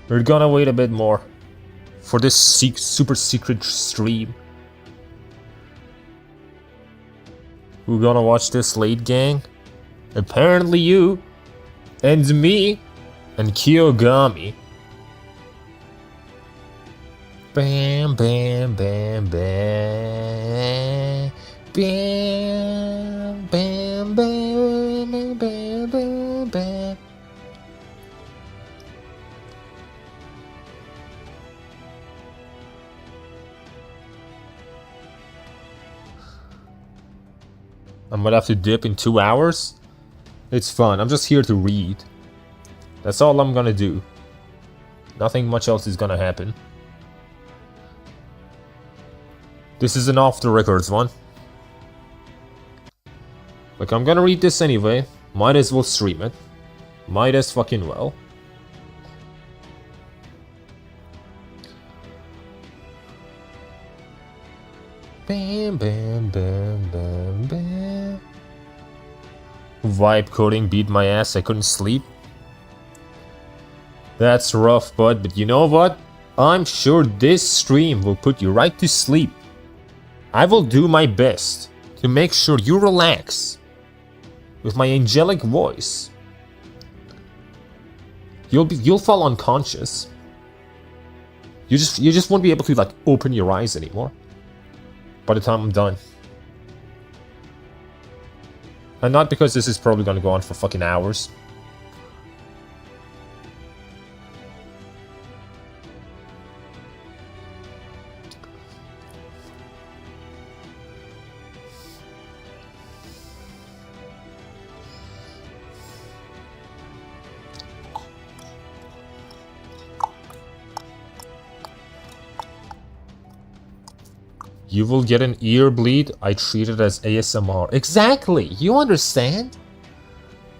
We're gonna wait a bit more for this super secret stream. We're gonna watch this late, gang. Apparently you, and me, and Kiyogami. Bam, bam, bam, bam. Bam, bam, bam, bam, bam, bam. I'm gonna have to dip in 2 hours? It's fun, I'm just here to read. That's all I'm gonna do. Nothing much else is gonna happen. This is an off the records one. Like, I'm gonna read this anyway. Might as well stream it. Might as fucking well. Bam, bam, bam, bam, bam. Vibe coding beat my ass, I couldn't sleep. That's rough, bud, but you know what? I'm sure this stream will put you right to sleep. I will do my best to make sure you relax with my angelic voice. You'll fall unconscious. You just won't be able to like open your eyes anymore by the time I'm done. And not because this is probably gonna go on for fucking hours. You will get an ear bleed, I treat it as ASMR. Exactly, you understand?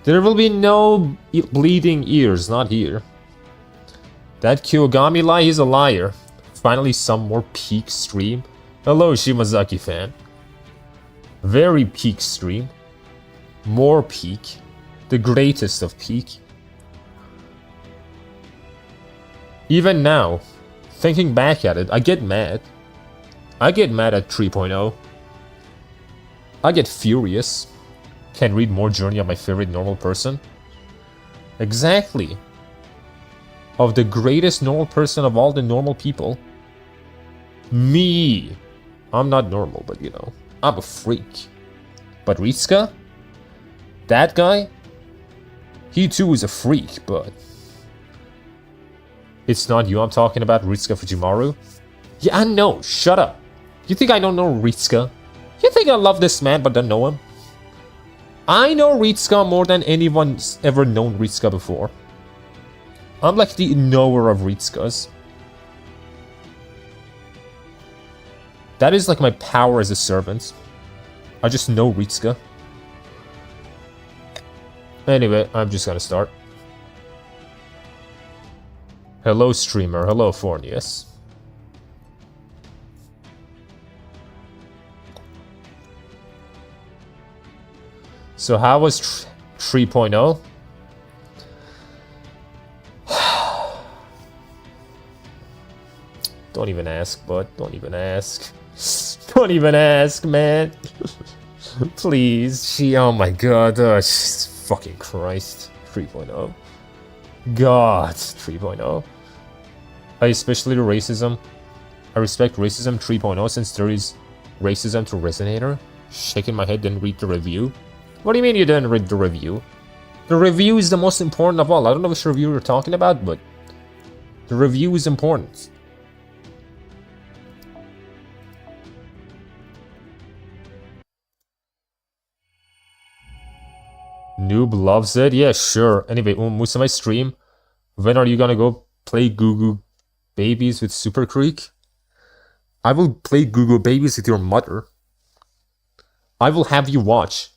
There will be no bleeding ears, not here. That Kiyogami lie, he's a liar. Finally some more peak stream. Hello Shimazaki fan. Very peak stream. More peak. The greatest of peak. Even now, thinking back at it, I get mad. I get mad at 3.0. I get furious. Can't read more Journey of my favorite normal person. Exactly. Of the greatest normal person of all the normal people. Me. I'm not normal, but you know, I'm a freak. But Ritsuka? That guy? He too is a freak, but... It's not you I'm talking about, Ritsuka Fujimaru? Yeah, I know, shut up. You think I don't know Ritsuka? You think I love this man but don't know him? I know Ritsuka more than anyone's ever known Ritsuka before. I'm like the knower of Ritsukas. That is like my power as a servant. I just know Ritsuka. Anyway, I'm just gonna start. Hello streamer, hello Fornius. So how was 3.0? Don't even ask, bud. Don't even ask. Don't even ask, man. Please. Oh my god. Fucking Christ. 3.0. God. 3.0. I especially racism. I respect racism 3.0 since there is racism to Resonator. Shaking my head, didn't read the review. What do you mean you didn't read the review? The review is the most important of all. I don't know which review you're talking about, but the review is important. Noob loves it? Yeah, sure. Anyway, Musamai stream. When are you gonna go play Goo Goo Babies with Super Creek? I will play Goo Goo Babies with your mother. I will have you watch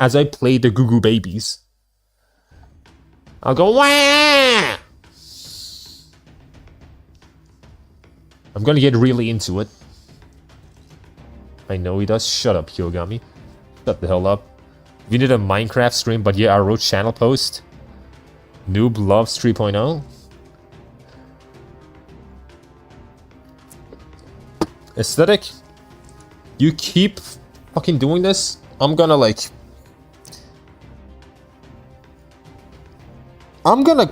as I play the Goo Goo Babies. I'll go wah! I'm gonna get really into it. I know he does. Shut up, Hyogami. Shut the hell up. We need a Minecraft stream, but yeah, I wrote channel post. Noob loves 3.0. aesthetic. You keep fucking doing this, I'm gonna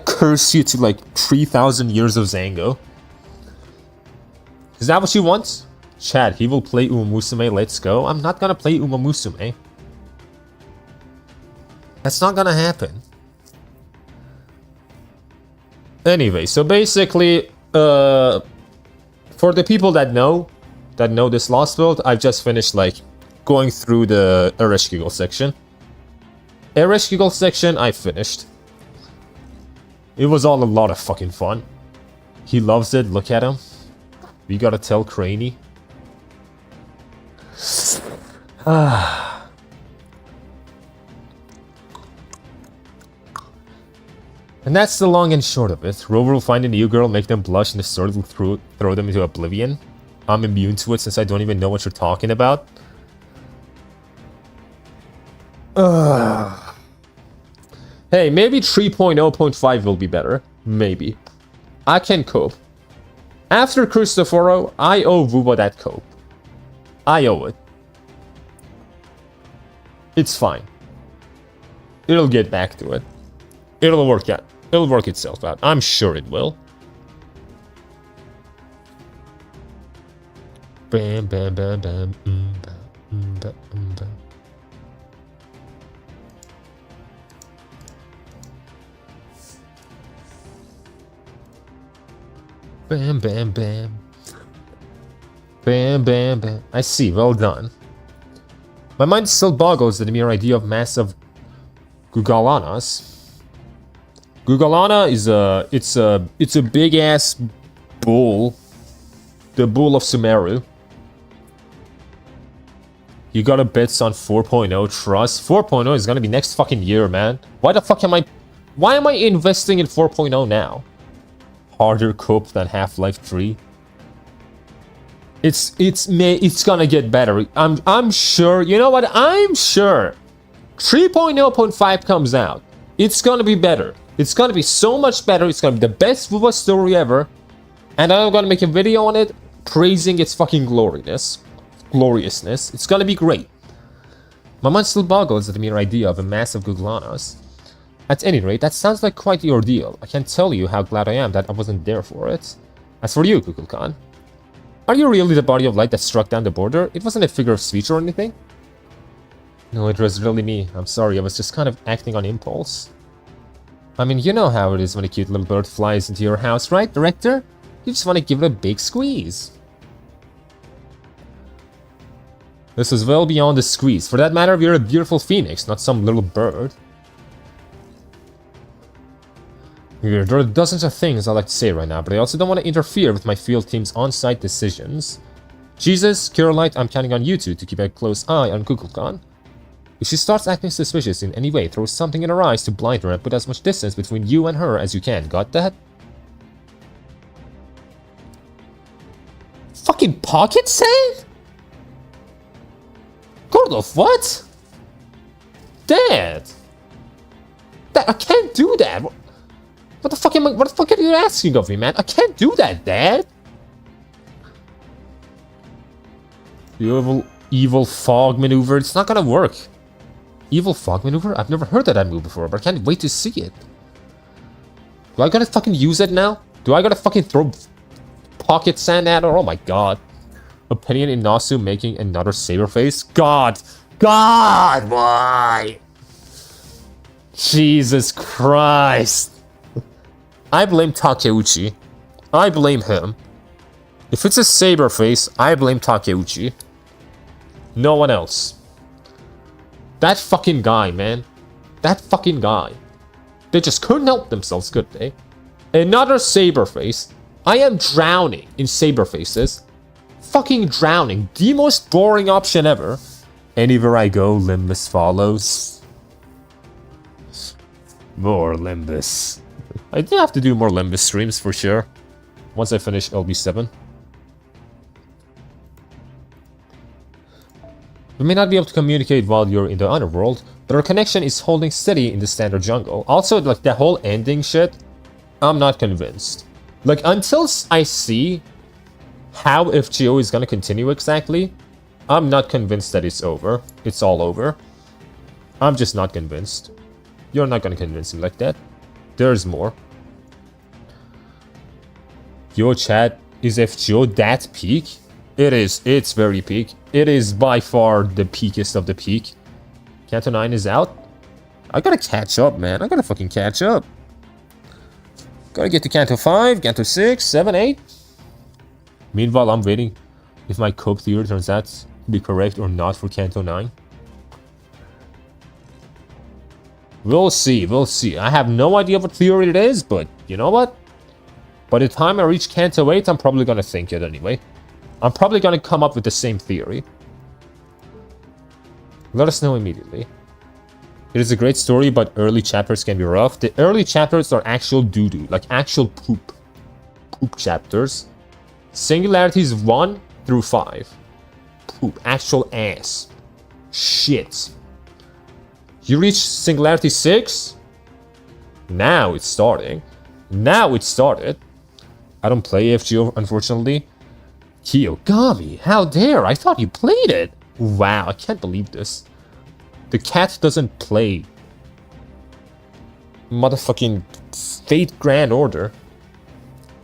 curse you to like 3,000 years of Zango. Is that what you want? Chad, he will play Uma Musume, let's go. I'm not gonna play Uma Musume. That's not gonna happen. Anyway, so basically, for the people that know this Lost build, I've just finished like going through the Ereshkigal section. Ereshkigal section, I finished. It was all a lot of fucking fun. He loves it, look at him. We gotta tell Craney. And that's the long and short of it. Rover will find a new girl, make them blush, and the sword will throw them into oblivion. I'm immune to it since I don't even know what you're talking about. Hey, maybe 3.0.5 will be better. Maybe. I can cope. After Cristoforo, I owe Vuba that cope. I owe it. It's fine. It'll get back to it. It'll work out. It'll work itself out. I'm sure it will. Bam, bam, bam, bam. Bam, bam, bam. Bam, bam, bam. Bam, bam, bam. I see. Well done. My mind still boggles at the mere idea of massive Gugalanas. Gugalana is it's a big ass bull. The bull of Sumeru. You gotta bet on 4.0, trust. 4.0 is gonna be next fucking year, man. Why am I investing in 4.0 now? Harder cope than Half-Life 3. It's gonna get better. I'm sure. You know what? I'm sure 3.0.5 comes out. It's gonna be better. It's gonna be so much better. It's gonna be the best Vuba story ever. And I'm gonna make a video on it praising its fucking gloriousness. It's gonna be great. My mind still boggles at the mere idea of a massive Guglanas. At any rate, that sounds like quite the ordeal. I can't tell you how glad I am that I wasn't there for it. As for you, Kukulkan, are you really the body of light that struck down the border? It wasn't a figure of speech or anything? No, it was really me. I'm sorry, I was just kind of acting on impulse. I mean, you know how it is when a cute little bird flies into your house, right, director? You just want to give it a big squeeze. This is well beyond a squeeze. For that matter, you're a beautiful phoenix, not some little bird. There are dozens of things I'd like to say right now, but I also don't want to interfere with my field team's on-site decisions. Jesus, Curelight, I'm counting on you two to keep a close eye on Kukulkan. If she starts acting suspicious in any way, throw something in her eyes to blind her and put as much distance between you and her as you can. Got that? Fucking pocket save? Gordo, what? Dad! Dad, I can't do that! What the fuck are you asking of me, man? I can't do that, Dad! The evil fog maneuver, it's not gonna work. Evil fog maneuver? I've never heard of that move before, but I can't wait to see it. Do I gotta fucking use it now? Do I gotta fucking throw pocket sand at her? Oh my god. Opinion in Nasu making another saber face? God! God! Why? Jesus Christ. I blame Takeuchi. I blame him. If it's a saber face, I blame Takeuchi. No one else. That fucking guy, man. That fucking guy. They just couldn't help themselves, could they? Another saber face. I am drowning in saber faces. Fucking drowning. The most boring option ever. Anywhere I go, Limbus follows. More Limbus. I do have to do more Limbus streams for sure. Once I finish LB7. We may not be able to communicate while you're in the underworld, but our connection is holding steady in the standard jungle. Also, like, the whole ending shit, I'm not convinced. Like, until I see How FGO is gonna continue exactly, I'm not convinced that it's over. It's all over. I'm just not convinced. You're not gonna convince me like that. There's more. Yo, chat, is FGO that peak? It is. It's very peak. It is by far the peakest of the peak. Kanto 9 is out. I gotta catch up, man. I gotta fucking catch up. Gotta get to Kanto 5, Kanto 6, 7, 8. Meanwhile, I'm waiting if my cope theory turns out to be correct or not for Kanto 9. We'll see, we'll see. I have no idea what theory it is, but you know what? By the time I reach Kanto 8, I'm probably gonna think it anyway. I'm probably gonna come up with the same theory. Let us know immediately. It is a great story, but early chapters can be rough. The early chapters are actual doo-doo, like actual poop. Poop chapters. Singularities 1 through 5. Poop. Actual ass. Shit. You reach Singularity 6? Now it's starting. Now it started. I don't play FGO, unfortunately. Kiyogami, how dare! I thought you played it! Wow, I can't believe this. The cat doesn't play. Motherfucking Fate Grand Order.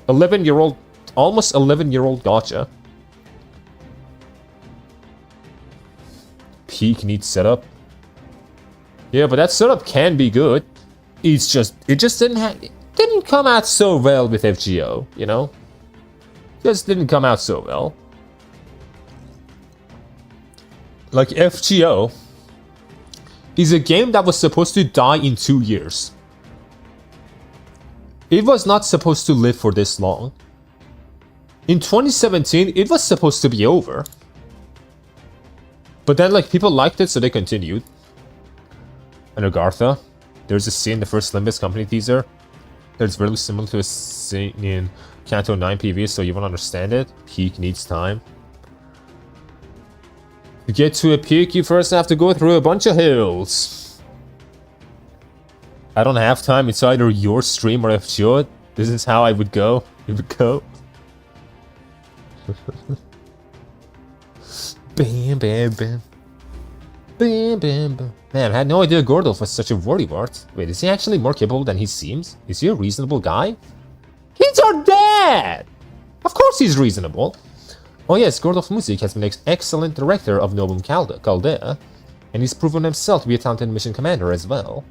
11-year-old, almost 11-year-old gacha. Peak needs setup. Yeah, but that setup can be good. It just didn't come out so well with FGO, you know? Just didn't come out so well. Like FGO is a game that was supposed to die in 2 years. It was not supposed to live for this long. In 2017, it was supposed to be over. But then, like, people liked it, so they continued. And Agartha, there's a scene in the first Limbus Company teaser that's really similar to a scene in Kanto 9 PV, so you won't understand it. Peak needs time. To get to a peak, you first have to go through a bunch of hills. I don't have time. It's either your stream or FGO. This is how I would go. It would go. Bam, bam, bam. Bam, bam, bam. Man, I had no idea Gordolf was such a worrywart. Wait, is he actually more capable than he seems? Is he a reasonable guy? He's our dad! Of course he's reasonable. Oh yes, Gordolf Music has been an excellent director of Novum Caldea, and he's proven himself to be a talented mission commander as well.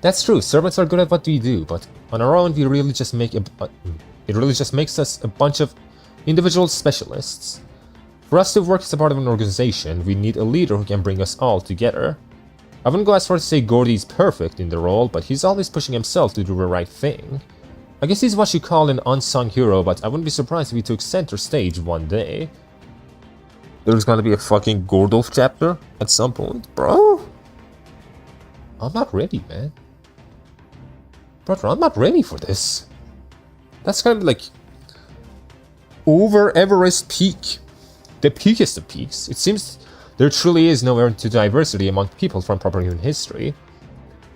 That's true, servants are good at what we do, but on our own it really just makes us a bunch of individual specialists. For us to work as a part of an organization, we need a leader who can bring us all together. I wouldn't go as far as to say Gordy's perfect in the role, but he's always pushing himself to do the right thing. I guess he's what you call an unsung hero, but I wouldn't be surprised if he took center stage one day. There's gonna be a fucking Gordolf chapter at some point, bro? I'm not ready, man. Brother, I'm not ready for this. That's kind of like over Everest Peak. The peakest of peaks. It seems there truly is no end to diversity among people from proper human history.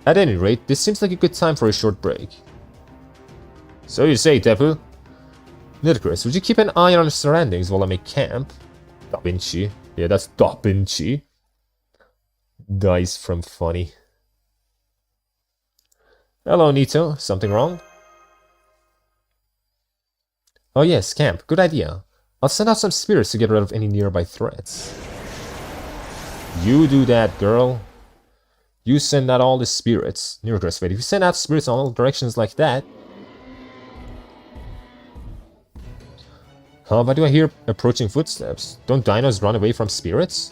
At any rate, this seems like a good time for a short break. So you say, Tepu? Nidicrus, would you keep an eye on the surroundings while I make camp? Da Vinci. Yeah, that's Da Vinci. Dice from funny. Hello, Nito. Something wrong? Oh yes, camp. Good idea. I'll send out some spirits to get rid of any nearby threats. You do that, girl. You send out all the spirits. Nidicrus, wait, if you send out spirits in all directions like that... Huh, why do I hear approaching footsteps? Don't dinos run away from spirits?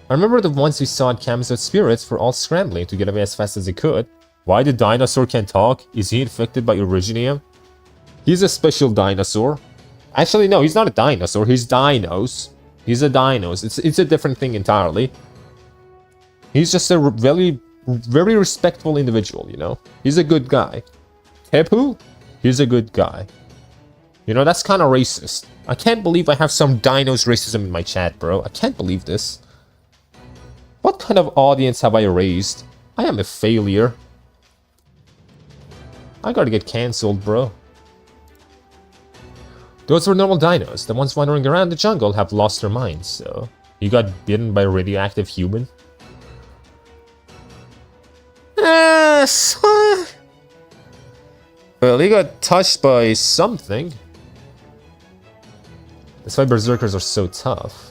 I remember the ones we saw at camps with spirits were all scrambling to get away as fast as they could. Why the dinosaur can't talk? Is he infected by Originium? He's a special dinosaur. Actually, no, he's not a dinosaur. He's dinos. He's a dinos. It's a different thing entirely. He's just a very respectful individual, you know? He's a good guy. Tepu? He's a good guy. You know, that's kind of racist. I can't believe I have some dinos racism in my chat, bro. I can't believe this. What kind of audience have I raised? I am a failure. I gotta get cancelled, bro. Those were normal dinos. The ones wandering around the jungle have lost their minds, so... You got bitten by a radioactive human? Well, he got touched by something. That's why berserkers are so tough.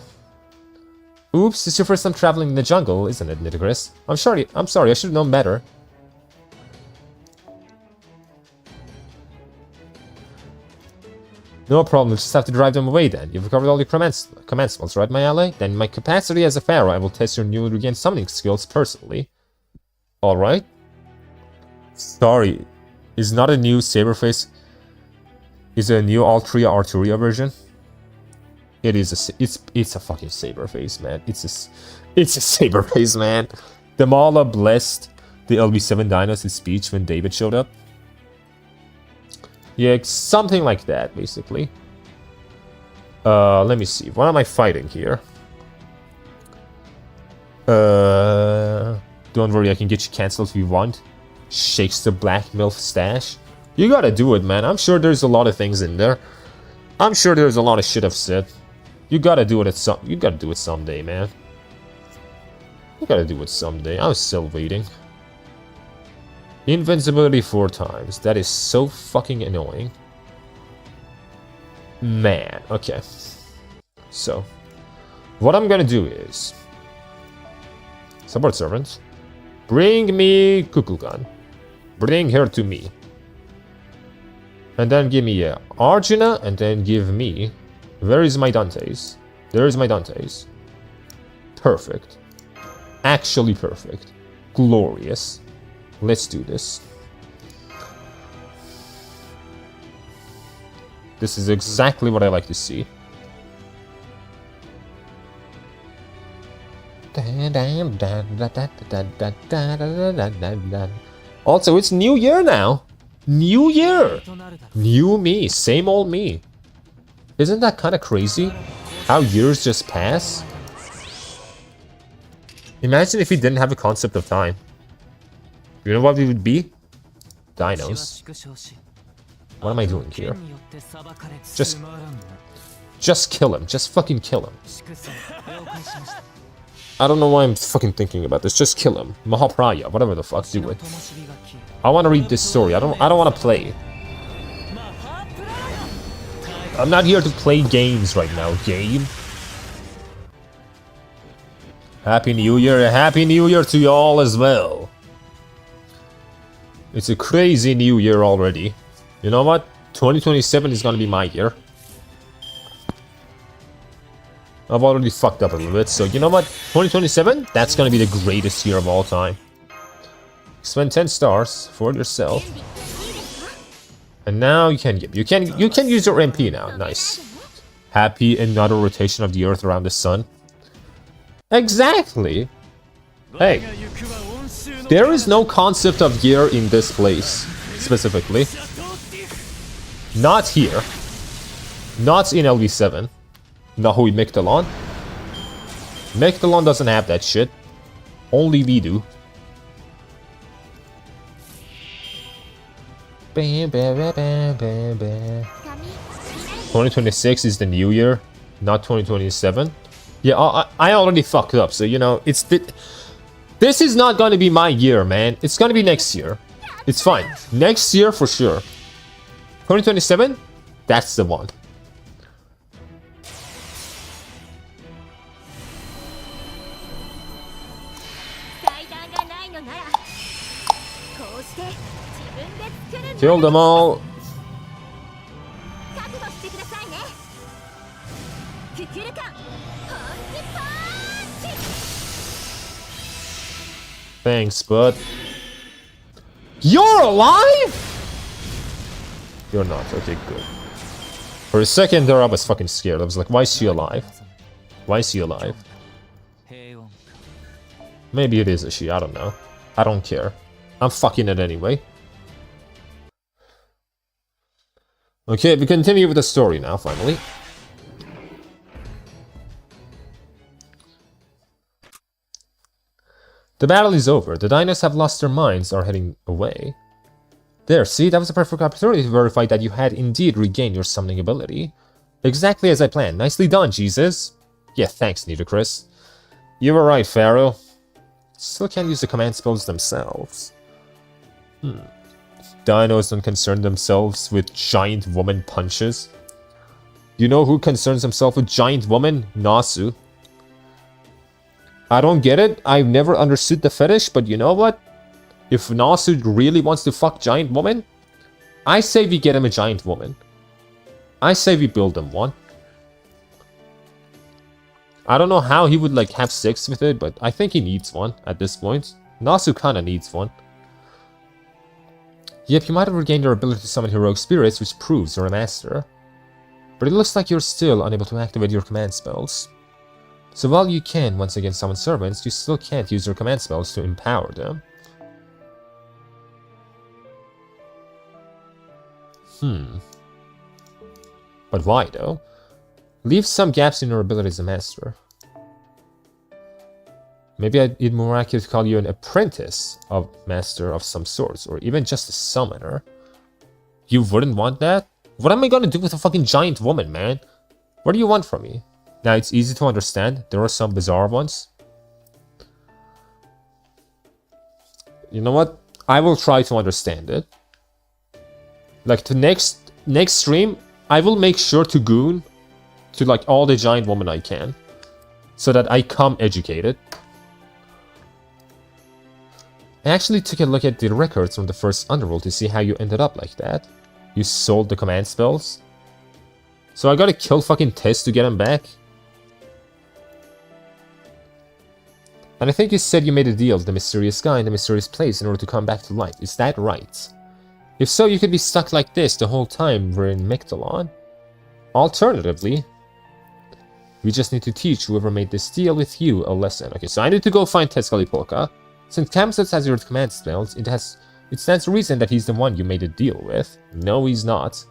Oops, it's your first time traveling in the jungle, isn't it, Nitocris? I'm sorry, I should have known better. No problem, we'll just have to drive them away then. You've recovered all your command spells, right, my ally? Then in my capacity as a pharaoh, I will test your newly regained summoning skills personally. Alright. Sorry, is not a new Saberface... Is it a new Altria Arturia version? It is it's a fucking Saberface, man. It's a Saberface, man. The Mala blessed the LB7 dinos in speech when David showed up. Yeah, something like that, basically. Let me see. What am I fighting here? Don't worry, I can get you cancelled if you want. Shakes the black MILF stash. You gotta do it, man. I'm sure there's a lot of things in there. I'm sure there's a lot of shit I've said. You gotta do it you gotta do it someday, man. You gotta do it someday. I'm still waiting. Invincibility 4 times. That is so fucking annoying. Man, okay. So, what I'm gonna do is... Support servants. Bring me Kukulkan. Bring her to me. And then give me Arjuna, and then give me... Where is my Dantes? There is my Dantes. Perfect. Actually perfect. Glorious. Let's do this. This is exactly what I like to see. Also, it's New Year now. New Year. New me. Same old me. Isn't that kind of crazy? How years just pass? Imagine if we didn't have a concept of time. You know what we would be? Dinos. What am I doing here? Just kill him. Just fucking kill him. I don't know why I'm fucking thinking about this. Just kill him. Mahapraya, whatever the fuck, do it. I want to read this story. I don't want to play. I'm not here to play games right now, game. Happy New Year. Happy New Year to you all as well. It's a crazy new year already. You know what? 2027 is gonna be my year. I've already fucked up a little bit, so you know what? 2027? That's gonna be the greatest year of all time. Spend 10 stars for yourself. And now you can use your MP now. Nice. Happy another rotation of the Earth around the sun. Exactly. Hey. There is no concept of year in this place, specifically. Not here. Not in LV7. Nahui Mictalon. Mictalon doesn't have that shit. Only we do. 2026 is the new year, not 2027. Yeah, I already fucked up, so you know, this is not gonna be my year, man. It's gonna be next year. It's fine. Next year for sure. 2027? That's the one. Kill them all. Thanks, bud. You're alive? You're not. Okay, good. For a second there I was fucking scared. I was like, why is she alive? Why is she alive? Maybe it is a she, I don't know. I don't care. I'm fucking it anyway. Okay, we continue with the story now, finally. The battle is over. The dinos have lost their minds, are heading away. There, see? That was a perfect opportunity to verify that you had indeed regained your summoning ability. Exactly as I planned. Nicely done, Jesus. Yeah, thanks, Nitocris. You were right, Pharaoh. Still can't use the command spells themselves. Dinos don't concern themselves with giant woman punches. You know who concerns himself with giant woman? Nasu. I don't get it. I've never understood the fetish, but you know what? If Nasu really wants to fuck giant woman, I say we get him a giant woman. I say we build him one. I don't know how he would like have sex with it, but I think he needs one at this point. Nasu kinda needs one. Yep, you might have regained your ability to summon heroic spirits, which proves you're a master. But it looks like you're still unable to activate your command spells. So while you can once again summon servants, you still can't use your command spells to empower them. But why though? Leave some gaps in your ability as a master. Maybe it'd more accurate to call you an apprentice of master of some sorts, or even just a summoner. You wouldn't want that? What am I gonna do with a fucking giant woman, man? What do you want from me? Now, it's easy to understand. There are some bizarre ones. You know what? I will try to understand it. Like, to next stream, I will make sure to goon to, like, all the giant women I can. So that I come educated. I actually took a look at the records from the first Underworld to see how you ended up like that. You sold the command spells. So I gotta kill fucking Tess to get him back. And I think you said you made a deal with the mysterious guy in the mysterious place in order to come back to life. Is that right? If so, you could be stuck like this the whole time we're in Mictlan. Alternatively, we just need to teach whoever made this deal with you a lesson. Okay, so I need to go find Tezcatlipoca. Since Kamsus has your command spells, it stands to reason that he's the one you made a deal with. No, he's not.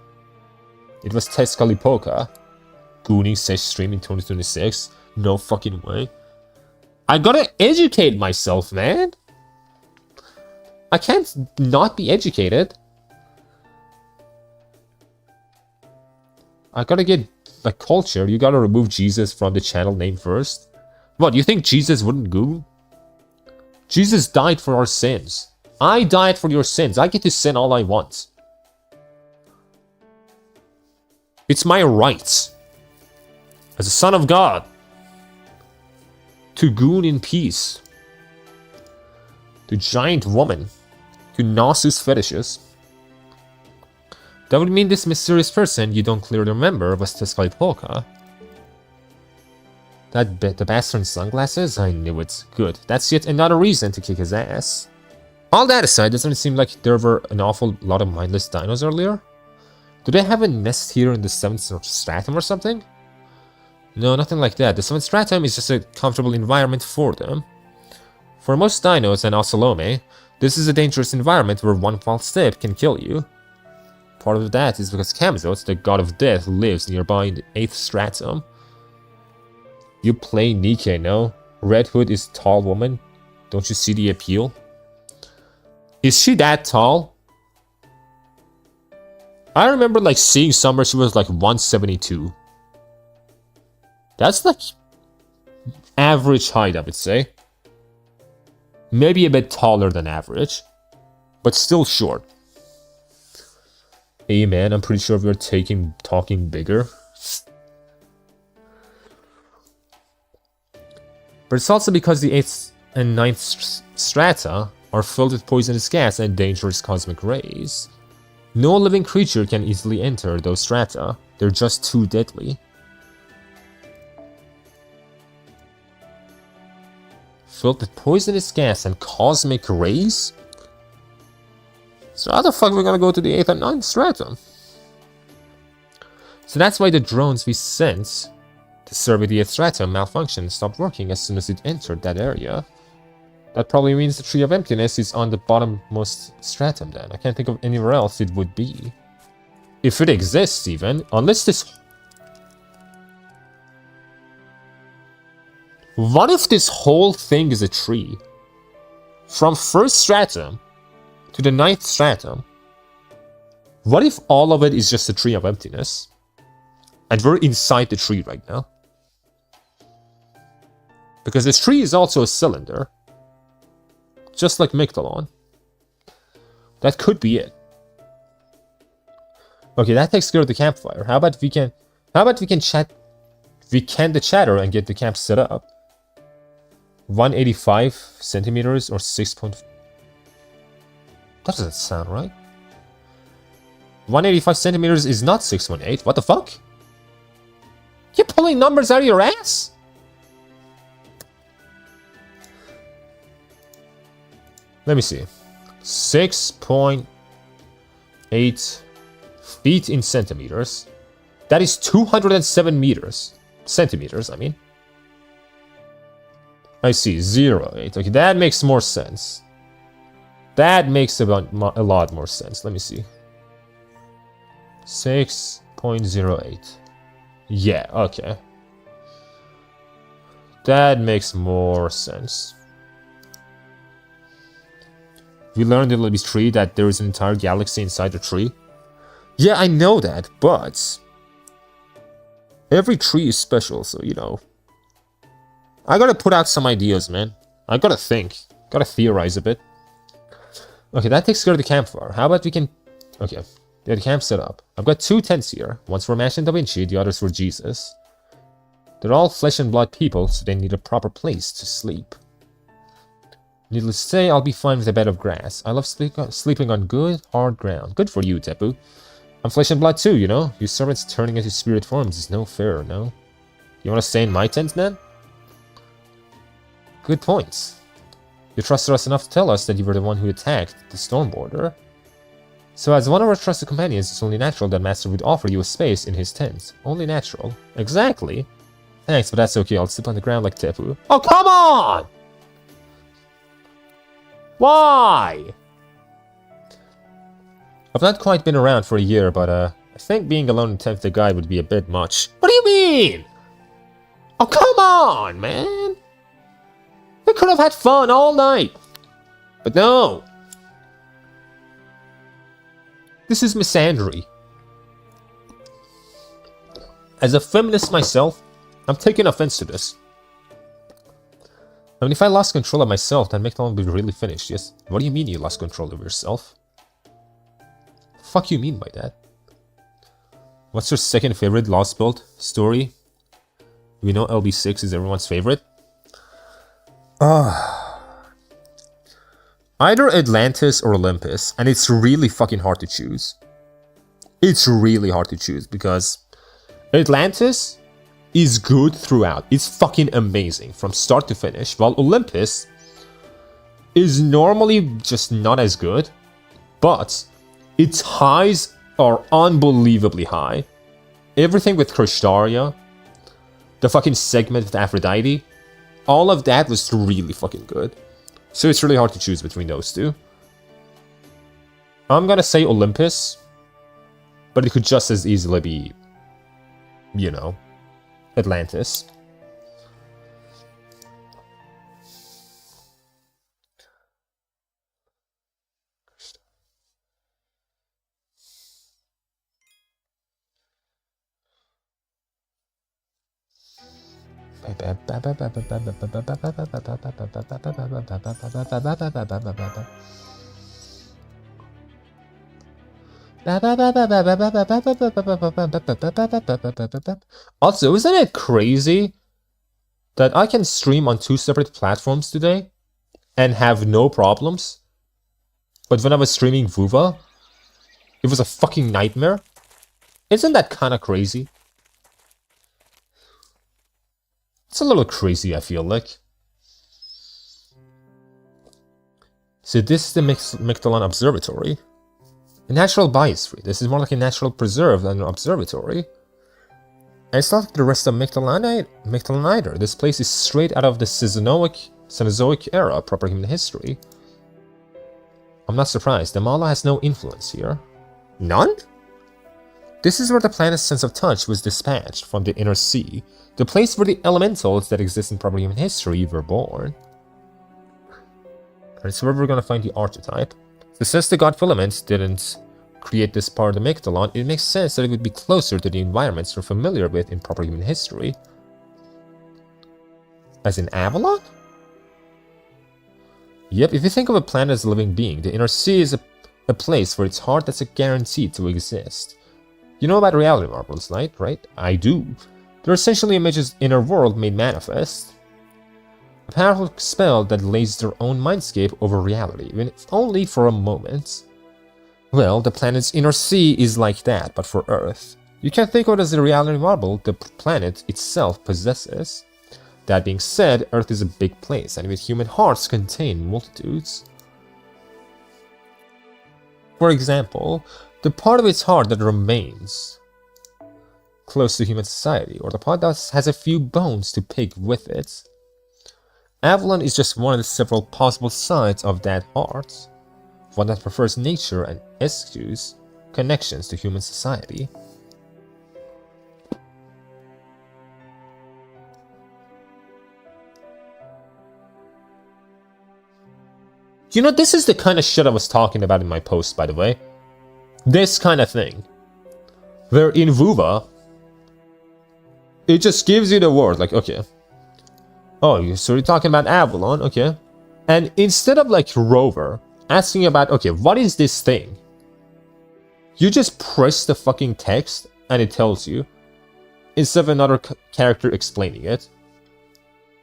It was Tezcatlipoca. Gooning Sesh stream in 2026. No fucking way. I gotta educate myself, man. I can't not be educated. I gotta get the culture. You gotta remove Jesus from the channel name first. What, you think Jesus wouldn't goon? Jesus died for our sins. I died for your sins. I get to sin all I want. It's my right, as a son of God, to goon in peace. To giant woman. To Nasu's fetishes. That would mean this mysterious person you don't clearly remember was Tezcatlipoca. The bastard in sunglasses? I knew it. Good. That's yet another reason to kick his ass. All that aside, doesn't it seem like there were an awful lot of mindless dinos earlier? Do they have a nest here in the 7th stratum or something? No, nothing like that. The 7th stratum is just a comfortable environment for them. For most dinos and Ocelome, this is a dangerous environment where one false step can kill you. Part of that is because Kamzot, the god of death, lives nearby in the 8th stratum. You play Nikke, no? Red Hood is a tall woman. Don't you see the appeal? Is she that tall? I remember like seeing somewhere she was like 172. That's like average height, I would say. Maybe a bit taller than average, but still short. Hey man, I'm pretty sure we're talking bigger. But it's also because the 8th and 9th strata are filled with poisonous gas and dangerous cosmic rays. No living creature can easily enter those strata. They're just too deadly. Filled with poisonous gas and cosmic rays? So how the fuck are we gonna go to the 8th and 9th stratum? So that's why the drones we sent to survey the 8th stratum malfunctioned and stopped working as soon as it entered that area. That probably means the Tree of Emptiness is on the bottommost stratum then. I can't think of anywhere else it would be. If it exists even, unless this... What if this whole thing is a tree? From 1st stratum to the 9th stratum. What if all of it is just a Tree of Emptiness? And we're inside the tree right now. Because this tree is also a cylinder. Just like Micthalon. That could be it. Okay, that takes care of the campfire. How about we can chat... We can the chatter and get the camp set up. 185 centimeters or 6. That doesn't sound right. 185 centimeters is not 618. What the fuck? You're pulling numbers out of your ass? Let me see. 6.8 feet in centimeters. That is 207 meters. Centimeters, I mean. I see. 0.8. Okay, that makes more sense. That makes a lot more sense. Let me see. 6.08. Yeah, okay. That makes more sense. We learned in Libby's tree that there is an entire galaxy inside the tree. Yeah, I know that, but every tree is special, so you know. I gotta put out some ideas, man. I gotta think. Gotta theorize a bit. Okay, that takes care of the campfire. How about we can... Okay, get the camp set up. I've got 2 tents here. One's for Mash and Da Vinci, the other's for Jesus. They're all flesh and blood people, so they need a proper place to sleep. Needless to say, I'll be fine with a bed of grass. I love sleeping on good, hard ground. Good for you, Tepu. I'm flesh and blood too, you know? You servants turning into spirit forms is no fair, no? You wanna stay in my tent, then? Good points. You trusted us enough to tell us that you were the one who attacked the Stormborder. So as one of our trusted companions, it's only natural that Master would offer you a space in his tent. Only natural. Exactly. Thanks, but that's okay. I'll sleep on the ground like Tepu. Oh, come on! Why? I've not quite been around for a year, but I think being alone in 10th guide would be a bit much. What do you mean? Oh, come on, man! We could have had fun all night. But no. This is misandry. As a feminist myself, I'm taking offense to this. I mean, if I lost control of myself, then Micthalon would be really finished, yes? What do you mean you lost control of yourself? Fuck you mean by that? What's your second favorite Lost Build story? We know LB6 is everyone's favorite. Either Atlantis or Olympus, and it's really fucking hard to choose. It's really hard to choose, because Atlantis is good throughout. It's fucking amazing from start to finish, while Olympus is normally just not as good, but its highs are unbelievably high. Everything with Crystaria, the fucking segment with Aphrodite, all of that was really fucking good. So it's really hard to choose between those two. I'm gonna say Olympus, but it could just as easily be, you know, Atlantis. Also, isn't it crazy that I can stream on 2 separate platforms today and have no problems? But when I was streaming Vuva, it was a fucking nightmare. Isn't that kind of crazy? It's a little crazy, I feel like. So this is the Micthalon Observatory. A natural biosphere. This is more like a natural preserve than an observatory. And it's not like the rest of Micthalon either. This place is straight out of the Cenozoic era, proper human history. I'm not surprised. The Mala has no influence here. None? This is where the planet's sense of touch was dispatched from the inner sea. The place where the elementals that exist in proper human history were born. And it's where we're gonna find the archetype. So since the god Filaments didn't create this part of the Micthalon, it makes sense that it would be closer to the environments you're familiar with in proper human history. As in Avalon? Yep, if you think of a planet as a living being, the inner sea is a place for its heart that's a guaranteed to exist. You know about reality marbles, right? I do. They're essentially images inner world made manifest. A powerful spell that lays their own mindscape over reality, even if only for a moment. Well, the planet's inner sea is like that, but for Earth. You can think of it as a reality marble the planet itself possesses. That being said, Earth is a big place, and with human hearts contain multitudes. For example, the part of its heart that remains close to human society, or the part that has a few bones to pick with it. Avalon is just one of the several possible sides of that heart, one that prefers nature and eschews connections to human society. You know, this is the kind of shit I was talking about in my post, by the way. This kind of thing. Where in Vuva, it just gives you the word, like, okay. Oh, so you're talking about Avalon, okay. And instead of, like, Rover, asking about, okay, what is this thing? You just press the fucking text, and it tells you. Instead of another character explaining it.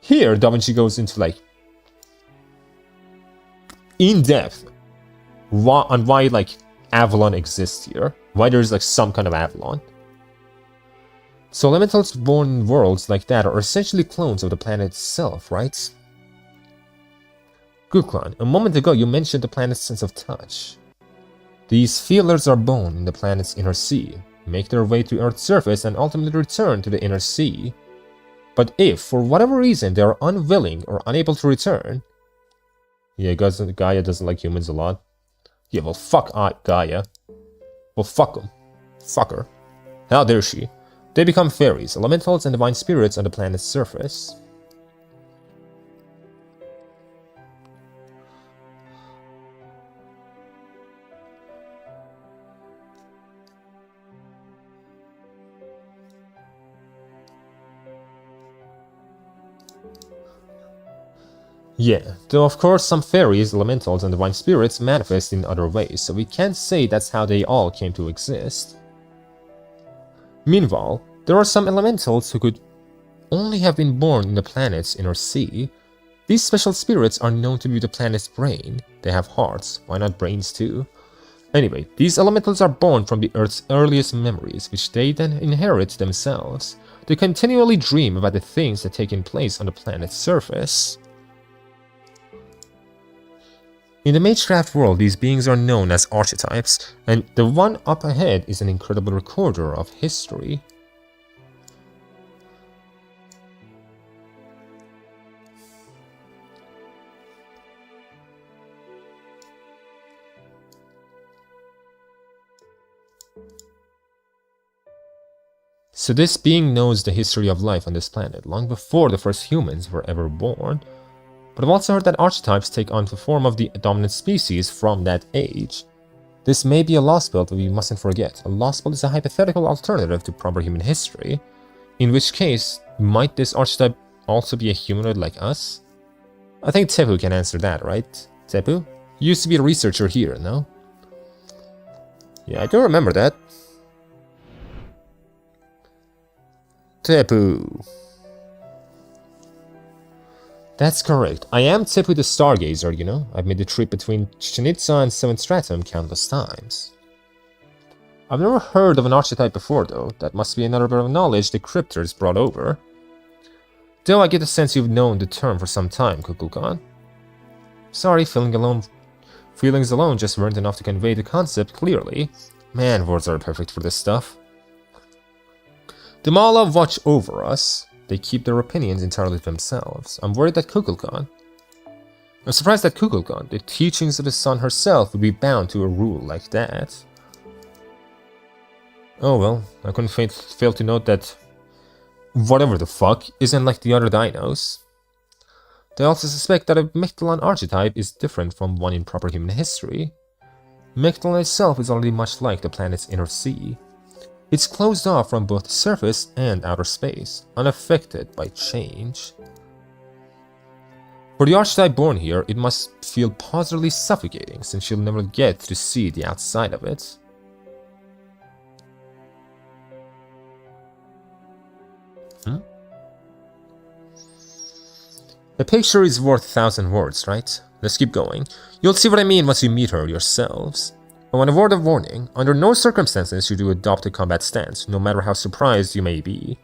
Here, Da Vinci goes into, like, in depth on why like Avalon exists here, why there's like some kind of Avalon. So elementals born in worlds like that are essentially clones of the planet itself, right? Guklan, a moment ago you mentioned the planet's sense of touch. These feelers are born in the planet's inner sea, make their way to Earth's surface and ultimately return to the inner sea. But if, for whatever reason, they are unwilling or unable to return, yeah, Gaia doesn't like humans a lot. Yeah, well, fuck Gaia. Well, fuck them. Fuck her. How dare she? They become fairies, elementals, and divine spirits on the planet's surface. Yeah, though of course some fairies, elementals, and divine spirits manifest in other ways, so we can't say that's how they all came to exist. Meanwhile, there are some elementals who could only have been born in the planet's inner sea. These special spirits are known to be the planet's brain. They have hearts, why not brains too? Anyway, these elementals are born from the Earth's earliest memories, which they then inherit themselves. They continually dream about the things that take place on the planet's surface. In the Magecraft world, these beings are known as archetypes, and the one up ahead is an incredible recorder of history. So this being knows the history of life on this planet, long before the first humans were ever born. But I've also heard that archetypes take on the form of the dominant species from that age. This may be a lost build, but we mustn't forget. A lost build is a hypothetical alternative to proper human history. In which case, might this archetype also be a humanoid like us? I think Tepu can answer that, right? Tepu? You used to be a researcher here, no? Yeah, I do remember that. Tepu. That's correct. I am Tepu the Stargazer, you know. I've made the trip between Chichen Itza and 7th Stratum countless times. I've never heard of an archetype before, though. That must be another bit of knowledge the cryptors brought over. Though I get the sense you've known the term for some time, Kukulkan. Sorry, feelings alone just weren't enough to convey the concept clearly. Man, words are perfect for this stuff. The Mala watch over us. They keep their opinions entirely to themselves. I'm worried that Kukulkan. I'm surprised that Kukulkan, the teachings of the sun herself, would be bound to a rule like that. Oh well, I couldn't fail to note that whatever the fuck isn't like the other dinos. They also suspect that a Micthalon archetype is different from one in proper human history. Mechdal itself is already much like the planet's inner sea. It's closed off from both surface and outer space, unaffected by change. For the archetype born here, it must feel positively suffocating, since she'll never get to see the outside of it. A picture is worth 1,000 words, right? Let's keep going. You'll see what I mean once you meet her yourselves. But on a word of warning, under no circumstances should you adopt a combat stance, no matter how surprised you may be.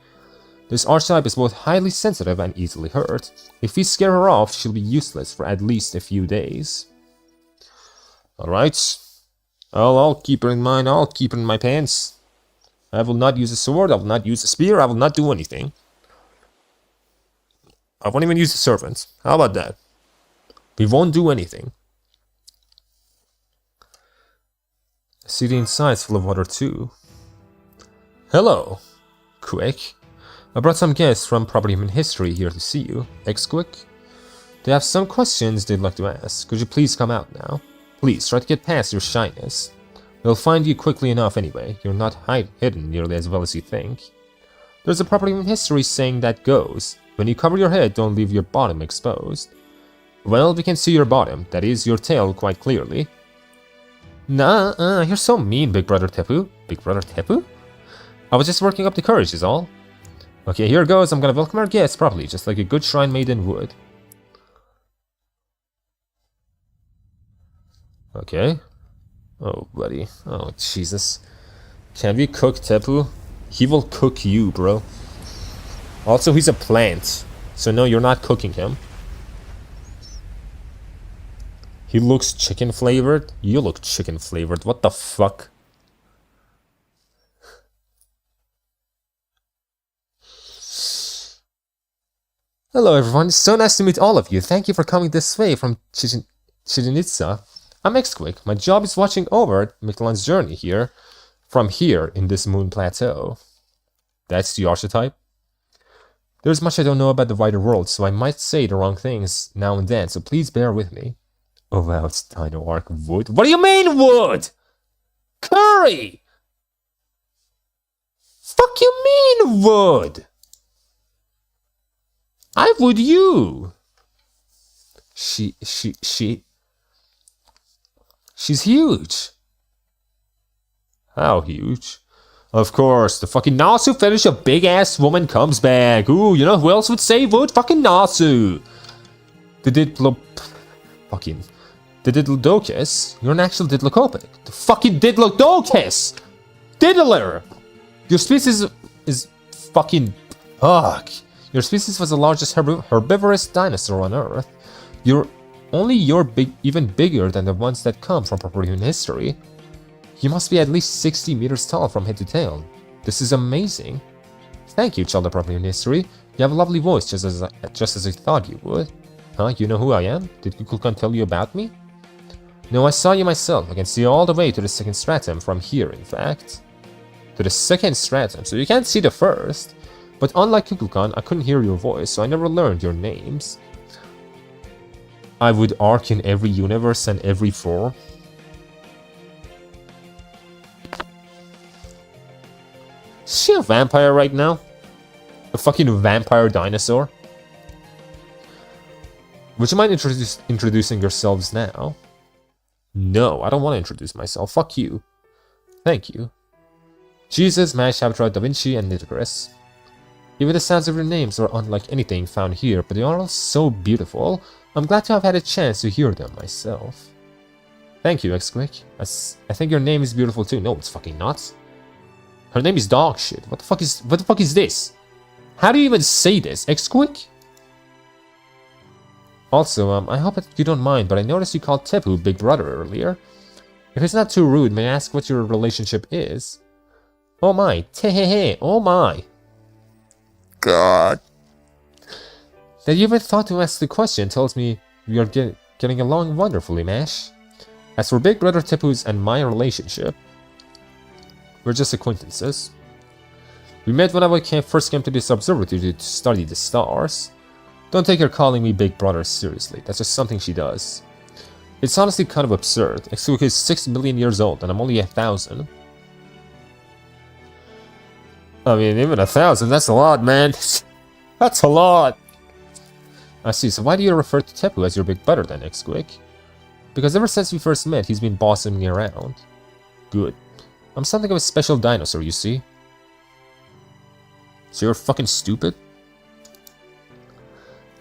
This archetype is both highly sensitive and easily hurt. If we scare her off, she'll be useless for at least a few days. Alright. I'll keep her in mind, I'll keep her in my pants. I will not use a sword, I will not use a spear, I will not do anything. I won't even use the servant. How about that? We won't do anything. The city inside is full of water too. Hello, Quick. I brought some guests from Property Human History here to see you, Quick. They have some questions they'd like to ask. Could you please come out now? Please, try to get past your shyness. They'll find you quickly enough anyway. You're not hidden nearly as well as you think. There's a Property Human History saying that goes, when you cover your head, don't leave your bottom exposed. Well, we can see your bottom, that is, your tail, quite clearly. Nah, you're so mean, Big Brother Tepu. Big Brother Tepu? I was just working up the courage is all. Okay, here goes. I'm gonna welcome our guests properly, just like a good shrine maiden would. Okay. Oh, buddy. Oh, Jesus. Can we cook Tepu? He will cook you, bro. Also, he's a plant. So no, you're not cooking him. He looks chicken flavored. You look chicken flavored. What the fuck? Hello everyone, it's so nice to meet all of you. Thank you for coming this way from Chichen Itza. I'm Quick. My job is watching over Mictlan's journey here, from here in this moon plateau. That's the archetype. There's much I don't know about the wider world, so I might say the wrong things now and then, so please bear with me. Oh wow, it's Dino Arc wood. What do you mean wood? Curry! Fuck you mean wood? I would you. She's huge. How huge? Of course, the fucking Nasu fetish of big-ass woman comes back. Ooh, you know who else would say would? Fucking Nasu. The Diddlodocus? You're an actual Diddlocopic. The fucking Diddlodocus! Diddler! Your species is fucking... Fuck. Your species was the largest herbivorous dinosaur on Earth. You're even bigger than the ones that come from Property Human History. You must be at least 60 meters tall from head to tail. This is amazing. Thank you, child of Property Human History. You have a lovely voice, just as I thought you would. Huh? You know who I am? Did Kukulkan tell you about me? No, I saw you myself. I can see all the way to the second stratum from here, in fact. To the second stratum, so you can't see the first. But unlike Kukulkan, I couldn't hear your voice, so I never learned your names. I would arc in every universe and every form. Is she a vampire right now? A fucking vampire dinosaur? Would you mind introducing yourselves now? No, I don't want to introduce myself. Fuck you. Thank you. Jesus, Mash, Avatar, Da Vinci, and Nitocris. Even the sounds of your names are unlike anything found here, but they are all so beautiful. I'm glad to have had a chance to hear them myself. Thank you, Quick. I think your name is beautiful too. No, it's fucking not. Her name is dog shit. What the fuck is this? How do you even say this? Quick? Also, I hope that you don't mind, but I noticed you called Tepu Big Brother earlier. If it's not too rude, may I ask what your relationship is? Oh my, tehehe, oh my. God. That you even thought to ask the question tells me we are getting along wonderfully, Mash. As for Big Brother Tepu's and my relationship, we're just acquaintances. We met when I first came to this observatory to study the stars. Don't take her calling me Big Brother seriously, that's just something she does. It's honestly kind of absurd. Exuik is 6 billion years old and I'm only 1,000. I mean, even 1,000, that's a lot, man. That's a lot. I see, so why do you refer to Tepu as your big brother then, Exuik? Because ever since we first met, he's been bossing me around. Good. I'm something of a special dinosaur, you see. So you're fucking stupid?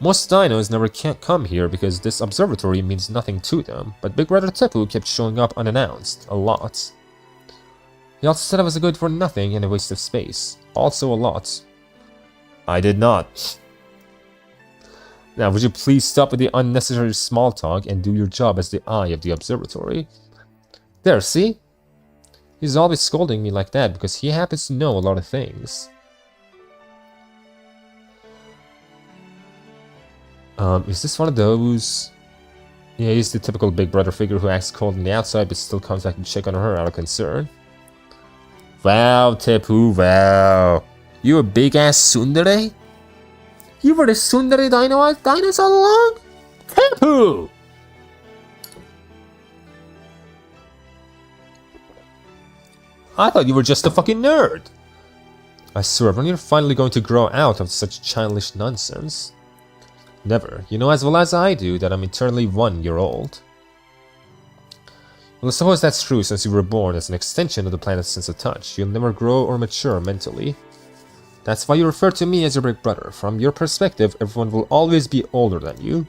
Most dinos never can't come here because this observatory means nothing to them, but Big Brother Tepu kept showing up unannounced, a lot. He also said I was a good for nothing and a waste of space, also a lot. I did not. Now, would you please stop with the unnecessary small talk and do your job as the eye of the observatory? There, see? He's always scolding me like that because he happens to know a lot of things. Is this one of those? Yeah, he's the typical big brother figure who acts cold on the outside but still comes back to check on her out of concern. Wow, Tepu, wow. You a big-ass tsundere? You were the tsundere dinos all along? Tepu! I thought you were just a fucking nerd. I swear, when you're finally going to grow out of such childish nonsense? Never. You know as well as I do that I'm eternally 1 year old. Well, I suppose that's true since you were born as an extension of the planet's sense of touch. You'll never grow or mature mentally. That's why you refer to me as your big brother. From your perspective, everyone will always be older than you.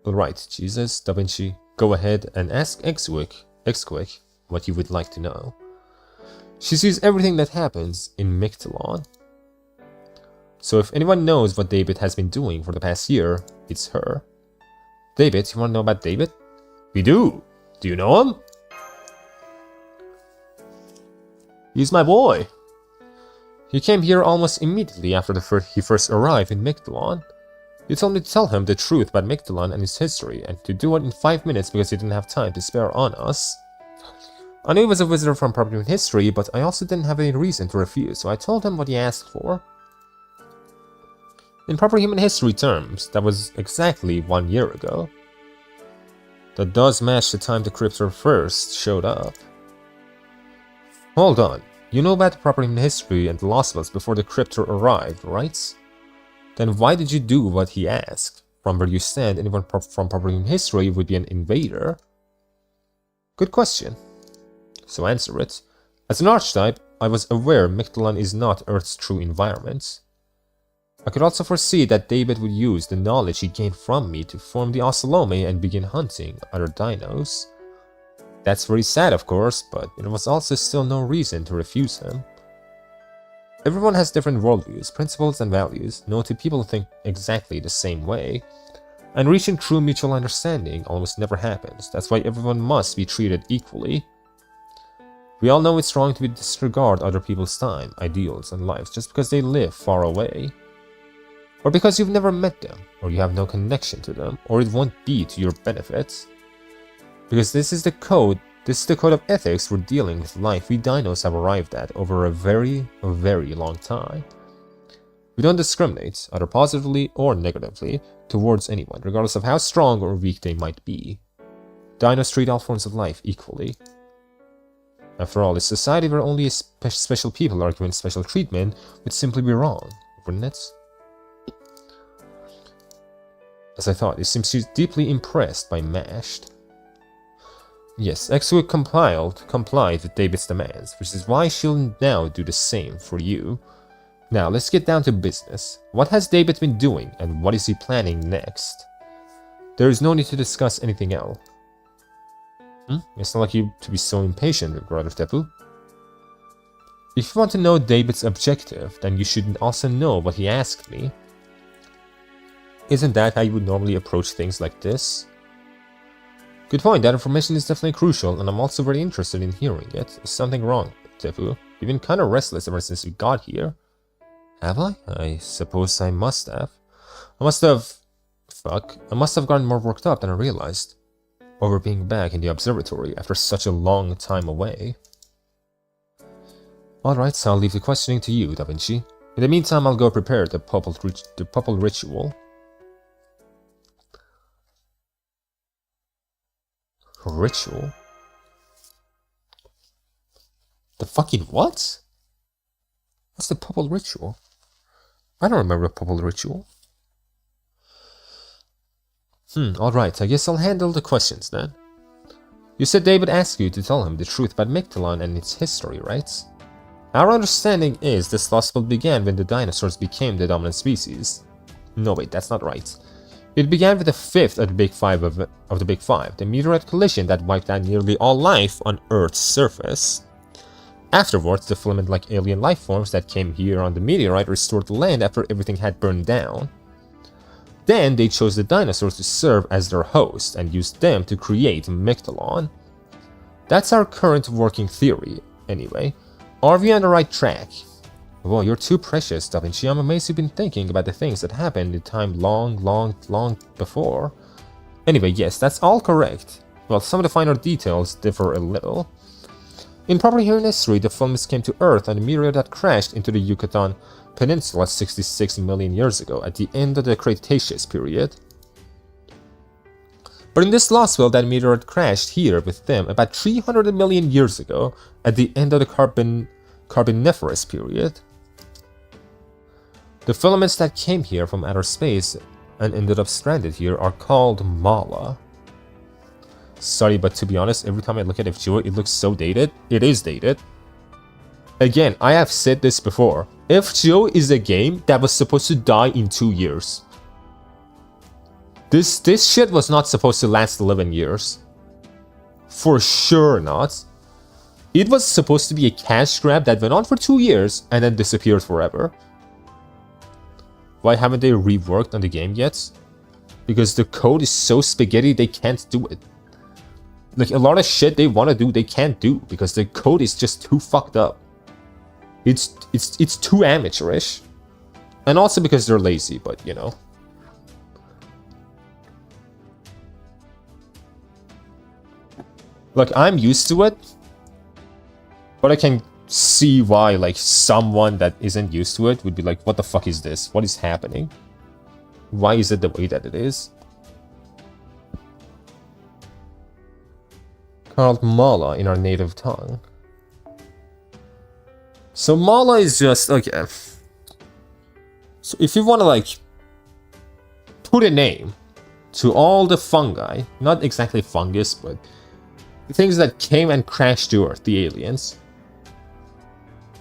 Alright, Jesus, Da Vinci, go ahead and ask Exuik what you would like to know. She sees everything that happens in Mictlan. So if anyone knows what David has been doing for the past year, it's her. David, you want to know about David? We do. Do you know him? He's my boy. He came here almost immediately after he first arrived in Mictlan. You told me to tell him the truth about Mictlan and its history, and to do it in 5 minutes because you didn't have time to spare on us. I knew he was a visitor from Proper Human History, but I also didn't have any reason to refuse, so I told him what he asked for. In Proper Human History terms, that was exactly 1 year ago. That does match the time the Cryptor first showed up. Hold on, you know about the Proper Human History and the Lost Files before the Cryptor arrived, right? Then why did you do what he asked? From where you stand, anyone from Proper Human History would be an invader. Good question. So answer it. As an archetype, I was aware Mictlan is not Earth's true environment. I could also foresee that David would use the knowledge he gained from me to form the Ocelome and begin hunting other dinos. That's very sad, of course, but there was also still no reason to refuse him. Everyone has different worldviews, principles, and values. No two people think exactly the same way. And reaching true mutual understanding almost never happens. That's why everyone must be treated equally. We all know it's wrong to disregard other people's time, ideals, and lives just because they live far away. Or because you've never met them, or you have no connection to them, or it won't be to your benefit. Because this is the code of ethics we're dealing with life we dinos have arrived at over a very long time. We don't discriminate, either positively or negatively, towards anyone, regardless of how strong or weak they might be. Dinos treat all forms of life equally. After all, a society where only special people are given special treatment would simply be wrong, wouldn't it? As I thought, it seems she's deeply impressed by Mashed. Yes, Exuik complied with David's demands, which is why she'll now do the same for you. Now, let's get down to business. What has David been doing, and what is he planning next? There is no need to discuss anything else. It's not like you to be so impatient, Brother Tepu. If you want to know David's objective, then you should also know what he asked me. Isn't that how you would normally approach things like this? Good point, that information is definitely crucial, and I'm also very interested in hearing it. Is something wrong, Tepu? You've been kinda restless ever since we got here. Have I? I suppose I must have. I must have gotten more worked up than I realized. Over being back in the observatory after such a long time away. Alright, so I'll leave the questioning to you, Da Vinci. In the meantime, I'll go prepare the Popple ritual. Ritual? The fucking what? What's the purple ritual? I don't remember the purple ritual. Alright, I guess I'll handle the questions then. You said David asked you to tell him the truth about Mictlan and its history, right? Our understanding is this lost world began when the dinosaurs became the dominant species. No wait, that's not right. It began with the fifth of the Big Five of the Big Five, the meteorite collision that wiped out nearly all life on Earth's surface. Afterwards, the filament-like alien life forms that came here on the meteorite restored the land after everything had burned down. Then they chose the dinosaurs to serve as their host and used them to create Mictlan. That's our current working theory, anyway. Are we on the right track? Well, you're too precious, Da Vinci. I'm amazed you've been thinking about the things that happened in time long before. Anyway, yes, that's all correct. Well, some of the finer details differ a little. In proper here in history, the filaments came to Earth on a meteor that crashed into the Yucatan Peninsula 66 million years ago, at the end of the Cretaceous period. But in this lost world, that meteorite crashed here with them about 300 million years ago, at the end of the Carboniferous period. The filaments that came here from outer space and ended up stranded here are called Mala. Sorry, but to be honest, every time I look at FGO, it looks so dated. It is dated. Again, I have said this before. FGO is a game that was supposed to die in 2 years. This shit was not supposed to last 11 years. For sure not. It was supposed to be a cash grab that went on for 2 years and then disappeared forever. Why haven't they reworked on the game yet? Because the code is so spaghetti they can't do it. Like, a lot of shit they want to do, they can't do because the code is just too fucked up. It's too amateurish. And also because they're lazy, but you know. Like, I'm used to it, but I can see why, like, someone that isn't used to it would be like, what the fuck is this? What is happening? Why is it the way that it is? Called Mala in our native tongue. So Mala is just, okay. So if you want to, like, put a name to all the fungi, not exactly fungus, but the things that came and crashed to Earth, the aliens,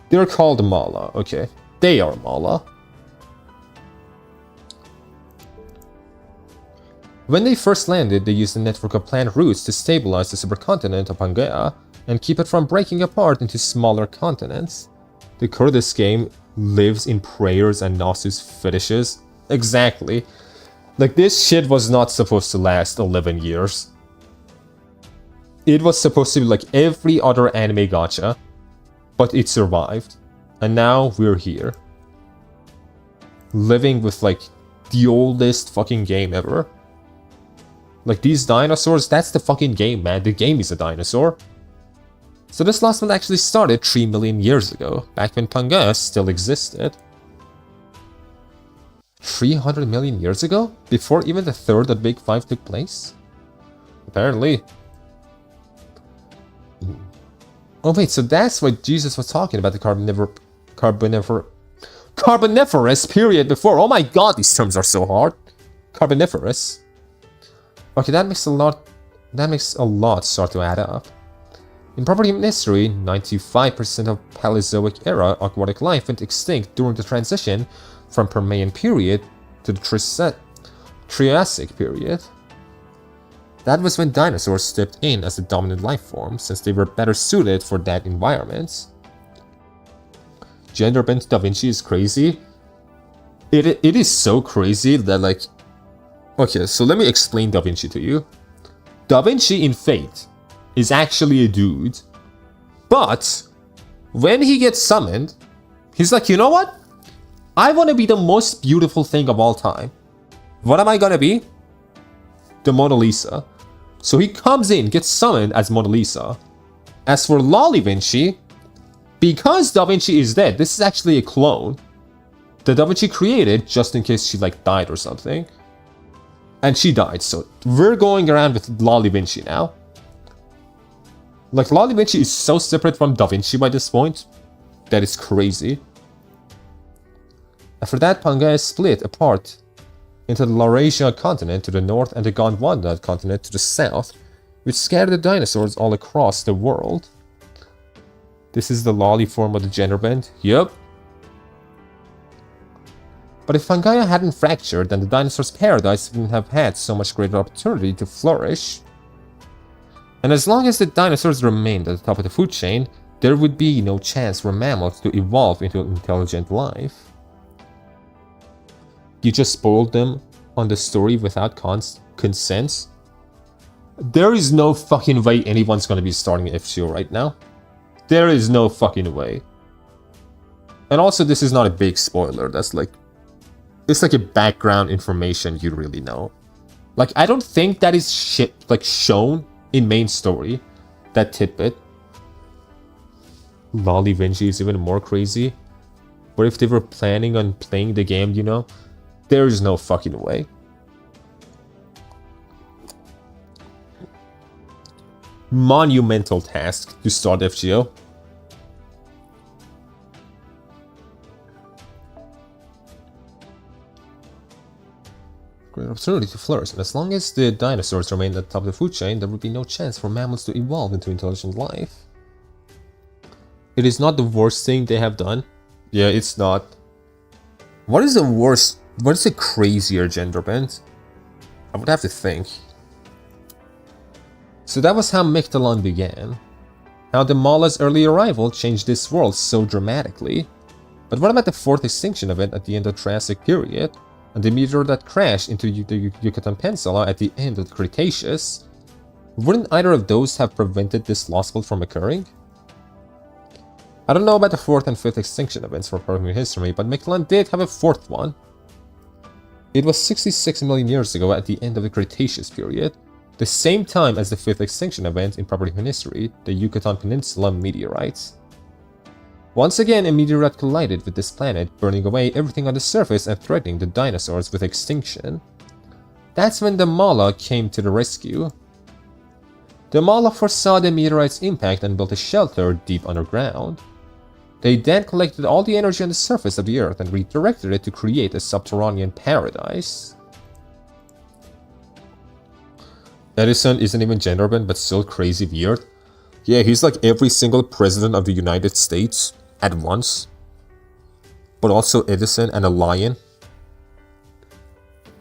they're called Mala, okay? They are Mala. When they first landed, they used a network of plant roots to stabilize the supercontinent of Pangaea and keep it from breaking apart into smaller continents. The core of this game lives in prayers and nauseous fetishes. Exactly. Like, this shit was not supposed to last 11 years. It was supposed to be like every other anime gacha, but it survived. And now we're here. Living with, like, the oldest fucking game ever. Like, these dinosaurs, that's the fucking game, man. The game is a dinosaur. So this last one actually started 3 million years ago, back when Pangaea still existed. 300 million years ago? Before even the third of the Big Five took place? Apparently. Oh wait, so that's why Jesus was talking about the Carboniferous period before. Oh my god, these terms are so hard. Carboniferous. Okay, that makes a lot start to add up. In proper human history, 95% of Paleozoic era aquatic life went extinct during the transition from Permian period to the Triassic period. That was when dinosaurs stepped in as the dominant life form, since they were better suited for that environment. Gender-bent Da Vinci is crazy. It is so crazy that, like... Okay, so let me explain Da Vinci to you. Da Vinci in Fate is actually a dude, but when he gets summoned, he's like, you know what? I want to be the most beautiful thing of all time. What am I gonna be? The Mona Lisa. So he comes in, gets summoned as Mona Lisa. As for Lolly Vinci, because Da Vinci is dead, this is actually a clone that Da Vinci created just in case she, like, died or something. And she died, so we're going around with Lolly Vinci now. Like, Da Vinci is so separate from Da Vinci by this point that it's crazy. After that, Pangaea split apart into the Laurasia continent to the north and the Gondwana continent to the south, which scattered the dinosaurs all across the world. This is the lolly form of the gender bend. Yup. But if Pangaea hadn't fractured, then the dinosaurs' paradise wouldn't have had so much greater opportunity to flourish. And as long as the dinosaurs remained at the top of the food chain, there would be no chance for mammals to evolve into intelligent life. You just spoiled them on the story without consent? There is no fucking way anyone's gonna be starting FGO right now. There is no fucking way. And also, this is not a big spoiler. That's like... It's like a background information you really know. Like, I don't think that is shit, like, shown in main story. That tidbit. Da Vinci is even more crazy. What if they were planning on playing the game, you know? There is no fucking way. Monumental task to start FGO. Great opportunity to flourish, and as long as the dinosaurs remain at the top of the food chain, there would be no chance for mammals to evolve into intelligent life. It is not the worst thing they have done. Yeah, it's not. What is the worst? What is a crazier gender bend? I would have to think. So that was how Mictlan began. How the Mala's early arrival changed this world so dramatically. But what about the fourth extinction event at the end of the Triassic period? And the meteor that crashed into the Yucatan Peninsula at the end of the Cretaceous? Wouldn't either of those have prevented this loss from occurring? I don't know about the fourth and fifth extinction events for Permian history, but Mictlan did have a fourth one. It was 66 million years ago at the end of the Cretaceous period, the same time as the fifth extinction event in proper human history, the Yucatan Peninsula meteorites. Once again, a meteorite collided with this planet, burning away everything on the surface and threatening the dinosaurs with extinction. That's when the Mala came to the rescue. The Mala foresaw the meteorite's impact and built a shelter deep underground. They then collected all the energy on the surface of the Earth and redirected it to create a subterranean paradise. Edison isn't even gender bent, but still crazy weird. Yeah, he's like every single president of the United States at once. But also Edison and a lion.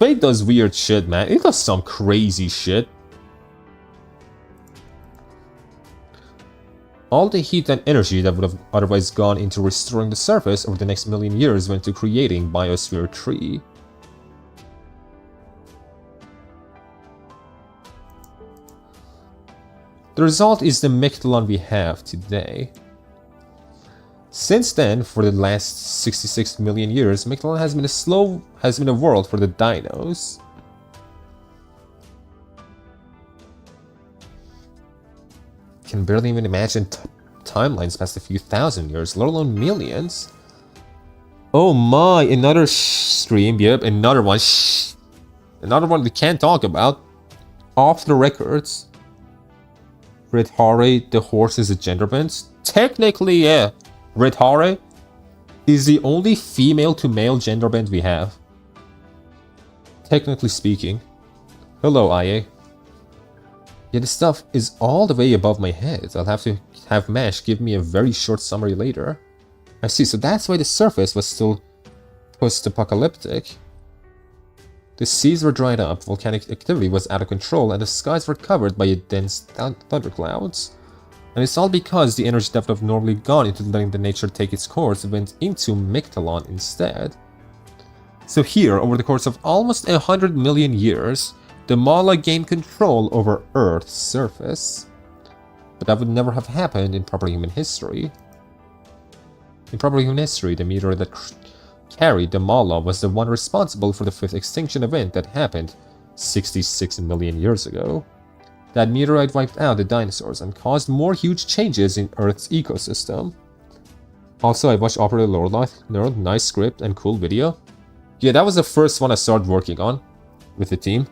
Fate does weird shit, man. It does some crazy shit. All the heat and energy that would have otherwise gone into restoring the surface over the next million years went to creating Biosphere 3. The result is the Mictlan we have today. Since then, for the last 66 million years, Mictlan has been a world for the dinos. Can barely even imagine timelines past a few thousand years, let alone millions. Oh my, another stream, yep, another one. Another one we can't talk about. Off the records. Rithare, the horse, is a gender bend? Technically, yeah. Rithare is the only female to male gender bend we have. Technically speaking. Hello, IA. Yeah, this stuff is all the way above my head. I'll have to have Mesh give me a very short summary later. I see, so that's why the surface was still post-apocalyptic. The seas were dried up, volcanic activity was out of control, and the skies were covered by a dense thunderclouds. And it's all because the energy that would have normally gone into letting the nature take its course went into Mictlan instead. So here, over the course of almost 100 million years, the Mala gained control over Earth's surface. But that would never have happened in proper human history. In proper human history, the meteor that carried the Mala was the one responsible for the fifth extinction event that happened 66 million years ago. That meteorite wiped out the dinosaurs and caused more huge changes in Earth's ecosystem. Also, I watched Operator Lord, nice script and cool video. Yeah, that was the first one I started working on with the team.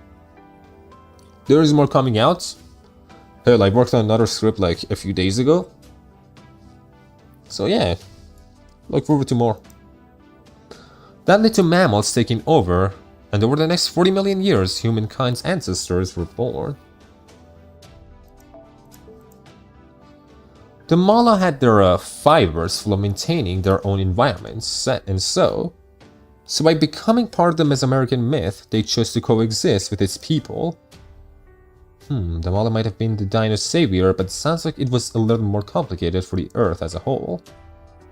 There is more coming out. Hell, I worked on another script like a few days ago. So yeah, look forward to more. That led to mammals taking over, and over the next 40 million years, humankind's ancestors were born. The mala had their fibers full of maintaining their own environments, and so by becoming part of the Mesoamerican myth, they chose to coexist with its people. The mala might have been the dino savior, but it sounds like it was a little more complicated for the Earth as a whole.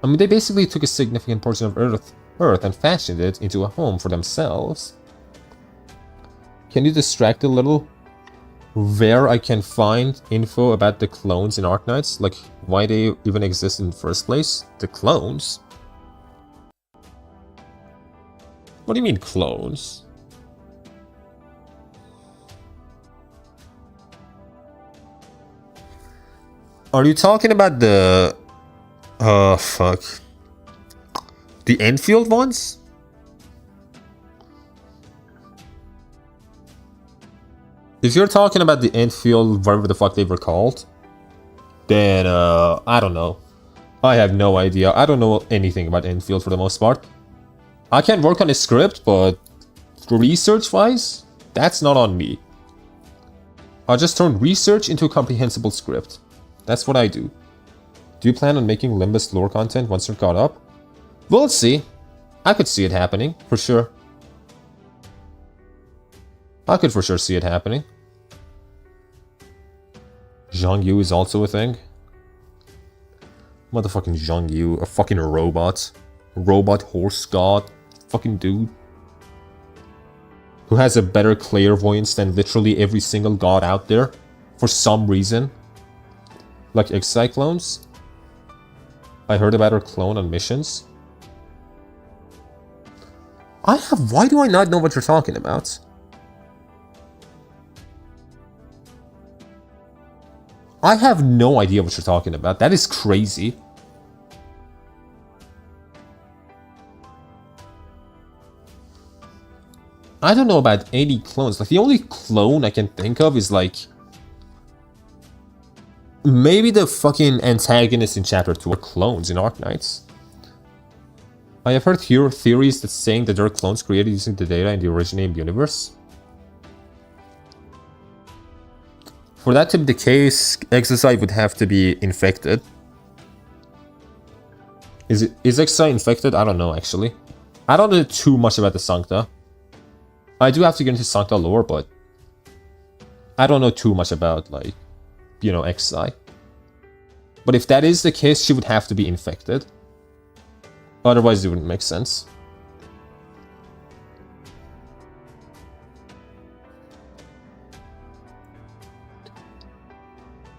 I mean, they basically took a significant portion of Earth and fashioned it into a home for themselves. Can you distract a little? Where I can find info about the clones in Arknights, like why they even exist in the first place? The clones? What do you mean clones? Are you talking about the... oh, fuck. The Enfield ones? If you're talking about the Enfield, whatever the fuck they were called, then, I don't know. I have no idea. I don't know anything about Enfield for the most part. I can work on a script, but research-wise, that's not on me. I just turn research into a comprehensible script. That's what I do. Do you plan on making Limbus lore content once you're caught up? We'll see. I could see it happening, for sure. I could for sure see it happening. Zhang Yu is also a thing. Motherfucking Zhang Yu, a fucking robot. Robot horse god. Fucking dude. Who has a better clairvoyance than literally every single god out there. For some reason. Like X-Cyclones. I heard about her clone on missions. Why do I not know what you're talking about? I have no idea what you're talking about. That is crazy. I don't know about any clones. Like, the only clone I can think of is, like... maybe the fucking antagonists in Chapter 2 are clones in Arknights. I have heard theories that saying that there are clones created using the data in the originating universe. For that to be the case, Exocide would have to be infected. Is Exocide infected? I don't know, actually. I don't know too much about the Sancta. I do have to get into Sancta lore, but I don't know too much about, like, you know, Exocide. But if that is the case, she would have to be infected. Otherwise, it wouldn't make sense.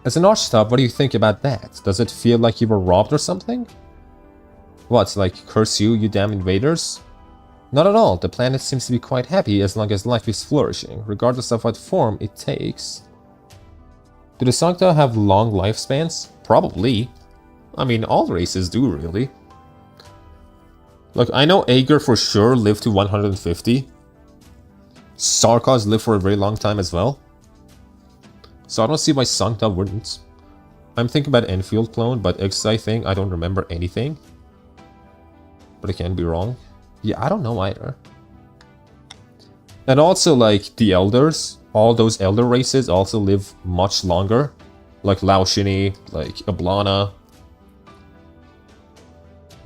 As an Archetype, what do you think about that? Does it feel like you were robbed or something? What, like, curse you, you damn invaders? Not at all. The planet seems to be quite happy as long as life is flourishing, regardless of what form it takes. Do the Sancta have long lifespans? Probably. I mean, all races do, really. Look, I know Aegir for sure lived to 150. Sarkaz lived for a very long time as well. So I don't see why Sancta wouldn't. I'm thinking about Enfield clone, but Exai thing, I don't remember anything. But I can be wrong. Yeah, I don't know either. And also, like, the Elders, all those Elder races also live much longer. Like Laushini, like Ablana.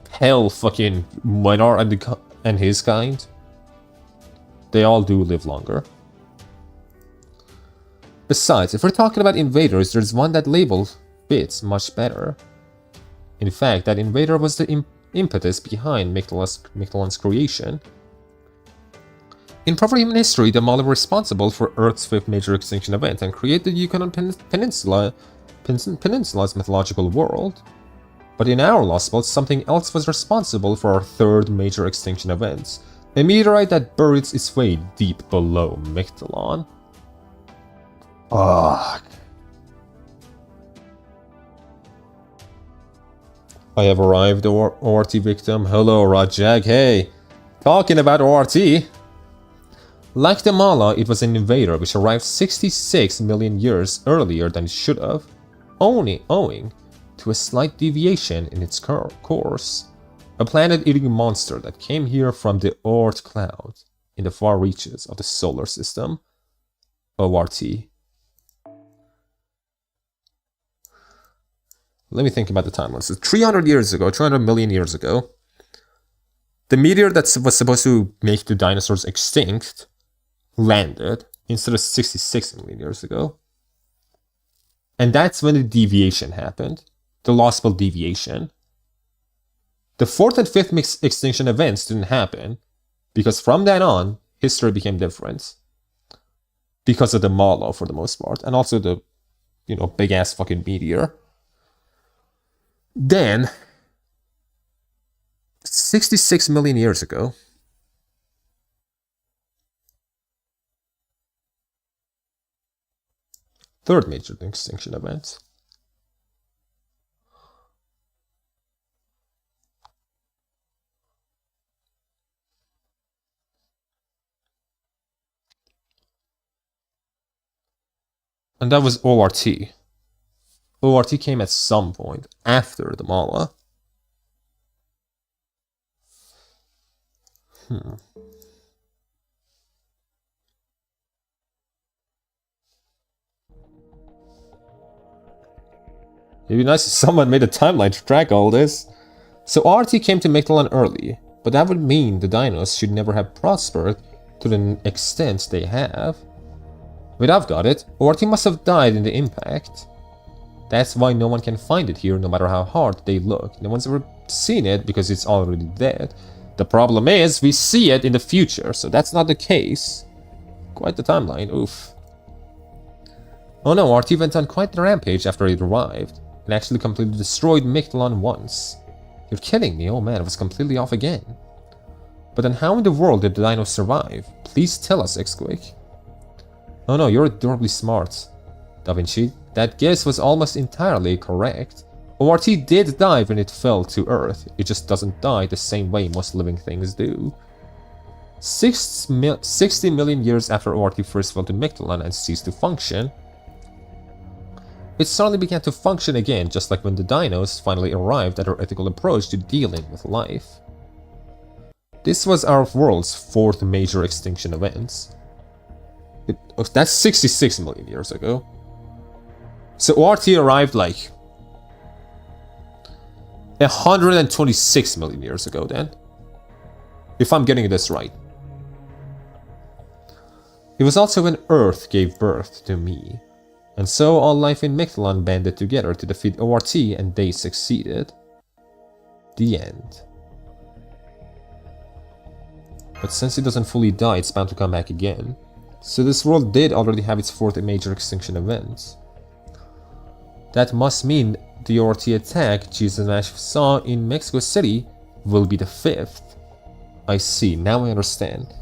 Hell, fucking Minar and his kind. They all do live longer. Besides, if we're talking about invaders, there's one that labeled bits much better. In fact, that invader was the impetus behind Mictlan's creation. In proper human history, the Mala were responsible for Earth's fifth major extinction event and created the Yucatan Peninsula's mythological world. But in our Lost World, something else was responsible for our third major extinction event, a meteorite that buried its way deep below Mictlan. Fuck. I have arrived, ORT victim. Hello, Rajag. Hey, talking about ORT. Like the Mala, it was an invader which arrived 66 million years earlier than it should have, only owing to a slight deviation in its course. A planet-eating monster that came here from the Oort cloud in the far reaches of the solar system. ORT. Let me think about the timeline. So 300 years ago, 300 million years ago, the meteor that was supposed to make the dinosaurs extinct landed instead of 66 million years ago. And that's when the deviation happened. The lost belt deviation. The fourth and fifth extinction events didn't happen because from then on, history became different. Because of the Mala for the most part. And also the, big ass fucking meteor. Then, 66 million years ago, third major extinction event. And that was ORT. ORT came at some point after the Mala. It'd be nice if someone made a timeline to track all this. So ORT came to Mictlan early, but that would mean the dinos should never have prospered to the extent they have. Wait, I've got it. ORT must have died in the impact. That's why no one can find it here no matter how hard they look. No one's ever seen it because it's already dead. The problem is, we see it in the future, so that's not the case. Quite the timeline, oof. Oh no, ORT went on quite the rampage after it arrived. It actually completely destroyed Mictlan once. You're kidding me, oh man, it was completely off again. But then how in the world did the dinos survive? Please tell us, X-Quick. Oh no, you're adorably smart, Da Vinci. That guess was almost entirely correct. ORT did die when it fell to Earth, it just doesn't die the same way most living things do. 60 million years after ORT first fell to Mictlan and ceased to function, it suddenly began to function again, just like when the dinos finally arrived at our ethical approach to dealing with life. This was our world's fourth major extinction event. That's 66 million years ago. So ORT arrived like 126 million years ago then. If I'm getting this right. It was also when Earth gave birth to me. And so all life in Mictlan banded together to defeat ORT and they succeeded. The end. But since it doesn't fully die, it's bound to come back again. So this world did already have its fourth major extinction event. That must mean the ORT attack Jesus and Ash saw in Mexico City will be the fifth. I see, now I understand.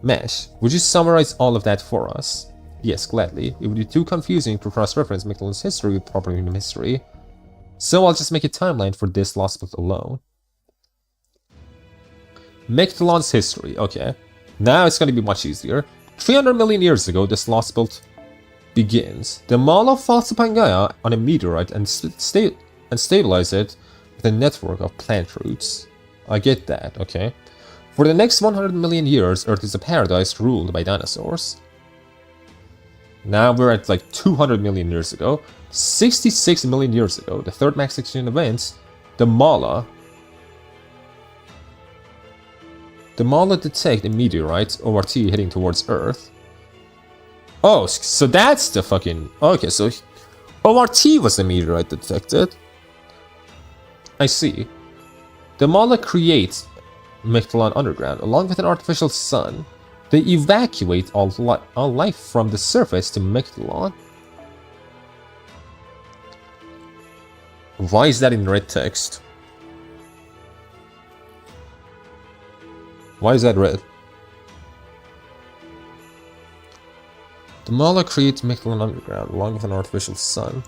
Mesh, would you summarize all of that for us? Yes, gladly. It would be too confusing to cross-reference Mictlan's history with proper human history. So I'll just make a timeline for this lost book alone. Mictlan's history, okay. Now it's gonna be much easier. 300 million years ago, this lost belt begins. The Mala falls to Pangaea on a meteorite and stabilize it with a network of plant roots. I get that, okay. For the next 100 million years, Earth is a paradise ruled by dinosaurs. Now we're at like 200 million years ago. 66 million years ago, the third max extinction event, the Mala detect a meteorite, ORT, heading towards Earth. Oh, so that's the fucking... Okay, so ORT was the meteorite detected. I see. The Mala creates Mictlan underground, along with an artificial sun. They evacuate all life from the surface to Mictlan. Why is that in red text? Why is that red? The Mala creates Mictlan underground, along with an artificial sun.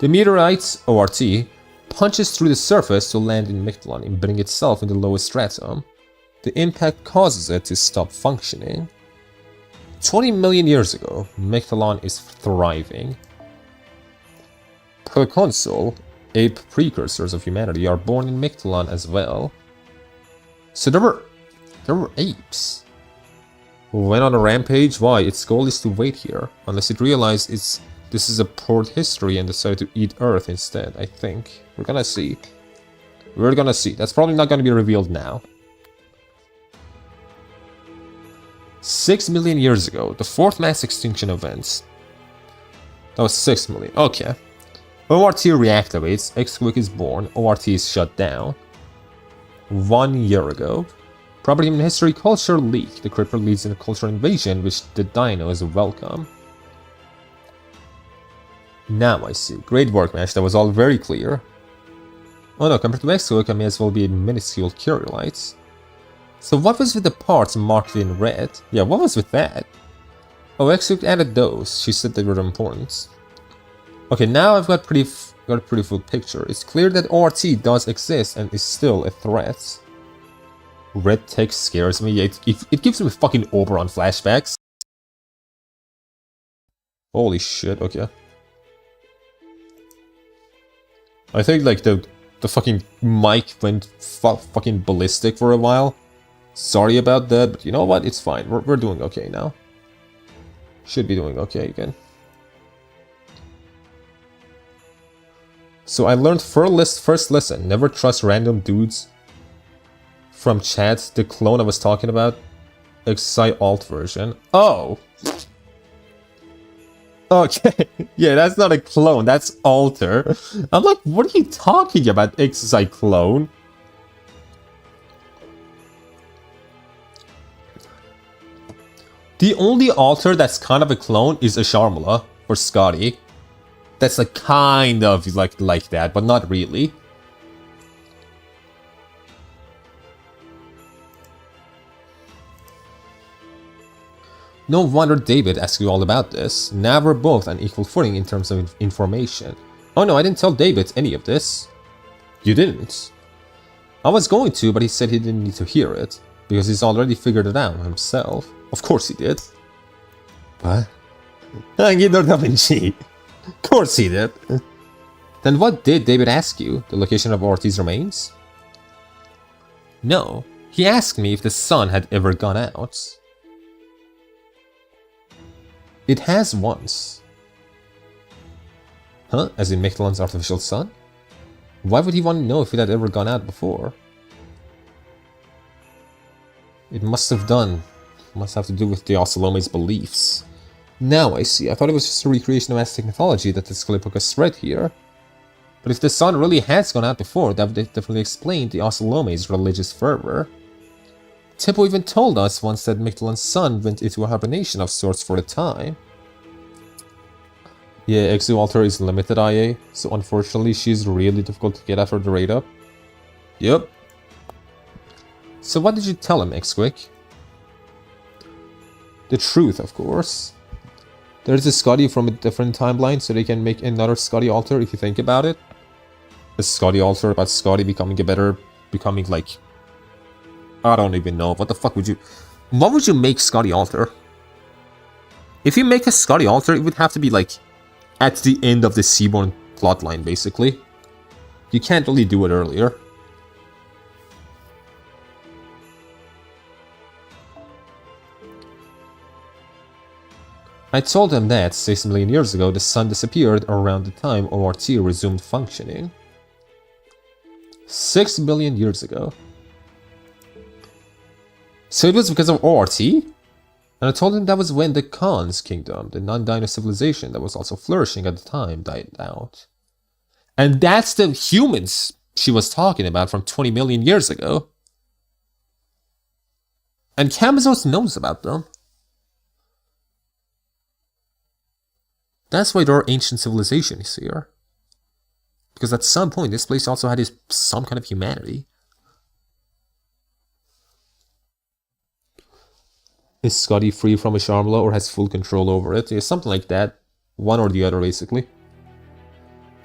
The meteorite, ORT, punches through the surface to land in Mictlan, embedding itself in the lowest stratum. The impact causes it to stop functioning. 20 million years ago, Mictlan is thriving. Per console, ape precursors of humanity are born in Mictlan as well. So there were apes who went on a rampage. Why? Its goal is to wait here, unless it realized this is a poor history and decided to eat Earth instead, I think. We're gonna see. We're gonna see. That's probably not gonna be revealed now. 6 million years ago, the fourth mass extinction events. That was 6 million. Okay. ORT reactivates, X-Quick is born, ORT is shut down. 1 year ago. Property in history, culture leak. The Creeper leads in a cultural invasion, which the dinos welcome. Now I see. Great work, Mash. That was all very clear. Oh no, compared to X-Quick, I may as well be a minuscule Curiolite. So what was with the parts marked in red? Yeah, what was with that? Oh, X-Quick added those. She said they were important. Okay, now I've got a pretty full picture. It's clear that ORT does exist and is still a threat. Red text scares me. It gives me fucking Oberon flashbacks. Holy shit, okay. I think like the fucking mic went fucking ballistic for a while. Sorry about that, but you know what? It's fine. We're doing okay now. Should be doing okay again. So I learned first lesson. Never trust random dudes from chat. The clone I was talking about. XI alt version. Oh! Okay. Yeah, that's not a clone. That's alter. I'm like, what are you talking about, XI clone? The only alter that's kind of a clone is a Sharmula for Scotty. That's like kind of like that, but not really. No wonder David asked you all about this. Now we're both on equal footing in terms of information. Oh no, I didn't tell David any of this. You didn't? I was going to, but he said he didn't need to hear it, because he's already figured it out himself. Of course he did. What? Guido Da Vinci. Of course he did. Then what did David ask you? The location of Ortiz remains? No. He asked me if the sun had ever gone out. It has once. Huh? As in Mictlan's artificial sun? Why would he want to know if it had ever gone out before? It must have done. Must have to do with the Osolome's beliefs. Now I see. I thought it was just a recreation of Aztec mythology that this clip took us right here. But if the sun really has gone out before, that would definitely explain the Osolome's religious fervor. Teppo even told us once that Mictlan's sun went into a hibernation of sorts for a time. Yeah, Exu Alter is limited IA, so unfortunately she's really difficult to get after the rate up. Yep. So what did you tell him, X-Quick? The truth, of course. There's a Scotty from a different timeline, so they can make another Scotty Alter if you think about it. A Scotty Alter about Scotty becoming like... I don't even know. What the fuck would you... What would you make Scotty Alter? If you make a Scotty Alter, it would have to be like... at the end of the Seaborn plotline, basically. You can't really do it earlier. I told him that 6 million years ago the sun disappeared around the time ORT resumed functioning. 6 billion years ago. So it was because of ORT? And I told him that was when the Khan's kingdom, the non-dino civilization that was also flourishing at the time, died out. And that's the humans she was talking about from 20 million years ago. And Camazos knows about them. That's why there are ancient civilizations here. Because at some point this place also had some kind of humanity. Is Scotty free from a Sharmula or has full control over it? Yeah, something like that. One or the other, basically.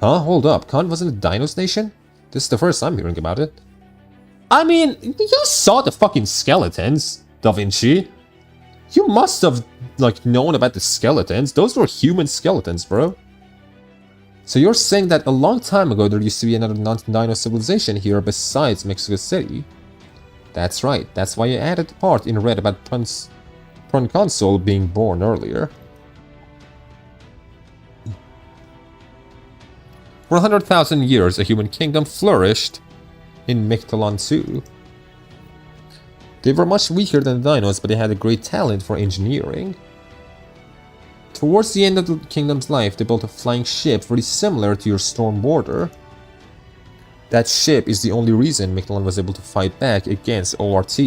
Huh? Hold up. Khan wasn't a Dinos nation? This is the first I'm hearing about it. I mean, you saw the fucking skeletons, Da Vinci. You must have, like, known about the skeletons. Those were human skeletons, bro. So you're saying that a long time ago there used to be another non-dino civilization here besides Mexico City? That's right. That's why I added the part in red about Proconsul being born earlier. For 100,000 years, a human kingdom flourished in Mictlan too. They were much weaker than the dinos, but they had a great talent for engineering. Towards the end of the kingdom's life, they built a flying ship very similar to your storm border. That ship is the only reason Mictlan was able to fight back against ORT.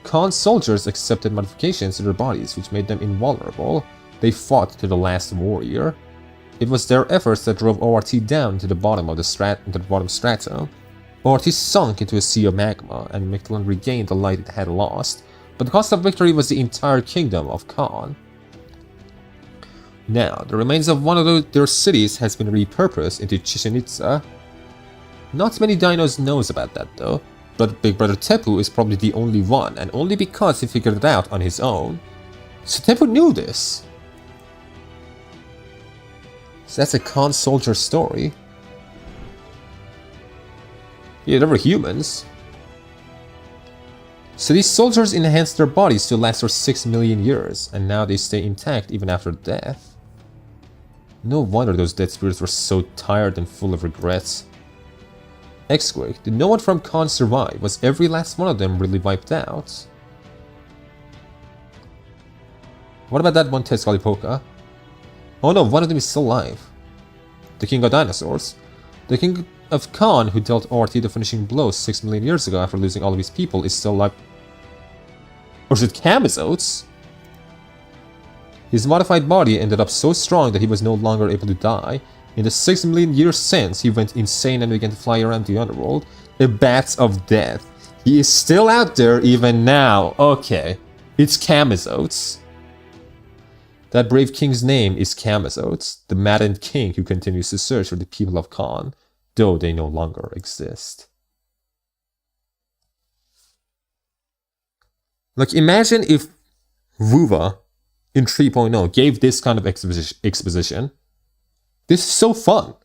Khan's soldiers accepted modifications to their bodies, which made them invulnerable. They fought to the last warrior. It was their efforts that drove ORT down to the bottom of the stratum. ORT sunk into a sea of magma, and Mictlan regained the light it had lost, but the cost of victory was the entire kingdom of Khan. Now, the remains of one of their cities has been repurposed into Chichen Itza. Not many dinos knows about that though, but Big Brother Tepu is probably the only one, and only because he figured it out on his own. So Tepu knew this. So that's a Khan soldier story. Yeah, they were humans. So these soldiers enhanced their bodies to last for 6 million years, and now they stay intact even after death. No wonder those dead spirits were so tired and full of regrets. X-Quake, did no one from Khan survive? Was every last one of them really wiped out? What about that one Tezcatlipoca? Oh no, one of them is still alive. The King of Dinosaurs. The King of Khan, who dealt ORT the finishing blow 6 million years ago after losing all of his people, is still alive. Or is it Camazotes? His modified body ended up so strong that he was no longer able to die. In the 6 million years since, he went insane and began to fly around the underworld. A bat of death. He is still out there even now. Okay, it's Camazotes. That brave king's name is Camazotes, the maddened king who continues to search for the people of Khan, though they no longer exist. Like, imagine if Vuva in 3.0 gave this kind of exposition. This is so fun.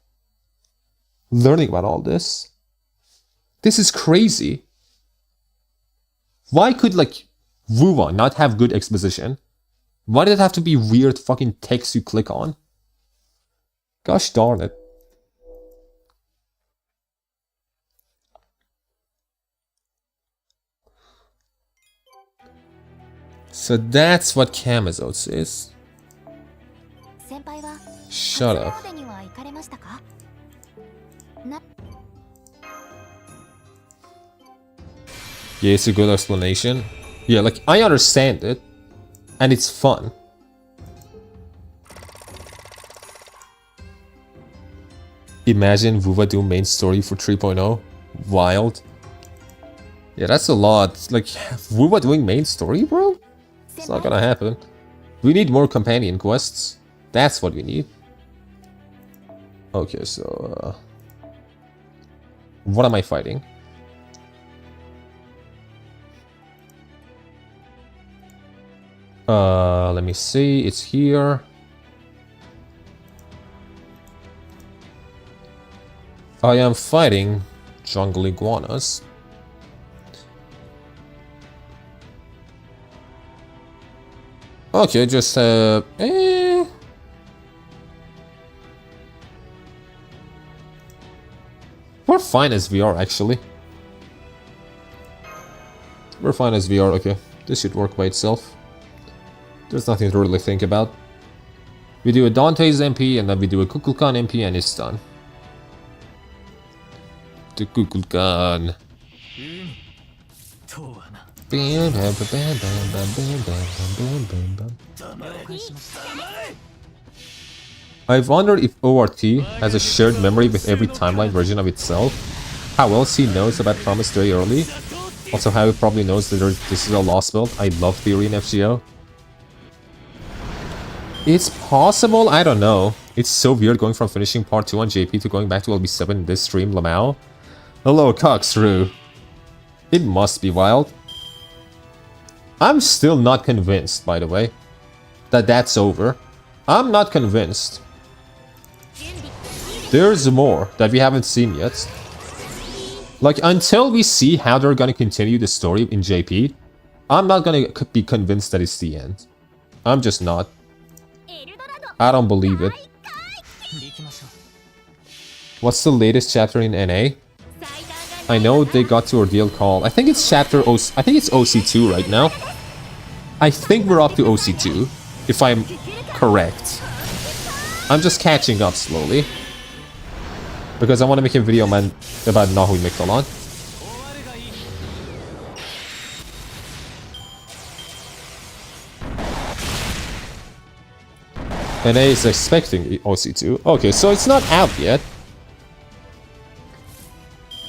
Learning about all this. This is crazy. Why could, like, Vuva not have good exposition? Why did it have to be weird fucking text you click on? Gosh darn it. So that's what Camazotes is. Shut up. Yeah, it's a good explanation. Yeah, like, I understand it. And it's fun. Imagine Vuva do main story for 3.0. Wild. Yeah, that's a lot. Like, Vuva doing main story, bro? It's not gonna happen. We need more companion quests. That's what we need. Okay, so... what am I fighting? Let me see. It's here. I am fighting jungle iguanas. Okay, just we're fine as we are, actually. We're fine as we are, okay. This should work by itself. There's nothing to really think about. We do a Dante's MP and then we do a Kukulkan MP and it's done. The Kukulkan. I've wondered if ORT has a shared memory with every timeline version of itself. How else he knows about Promise very early. Also how he probably knows that this is a lost build. I love theory in FGO. It's possible, I don't know. It's so weird going from finishing part 2 on JP to going back to LB7 in this stream, Lamau. Hello, Coxru. It must be wild. I'm still not convinced, by the way, that that's over. I'm not convinced. There's more that we haven't seen yet. Like, until we see how they're gonna continue the story in JP, I'm not gonna be convinced that it's the end. I'm just not. I don't believe it. What's the latest chapter in NA? I know they got to Ordeal Call. I think it's chapter I think it's OC2 right now. I think we're up to OC2, if I'm correct. I'm just catching up slowly. Because I want to make a video about Nahui Miktalon. NA is expecting OC2. Okay, so it's not out yet.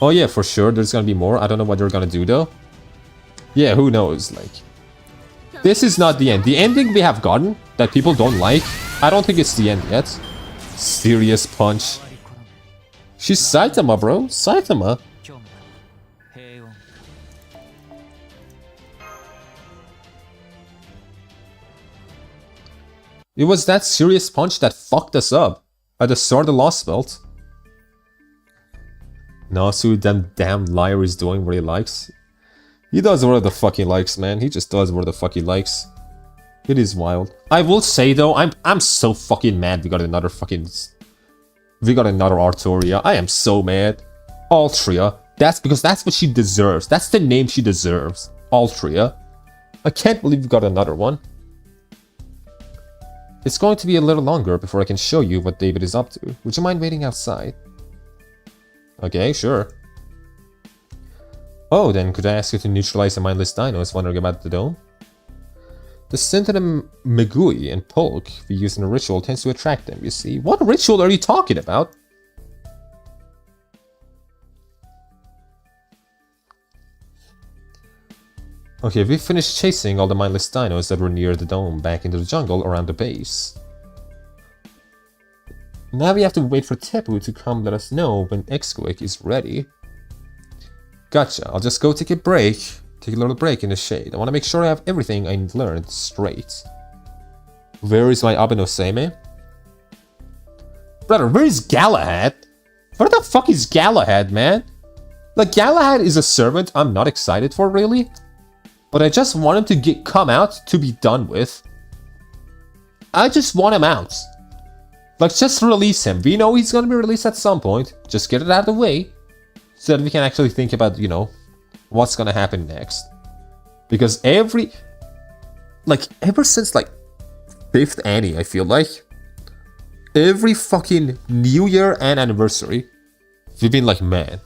Oh yeah, for sure, there's gonna be more. I don't know what they're gonna do though. Yeah, who knows, like... This is not the end. The ending we have gotten, that people don't like, I don't think it's the end yet. Serious punch. She's Saitama, bro. Saitama. It was that serious punch that fucked us up at the start of the Lost Belt. Nasu, them damn liar, is doing what he likes. He does what the fuck he likes, man. He just does what the fuck he likes. It is wild. I will say though, I'm so fucking mad we got another fucking... We got another Artoria. I am so mad. Altria. That's because that's what she deserves. That's the name she deserves. Altria. I can't believe we got another one. It's going to be a little longer before I can show you what David is up to. Would you mind waiting outside? Okay, sure. Oh, then could I ask you to neutralize the mindless dinos wondering about the dome? The scent of the Megui and Polk we use in a ritual tends to attract them, you see. What ritual are you talking about? Okay, we finished chasing all the mindless dinos that were near the dome back into the jungle around the base. Now we have to wait for Tepu to come let us know when X-Quick is ready. Gotcha, I'll just go take a break. Take a little break in the shade. I want to make sure I have everything I learned straight. Where is my Abenoseme? Brother, where is Galahad? Where the fuck is Galahad, man? Like, Galahad is a servant I'm not excited for, really. But I just want him to come out to be done with. I just want him out. Like, just release him. We know he's gonna be released at some point. Just get it out of the way. So that we can actually think about, you know, what's gonna happen next. Because ever since, like, 5th Annie, I feel like, every fucking New Year and anniversary, we've been like, man,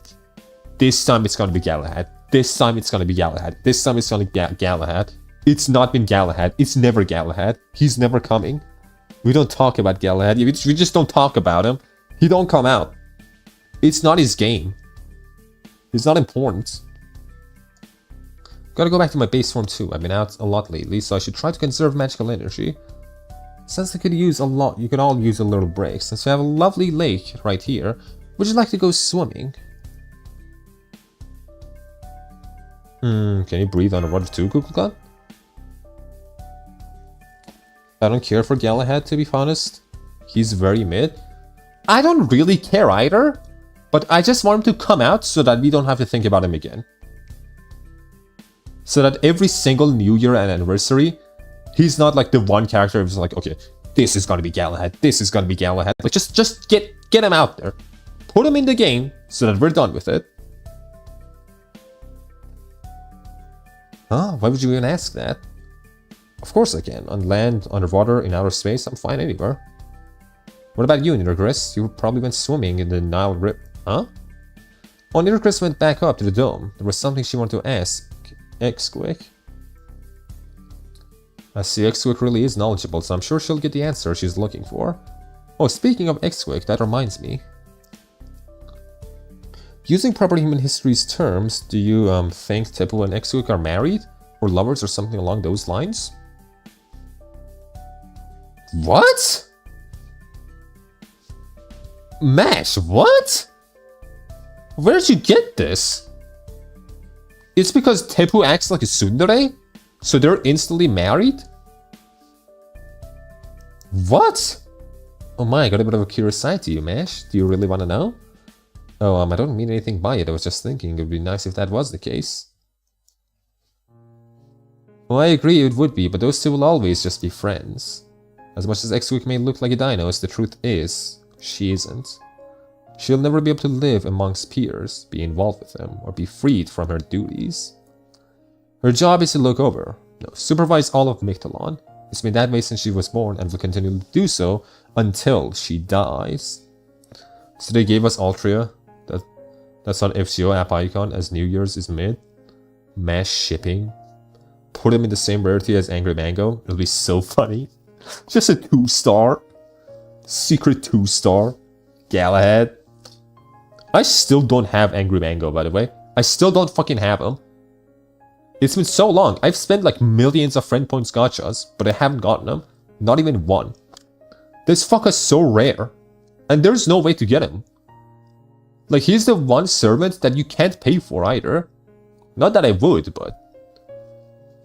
this time it's gonna be Galahad. This time it's gonna be Galahad. This time it's gonna be Galahad. It's not been Galahad. It's never Galahad. He's never coming. We don't talk about Galahad. We just don't talk about him. He don't come out. It's not his game. It's not important. Gotta go back to my base form too. I've been out a lot lately, so I should try to conserve magical energy. Since I could use a lot, you could all use a little break. Since we have a lovely lake right here, would you like to go swimming? Can you breathe underwater too, Kukulkan? I don't care for Galahad, to be honest. He's very mid. I don't really care either, but I just want him to come out so that we don't have to think about him again. So that every single New Year and anniversary, he's not like the one character who's like, okay, this is gonna be Galahad, this is gonna be Galahad. Like, just get him out there. Put him in the game so that we're done with it. Huh? Why would you even ask that? Of course I can. On land, underwater, in outer space, I'm fine anywhere. What about you, Nidorgris? You probably went swimming in the Nile Rip. Huh? Oh, Nidorgris went back up to the dome. There was something she wanted to ask X-Quick. I see X-Quick really is knowledgeable, so I'm sure she'll get the answer she's looking for. Oh, speaking of X-Quick, that reminds me. Using proper human history's terms, do you think Tepu and X-Quick are married? Or lovers or something along those lines? What? Mash, what? Where'd you get this? It's because Tepu acts like a tsundere? So they're instantly married? What? Oh my, I got a bit of a curious side to you, Mash. Do you really want to know? Oh, I don't mean anything by it. I was just thinking it would be nice if that was the case. Well, I agree it would be, but those two will always just be friends. As much as X-Wick may look like a dino, the truth is, she isn't. She'll never be able to live amongst peers, be involved with them, or be freed from her duties. Her job is to look over, no, supervise all of Mictlan. It's been that way since she was born and will continue to do so until she dies. So they gave us Altria, that's on FGO app icon as New Year's is mid. Mass shipping. Put him in the same rarity as Angry Mango. It'll be so funny. Just a 2-star. Secret 2-star. Galahad. I still don't have Angry Mango, by the way. I still don't fucking have him. It's been so long. I've spent like millions of friend points gachas, but I haven't gotten them. Not even one. This fucker's so rare. And there's no way to get him. Like, he's the one servant that you can't pay for either. Not that I would, but...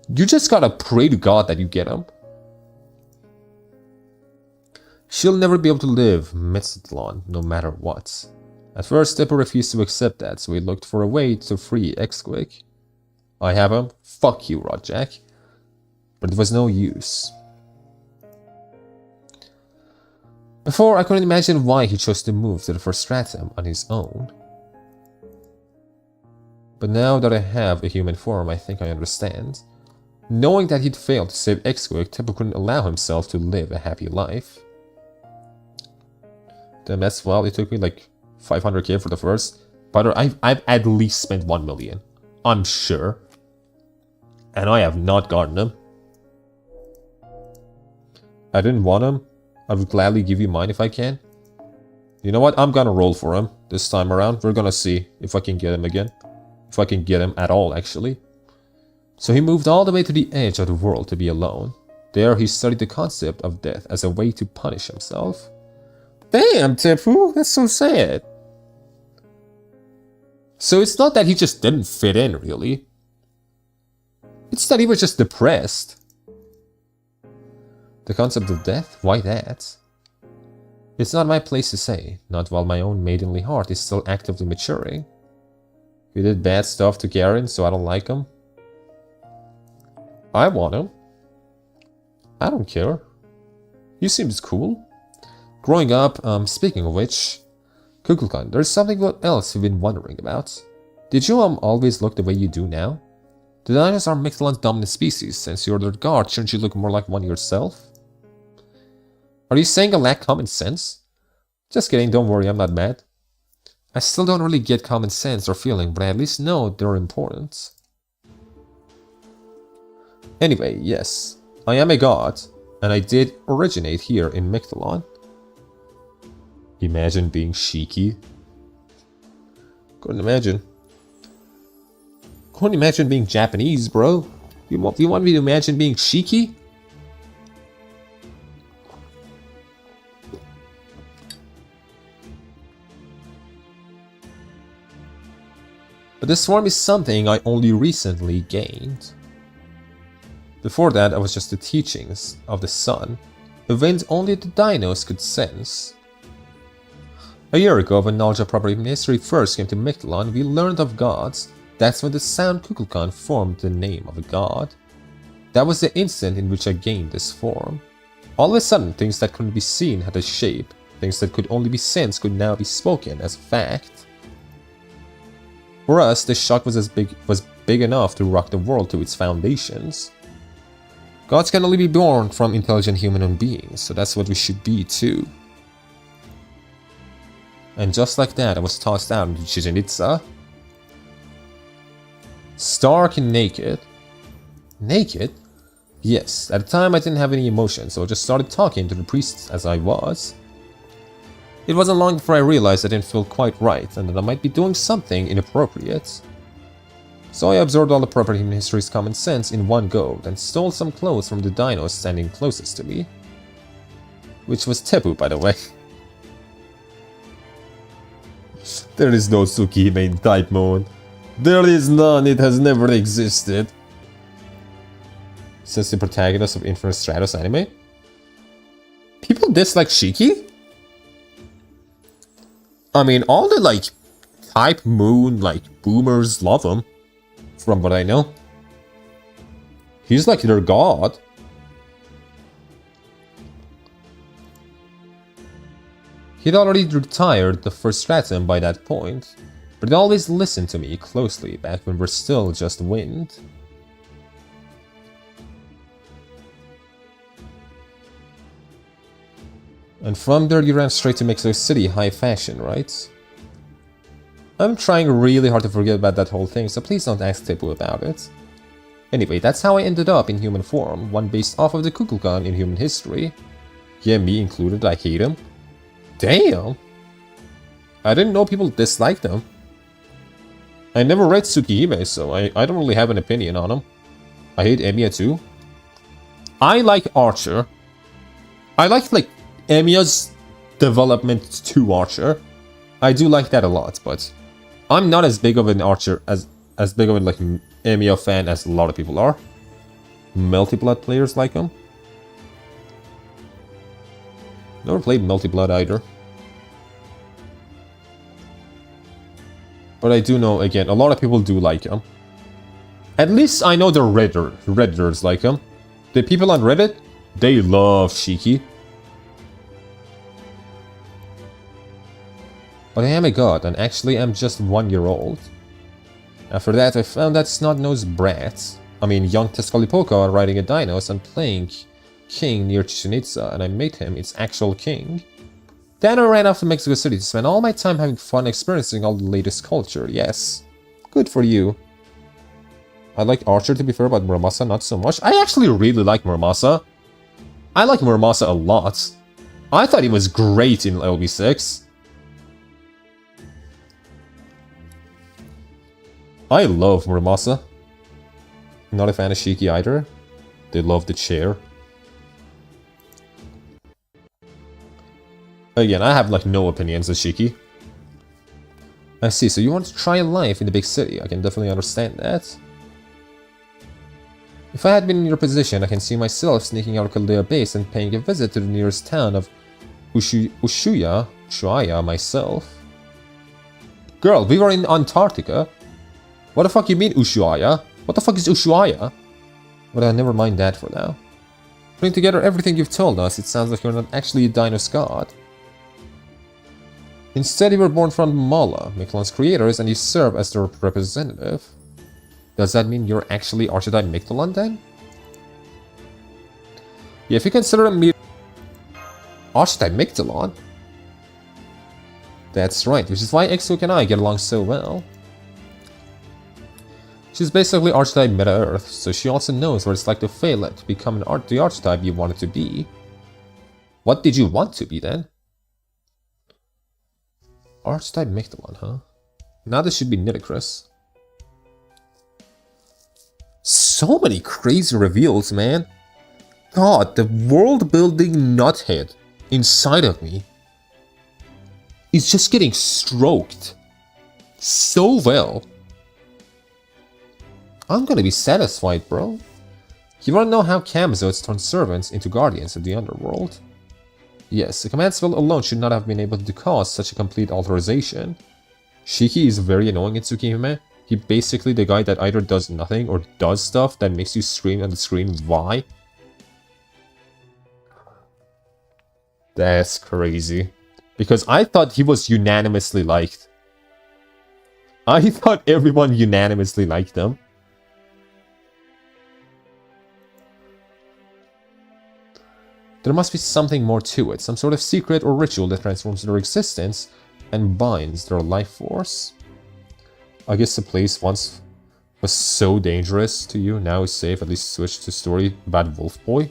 you just gotta pray to God that you get him. She'll never be able to live Mictlan, no matter what. At first, Tepu refused to accept that, so he looked for a way to free X-Quick. I have him. Fuck you, Rodjack. But it was no use. Before, I couldn't imagine why he chose to move to the first stratum on his own. But now that I have a human form, I think I understand. Knowing that he'd failed to save X-Quick, Tepu couldn't allow himself to live a happy life. Damn, that's well, it took me like 500k for the first. But I've at least spent 1 million. I'm sure. And I have not gotten him. I didn't want him. I would gladly give you mine if I can. You know what? I'm gonna roll for him this time around. We're gonna see if I can get him again. If I can get him at all, actually. So he moved all the way to the edge of the world to be alone. There he studied the concept of death as a way to punish himself. Damn, Tepu, that's so sad. So it's not that he just didn't fit in, really. It's that he was just depressed. The concept of death? Why that? It's not my place to say, not while my own maidenly heart is still actively maturing. You did bad stuff to Garen, so I don't like him. I want him. I don't care. He seems cool. Growing up, speaking of which, Kukulkan, there's something else you've been wondering about. Did you always look the way you do now? The dinos are Mictlan's dominant species. Since you're their guard, shouldn't you look more like one yourself? Are you saying I lack common sense? Just kidding, don't worry, I'm not mad. I still don't really get common sense or feeling, but I at least know they're important. Anyway, yes, I am a god, and I did originate here in Mictlan. Imagine being Shiki. Couldn't imagine. Couldn't imagine being Japanese, bro. You want me to imagine being Shiki? But this form is something I only recently gained. Before that, I was just the teachings of the sun, events only the dinos could sense. A year ago, when knowledge of proper human history first came to Mictlan, we learned of gods. That's when the sound Kukulkan formed the name of a god. That was the instant in which I gained this form. All of a sudden, things that couldn't be seen had a shape. Things that could only be sensed could now be spoken as a fact. For us, this shock was big enough to rock the world to its foundations. Gods can only be born from intelligent human beings, so that's what we should be too. And just like that, I was tossed out into Chichen Itza. Stark and naked. Naked? Yes, at the time I didn't have any emotion, so I just started talking to the priests as I was. It wasn't long before I realized I didn't feel quite right, and that I might be doing something inappropriate. So I absorbed all the proper human history's common sense in one go, then stole some clothes from the dinos standing closest to me. Which was Tepu, by the way. There is no Tsukihime in type mode. There is none, it has never existed. Since the protagonist of Infinite Stratos anime? People dislike Shiki? I mean, all the, like, Type Moon, like, boomers love him. From what I know. He's like their god. He'd already retired the first stratum by that point, but he'd always listened to me closely back when we're still just wind. And from there you ran straight to Mexico City high fashion, right? I'm trying really hard to forget about that whole thing, so please don't ask Tipu about it. Anyway, that's how I ended up in human form, one based off of the Kukulkan in human history. Yeah, me included, I hate him. Damn! I didn't know people disliked him. I never read Tsukihime, so I don't really have an opinion on him. I hate Emiya too. I like Archer. I like Emiya's development to Archer. I do like that a lot, but I'm not as big of an Archer, as big of a Emiya fan as a lot of people are. Multi-Blood players like him. Never played Multi-Blood either. But I do know, again, a lot of people do like him. At least I know the Redditors like him. The people on Reddit, they love Shiki. But I am a god, and actually I'm just 1 year old. After that, I found that snot-nosed brat. I mean, young Tezcatlipoca riding a dinos and playing king near Chichen Itza, and I made him its actual king. Then I ran off to Mexico City to spend all my time having fun experiencing all the latest culture, yes. Good for you. I like Archer to be fair, but Muramasa not so much. I actually really like Muramasa. I like Muramasa a lot. I thought he was great in LB6. I love Muramasa. Not a fan of Shiki either. They love the chair. Again, I have no opinions of Shiki. I see, so you want to try life in the big city. I can definitely understand that. If I had been in your position, I can see myself sneaking out of Caldea base and paying a visit to the nearest town of Ushuaia myself. Girl, we were in Antarctica. What the fuck you mean Ushuaia? What the fuck is Ushuaia? But never mind that for now. Putting together everything you've told us, it sounds like you're not actually a Dinos god. Instead, you were born from Mala, Mictlan's creators, and you serve as their representative. Does that mean you're actually Archetype Mictlan then? Yeah, if you consider me Archetype Mictlan. That's right, which is why Exook and I get along so well. She's basically Archetype Meta-Earth, so she also knows what it's like to fail at to become the Archetype you wanted to be. What did you want to be then? Archetype Mictlan, huh? Now this should be Nitocris. So many crazy reveals, man. God, the world-building nuthead inside of me is just getting stroked so well. I'm gonna be satisfied, bro. You wanna know how Camzotes turn servants into guardians of the underworld? Yes, the command spell alone should not have been able to cause such a complete alteration. Shiki is very annoying in Tsukihime. He's basically the guy that either does nothing or does stuff that makes you scream on the screen, why? That's crazy. Because I thought he was unanimously liked. I thought everyone unanimously liked him. There must be something more to it, some sort of secret or ritual that transforms their existence and binds their life force. I guess the place once was so dangerous to you, now is safe, at least switch to story about Wolf Boy.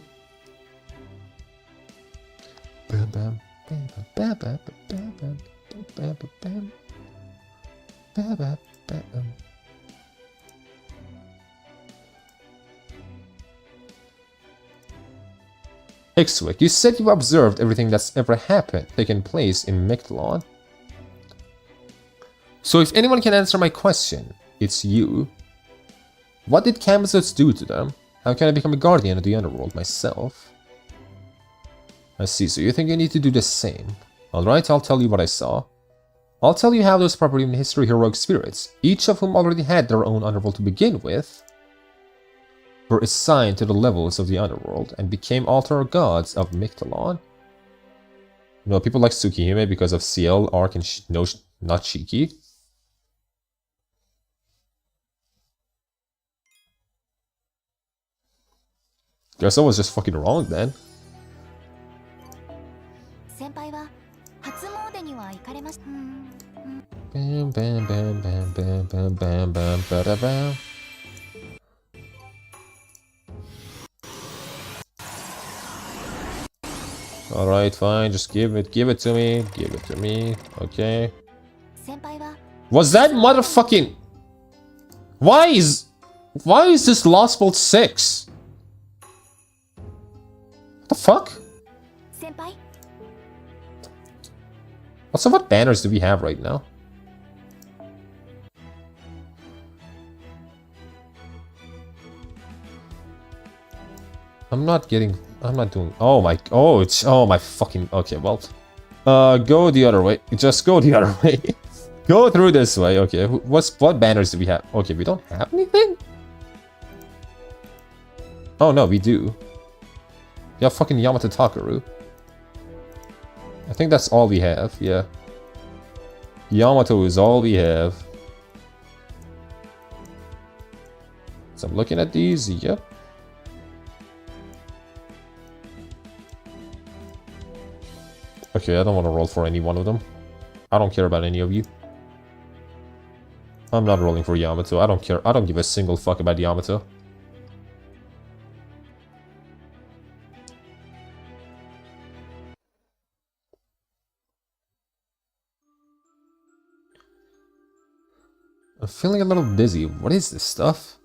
Ixwick, you said you observed everything that's ever taken place in Mictlan. So if anyone can answer my question, It's you. What did Camazotz do to them? How can I become a guardian of the underworld myself? I see, so you think you need to do the same. Alright, I'll tell you what I saw. I'll tell you how those properly in history heroic spirits, each of whom already had their own underworld to begin with, were assigned to the levels of the underworld and became altar gods of Mictlan. You know, people like Tsukihime because of CL, Arc, and no, not Shiki. Guess I was just fucking wrong then. Bam, bam, bam, bam, bam, bam, bam, bam, bada, bam. Alright, fine, just give it to me, okay. Was that motherfucking... Why is this Lost Bolt 6? What the fuck? Also, what banners do we have right now? I'm not doing, oh my fucking, okay, well, go the other way, just go the other way, go through this way, okay, what banners do we have? Okay, we don't have anything? Oh no, we do. We have fucking Yamato Takaru. I think that's all we have, yeah. Yamato is all we have. So I'm looking at these, yep. Okay, I don't want to roll for any one of them. I don't care about any of you. I'm not rolling for Yamato. I don't care. I don't give a single fuck about Yamato. I'm feeling a little dizzy. What is this stuff?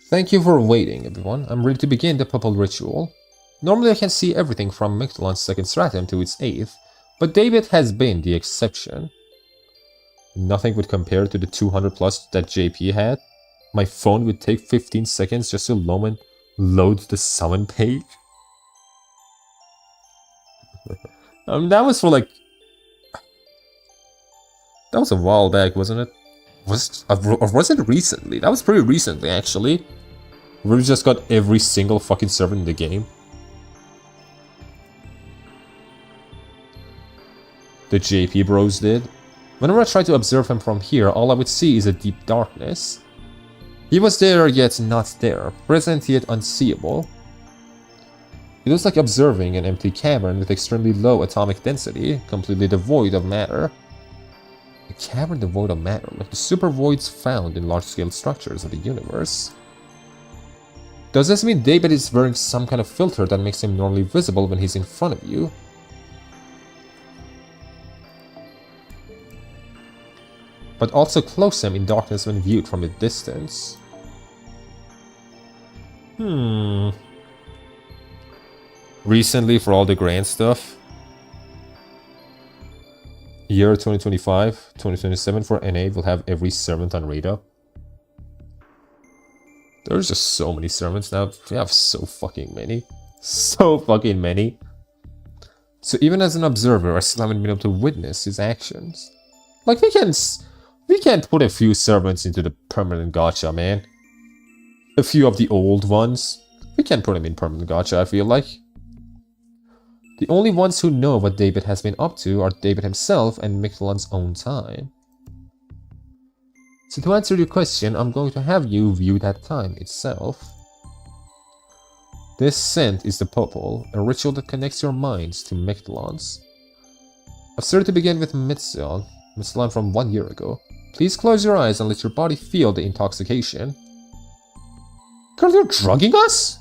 Thank you for waiting, everyone. I'm ready to begin the purple ritual. Normally I can see everything from Mictlan's second stratum to its 8th, but David has been the exception. Nothing would compare to the 200 plus that JP had. My phone would take 15 seconds just to load the summon page. That was for like... That was a while back, wasn't it? Or was it recently? That was pretty recently, actually. We just got every single fucking servant in the game. The JP bros did. Whenever I tried to observe him from here, all I would see is a deep darkness. He was there, yet not there. Present, yet unseeable. It was like observing an empty cavern with extremely low atomic density, completely devoid of matter. A cavern devoid of matter, like the super voids found in large-scale structures of the universe. Does this mean David is wearing some kind of filter that makes him normally visible when he's in front of you? But also close him in darkness when viewed from a distance? Recently, for all the grand stuff. Year 2025, 2027 for NA will have every servant on radar. There's just so many servants now. We have so fucking many. So fucking many. So even as an observer, I still haven't been able to witness his actions. Like, we can't put a few servants into the permanent gacha, man. A few of the old ones. We can't put them in permanent gacha, I feel like. The only ones who know what David has been up to are David himself and Mictlan's own time. So to answer your question, I'm going to have you view that time itself. This scent is the Popol, a ritual that connects your minds to Mictlan's. I've started to begin with Mictlan from 1 year ago. Please close your eyes and let your body feel the intoxication. Girl, you're drugging us?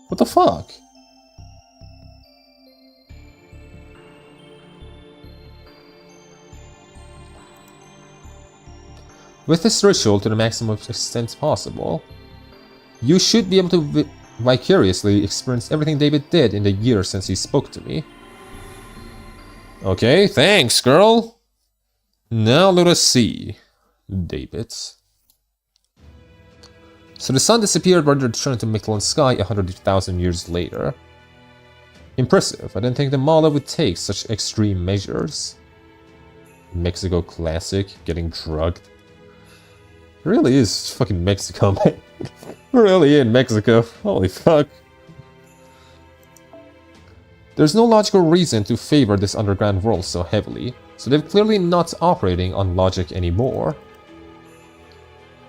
What the fuck? With this ritual to the maximum extent possible, you should be able to vicariously experience everything David did in the year since he spoke to me. Okay, thanks, girl. Now let us see. David. So the sun disappeared but returned to Mictlan's sky 100,000 years later. Impressive. I didn't think the Mala would take such extreme measures. Mexico classic, getting drugged. It really is fucking Mexico, man. Really in Mexico. Holy fuck. There's no logical reason to favor this underground world so heavily, so they're clearly not operating on logic anymore.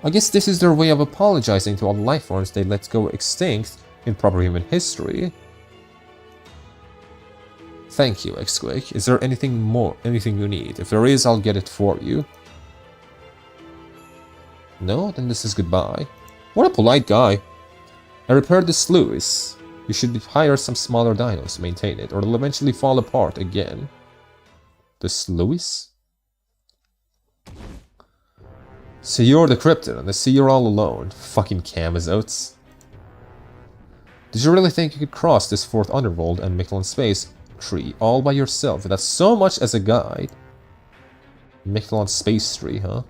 I guess this is their way of apologizing to all the life forms they let go extinct in proper human history. Thank you, X-Quake. Is there anything you need? If there is, I'll get it for you. No? Then this is goodbye. What a polite guy. I repaired the sluice. You should hire some smaller dinos to maintain it, or it'll eventually fall apart again. The sluice? So you're the Krypton, and I see you're all alone. Fucking Camazotes. Did you really think you could cross this fourth underworld and Mictlan space tree all by yourself without so much as a guide? Mictlan space tree, huh?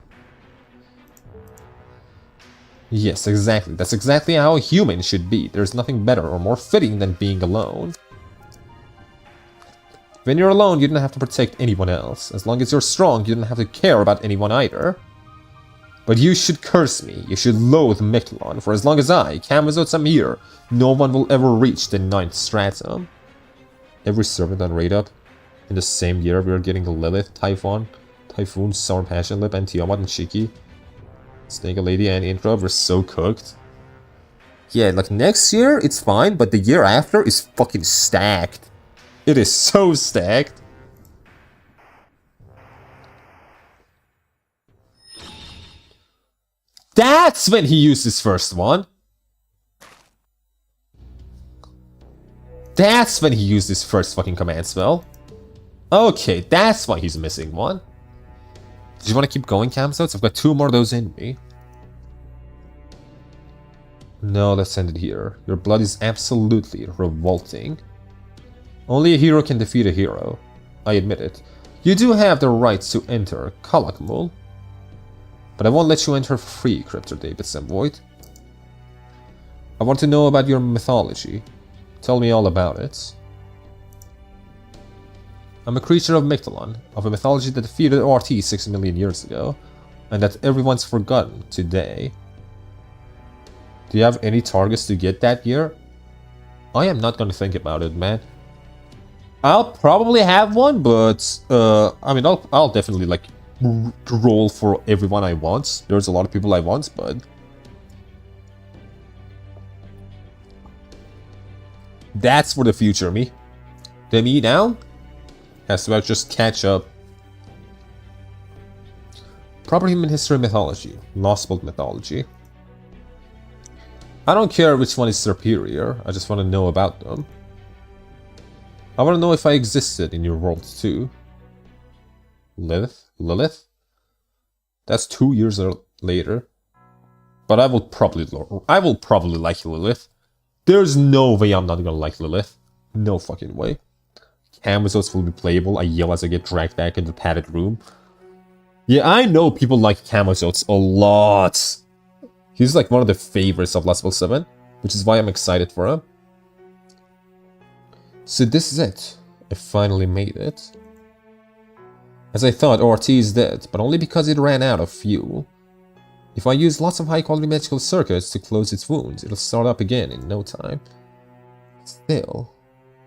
Yes, exactly. That's exactly how a human should be. There's nothing better or more fitting than being alone. When you're alone, you don't have to protect anyone else. As long as you're strong, you don't have to care about anyone either. But you should curse me. You should loathe Mictlan, for as long as I, Camazotes, am here, no one will ever reach the 9th stratum. Every servant on Raid Up. In the same year, we are getting Lilith, Typhon, Typhoon, Sour Passion Lip, and Tiamat and Shiki. Snake Lady and Intro, we're so cooked. Yeah, like next year, it's fine, but the year after is fucking stacked. It is so stacked. That's when he used his first one. That's when he used his first fucking command spell. Okay, that's why he's missing one. Do you want to keep going, Camazotes? I've got 2 more of those in me. No, let's end it here. Your blood is absolutely revolting. Only a hero can defeat a hero. I admit it. You do have the right to enter Kalakmul. But I won't let you enter for free, Cryptor David Semvoid. I want to know about your mythology. Tell me all about it. I'm a creature of Mictlan, of a mythology that defeated RT 6 million years ago, and that everyone's forgotten today. Do you have any targets to get that year? I am not gonna think about it, man. I'll probably have one, but I mean, I'll definitely like roll for everyone I want. There's a lot of people I want, but that's for the future, me. The me now has to just catch up. Proper human history mythology, Lost World mythology. I don't care which one is superior, I just want to know about them. I want to know if I existed in your world too. Lilith? That's 2 years later. But I will probably like Lilith. There's no way I'm not gonna like Lilith. No fucking way. Camazotes will be playable. I yell as I get dragged back into the padded room. Yeah, I know people like Camazotes a lot. He's like one of the favorites of Last Will 7, which is why I'm excited for him. So this is it. I finally made it. As I thought, RT is dead, but only because it ran out of fuel. If I use lots of high-quality magical circuits to close its wounds, it'll start up again in no time. Still,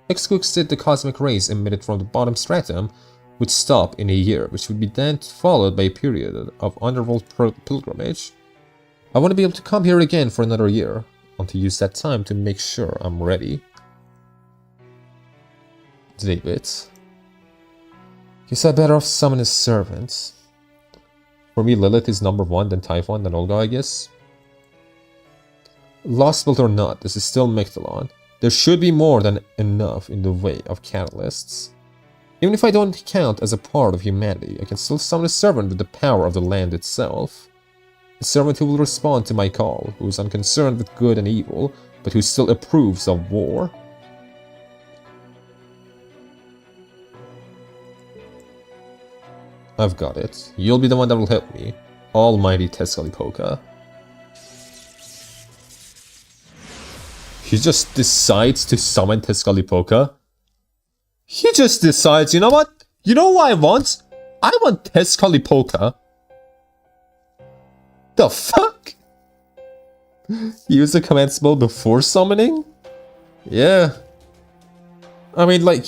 X-Cook said the cosmic rays emitted from the bottom stratum would stop in a year, which would be then followed by a period of underworld pilgrimage. I want to be able to come here again for another year. I want to use that time to make sure I'm ready. David. Guess I better off summon his servants. For me, Lilith is number 1, then Typhon, then Olga, I guess. Lost World or not, this is still Mictlan. There should be more than enough in the way of catalysts. Even if I don't count as a part of humanity, I can still summon a servant with the power of the land itself. A servant who will respond to my call, who is unconcerned with good and evil, but who still approves of war. I've got it. You'll be the one that will help me. Almighty Tezcatlipoca. He just decides to summon Tezcatlipoca. He just decides, you know what? You know what I want? I want Tezcatlipoca. The fuck? Use the command spell before summoning? Yeah. I mean, like,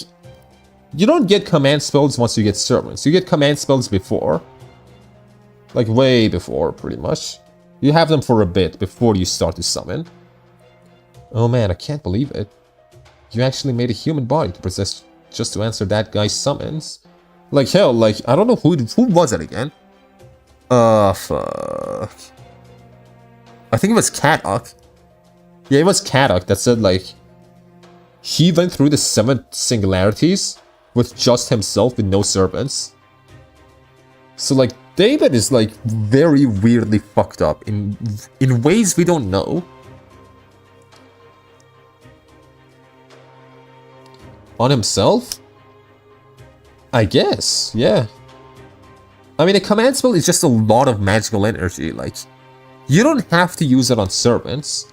you don't get command spells once you get servants. You get command spells before. Like, way before, pretty much. You have them for a bit before you start to summon. Oh man, I can't believe it. You actually made a human body to possess just to answer that guy's summons. Like, hell, like, I don't know who was it again? Fuck. I think it was Kadok. Yeah, it was Kadok that said, like, he went through the 7 singularities with just himself with no servants. So, like, David is, like, very weirdly fucked up in ways we don't know. On himself? I guess, yeah. I mean, a command spell is just a lot of magical energy, like, you don't have to use it on servants.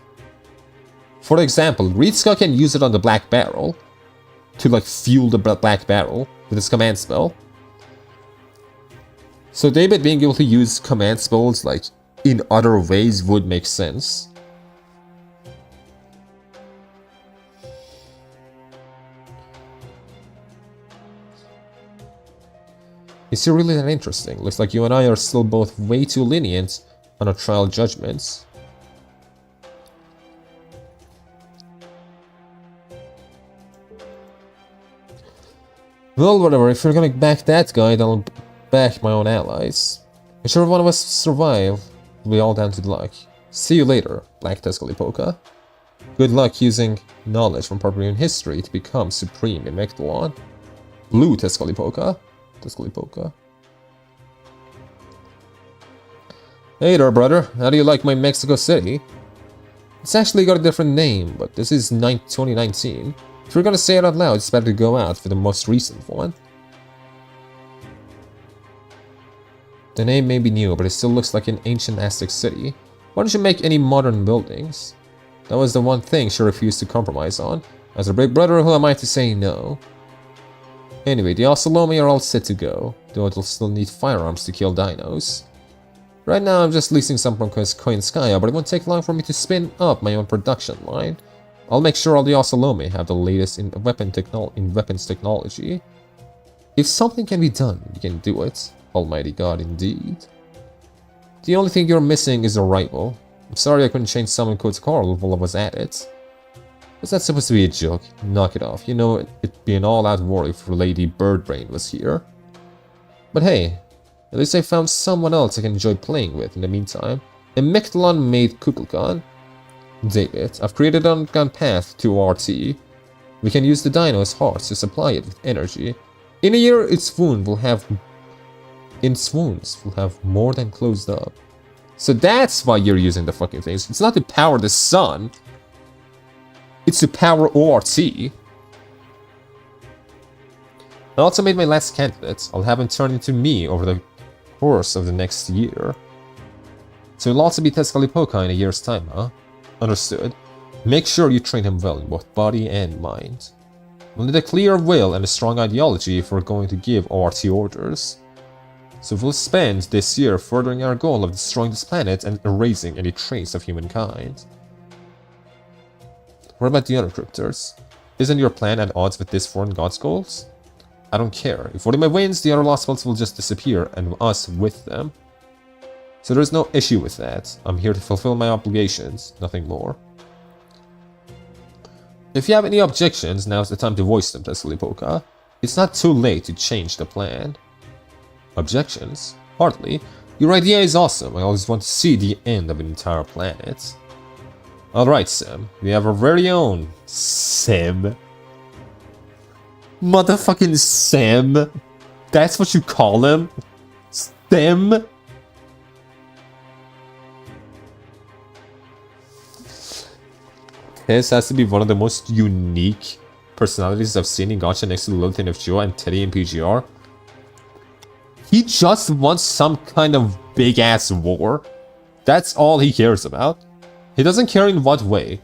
For example, Ritsuka can use it on the Black Barrel to, like, fuel the Black Barrel with his command spell. So David being able to use command spells, like, in other ways would make sense. Is he really that interesting? Looks like you and I are still both way too lenient on our trial judgments. Well, whatever, if you're gonna back that guy, then I'll back my own allies. Whichever one of us survive, we'll be all down to luck. See you later, Black Tezcatlipoca. Good luck using knowledge from barbarian history to become supreme in Mechalon. Blue Tezcatlipoca. Hey there, brother. How do you like my Mexico City? It's actually got a different name, but this is 2019. If you're gonna say it out loud, it's better to go out for the most recent one. The name may be new, but it still looks like an ancient Aztec city. Why don't you make any modern buildings? That was the one thing she refused to compromise on. As a big brother, who am I to say no? Anyway, the Ocelome are all set to go, though it'll still need firearms to kill dinos. Right now I'm just leasing some from Koinskaya, but it won't take long for me to spin up my own production line. I'll make sure all the Ocelome have the latest in weapons technology. If something can be done, you can do it. Almighty God, indeed. The only thing you're missing is a rival. I'm sorry I couldn't change summon code to Carl while I was at it. Was that supposed to be a joke? Knock it off. You know, it'd be an all-out war if Lady Birdbrain was here. But hey, at least I found someone else I can enjoy playing with in the meantime. A Mechalon-made Kukulkan. David, I've created an underground path to RT. We can use the dino's hearts to supply it with energy. In a year, its wounds will have more than closed up. So that's why you're using the fucking things. It's not to power the sun. It's to power ORT. I also made my last candidate. I'll have him turn into me over the course of the next year. So it'll also be Tezcatlipoca in a year's time, huh? Understood. Make sure you train him well in both body and mind. We'll need a clear will and a strong ideology if we're going to give ORT orders. So we'll spend this year furthering our goal of destroying this planet and erasing any trace of humankind. What about the other cryptors? Isn't your plan at odds with this foreign god's goals? I don't care. If one of my wins, the other lost spells will just disappear, and us with them. So there's no issue with that. I'm here to fulfill my obligations, nothing more. If you have any objections, now's the time to voice them, Tezcatlipoca. It's not too late to change the plan. Objections? Hardly. Your idea is awesome. I always want to see the end of an entire planet. Alright, Sam. We have our very own Sam. Motherfucking Sam. That's what you call him? Sam? His has to be one of the most unique personalities I've seen in Gacha next to Lilith of Joa and Teddy in PGR. He just wants some kind of big-ass war. That's all he cares about. He doesn't care in what way.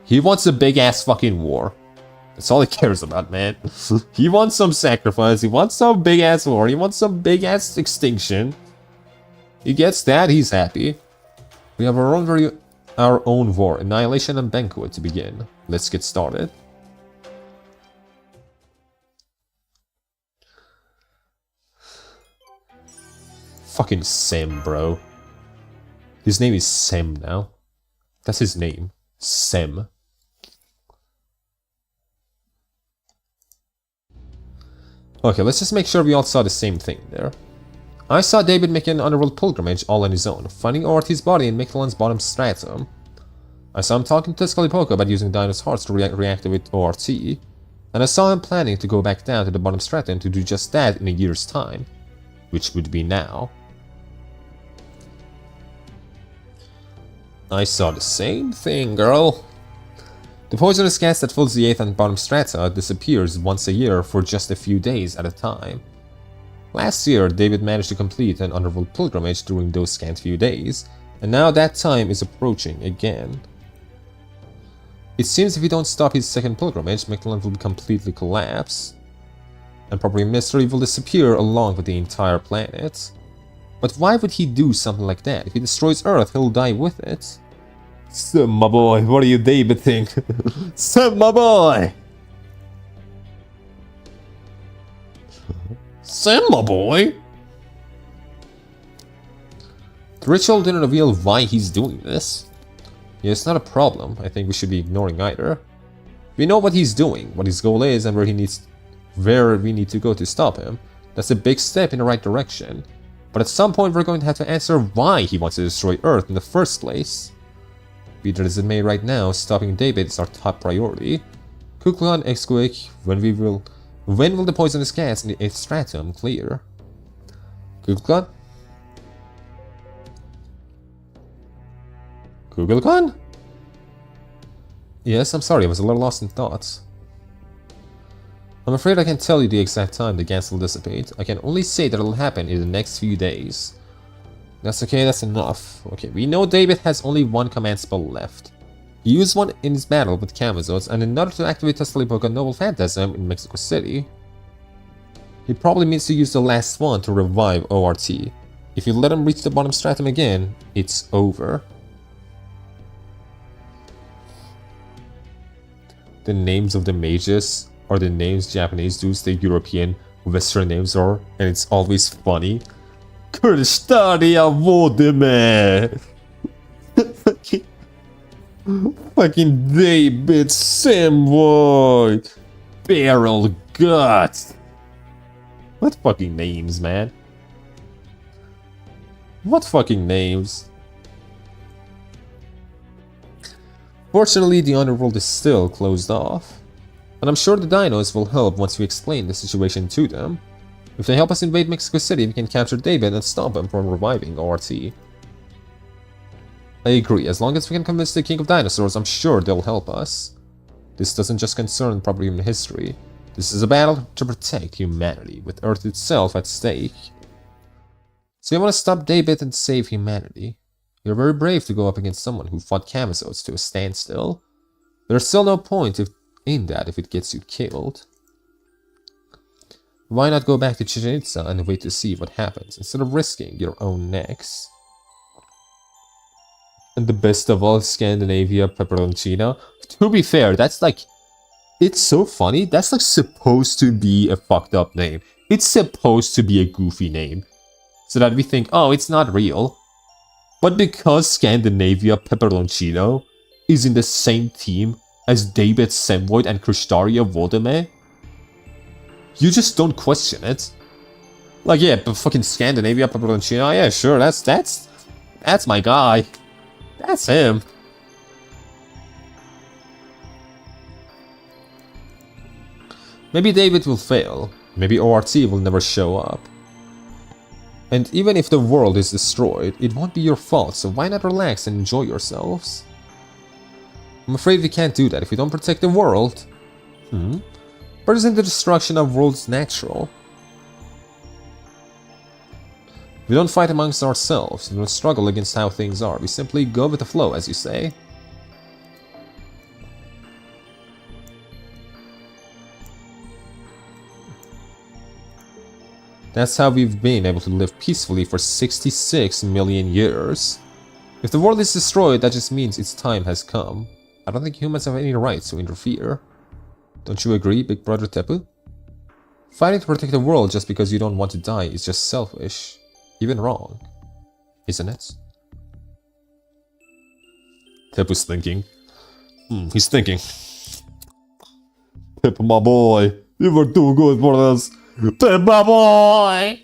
He wants a big-ass fucking war. That's all he cares about, man. He wants some sacrifice. He wants some big-ass war. He wants some big-ass extinction. He gets that, he's happy. We have our own war, annihilation and banquet to begin. Let's get started. Fucking Sem, bro. His name is Sem now. That's his name. Sem. Okay, let's just make sure we all saw the same thing there. I saw David make an underworld pilgrimage all on his own, finding Orti's body in Mictlan's bottom stratum. I saw him talking to Tuscaliboko about using Dino's hearts to reactivate ORT, and I saw him planning to go back down to the bottom stratum to do just that in a year's time, which would be now. I saw the same thing, girl. The poisonous gas that fills the 8th and bottom strata disappears once a year for just a few days at a time. Last year, David managed to complete an underworld pilgrimage during those scant few days, and now that time is approaching again. It seems if we don't stop his second pilgrimage, Mictlan will completely collapse, and probably mystery will disappear along with the entire planet. But why would he do something like that? If he destroys Earth, he'll die with it. Sem, my boy, what do you David think? Sem, my boy! Sem, my boy! The ritual didn't reveal why he's doing this. Yeah, it's not a problem. I think we should be ignoring either. We know what he's doing, what his goal is, and where we need to go to stop him. That's a big step in the right direction. But at some point we're going to have to answer why he wants to destroy Earth in the first place. Be that as it may right now, stopping David is our top priority. Kukulkan, Exquick, when will the poisonous gas in the 8th stratum clear? Kukulkan? Kukulkan? Yes, I'm sorry, I was a little lost in thoughts. I'm afraid I can't tell you the exact time the gas will dissipate. I can only say that it'll happen in the next few days. That's okay, that's enough. Okay, we know David has only one command spell left. He used one in his battle with Camazots and another to activate Tuscaliboko Noble Phantasm in Mexico City. He probably means to use the last one to revive ORT. If you let him reach the bottom stratum again, it's over. The names of the mages are the names Japanese do, the European Western names are, and it's always funny. Kurstaria Vodeme! Fucking David Semboy! Barrel Gut! What fucking names, man? What fucking names? Fortunately, the underworld is still closed off. And I'm sure the dinos will help once we explain the situation to them. If they help us invade Mexico City, we can capture David and stop him from reviving ORT. I agree, as long as we can convince the King of Dinosaurs, I'm sure they'll help us. This doesn't just concern probably human history. This is a battle to protect humanity, with Earth itself at stake. So you want to stop David and save humanity. You're very brave to go up against someone who fought Camazots to a standstill. There's still no point in that if it gets you killed. Why not go back to Chichen Itza and wait to see what happens, instead of risking your own necks? And the best of all, Scandinavia Peperoncino. To be fair, that's like... It's so funny, that's like supposed to be a fucked up name. It's supposed to be a goofy name. So that we think, oh, it's not real. But because Scandinavia Peperoncino is in the same team as David Semvoid and Kristaria Vodeme, you just don't question it. Like, yeah, but fucking Scandinavia Peperoncino, yeah, sure, that's my guy. That's him. Maybe David will fail. Maybe ORT will never show up. And even if the world is destroyed, it won't be your fault, so why not relax and enjoy yourselves? I'm afraid we can't do that if we don't protect the world. But isn't the destruction of worlds natural? We don't fight amongst ourselves, we don't struggle against how things are, we simply go with the flow, as you say. That's how we've been able to live peacefully for 66 million years. If the world is destroyed, that just means its time has come. I don't think humans have any right to interfere. Don't you agree, Big Brother Tepu? Fighting to protect the world just because you don't want to die is just selfish. Even wrong. Isn't it? Tepu's thinking. He's thinking. Tepu, my boy, you were too good for this. Tepu, my boy!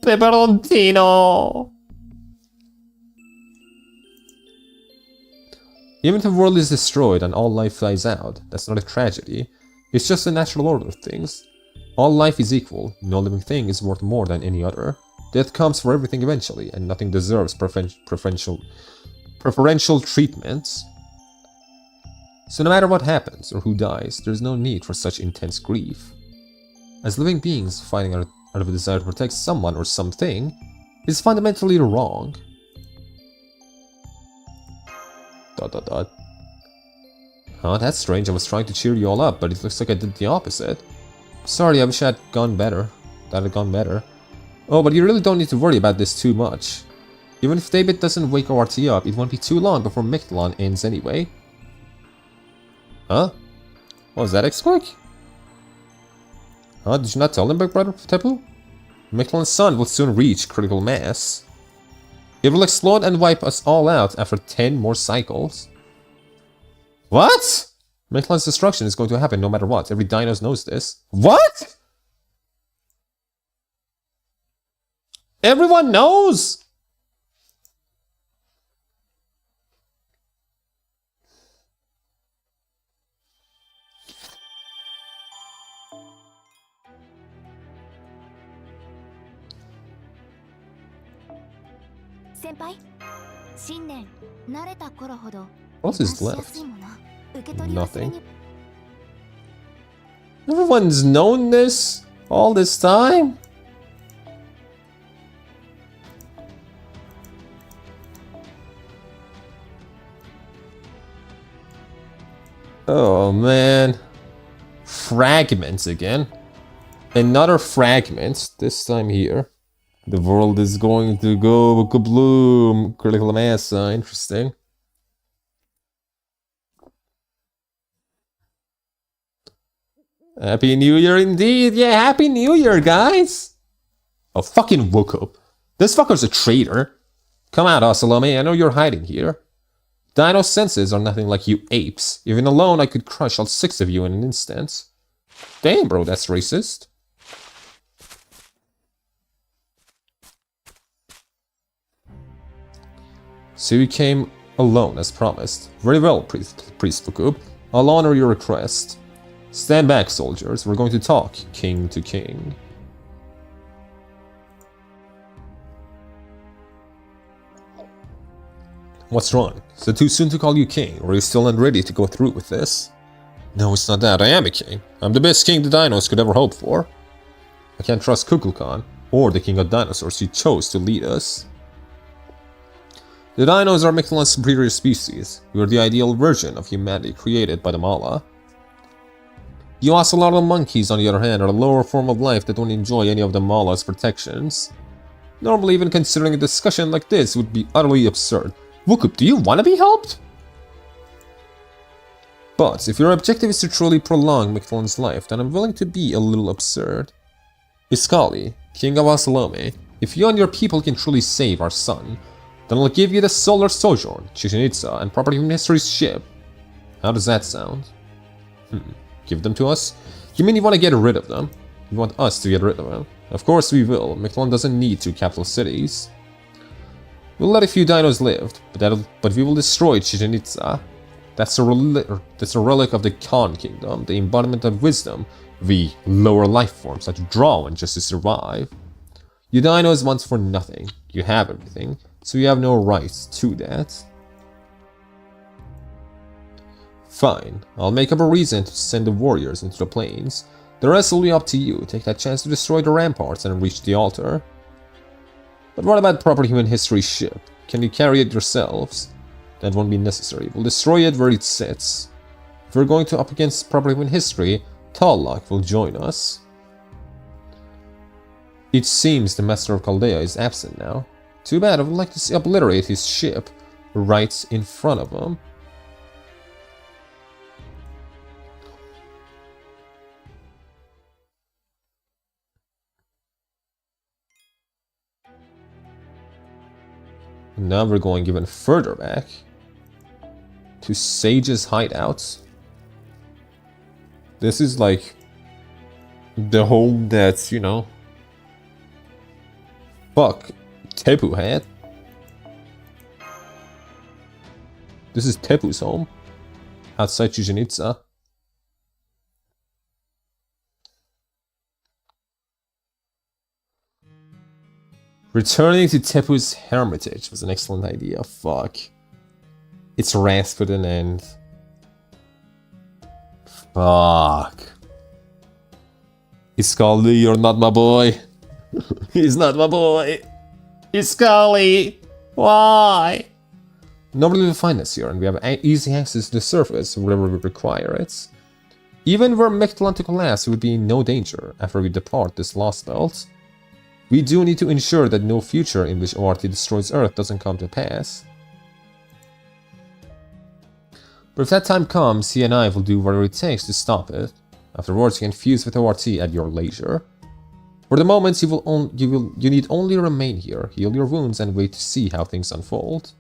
Pepperontino! Even if the world is destroyed and all life dies out, that's not a tragedy. It's just the natural order of things. All life is equal, no living thing is worth more than any other. Death comes for everything eventually, and nothing deserves preferential treatment. So no matter what happens or who dies, there's no need for such intense grief. As living beings, fighting out of a desire to protect someone or something is fundamentally wrong. ... Oh, that's strange. I was trying to cheer you all up, but it looks like I did the opposite. Sorry, I wish I had gone better. Oh, but you really don't need to worry about this too much. Even if David doesn't wake ORT up, it won't be too long before Mictlan ends anyway. Huh? What was that, X-Quick? Huh? Did you not tell him, Big Brother Tepu? Mictlan's sun will soon reach critical mass. It will explode and wipe us all out after 10 more cycles. What? Mictlan's destruction is going to happen no matter what. Every Dinos knows this. What? Everyone knows? What is left? Nothing. Everyone's known this all this time? Oh man. Fragments again. Another fragment, this time here. The world is going to go kabloom. Critical mass, interesting. Happy New Year indeed. Yeah, Happy New Year, guys. Oh, fucking woke up. This fucker's a traitor. Come out, Osalome. I know you're hiding here. Dino senses are nothing like you apes. Even alone, I could crush all 6 of you in an instant. Damn, bro, that's racist. So you came alone, as promised. Very well, Priest Fukub. I'll honor your request. Stand back, soldiers. We're going to talk king to king. What's wrong? Is it too soon to call you king, or are you still not ready to go through with this? No, it's not that. I am a king. I'm the best king the dinos could ever hope for. I can't trust Kukulkan, or the king of dinosaurs he chose to lead us. The dinos are Mictlan's superior species. We are the ideal version of humanity created by the Mala. You ocelotl monkeys, on the other hand, are a lower form of life that don't enjoy any of the Mala's protections. Normally, even considering a discussion like this would be utterly absurd. Wookup, do you want to be helped? But if your objective is to truly prolong Mictlan's life, then I'm willing to be a little absurd. Iskali, king of Ocelome, if you and your people can truly save our son, then I'll give you the Solar Sojourn, Chichen Itza, and Property of History's ship. How does that sound? Give them to us? You mean you want to get rid of them? You want us to get rid of them? Of course we will. Mictlan doesn't need 2 capital cities. We'll let a few dinos live, but we will destroy Chichen Itza. That's a relic of the Khan Kingdom, the embodiment of wisdom. We lower life forms that draw on just to survive. You dinos want for nothing. You have everything, so you have no right to that. Fine, I'll make up a reason to send the warriors into the plains. The rest will be up to you. Take that chance to destroy the ramparts and reach the altar. But what about proper human history ship? Can you carry it yourselves? That won't be necessary. We'll destroy it where it sits. If we're going to up against proper human history, Tallok will join us. It seems the Master of Chaldea is absent now. Too bad, I would like to obliterate his ship right in front of him. Now we're going even further back to Sage's hideout. This is like the home that, you know, fuck, Tepu had. This is Tepu's home outside Chichen Itza. Returning to Tepu's hermitage was an excellent idea. Fuck. It's Rasputin and... Fuck. Iskali, you're not my boy. He's not my boy. Iskali! Why? Nobody will find us here, and we have easy access to the surface whenever we require it. Even were Mictlan to collapse, we would be in no danger after we depart this lost belt. We do need to ensure that no future in which ORT destroys Earth doesn't come to pass. But if that time comes, he and I will do whatever it takes to stop it. Afterwards, you can fuse with ORT at your leisure. For the moment, you need only remain here, heal your wounds, and wait to see how things unfold.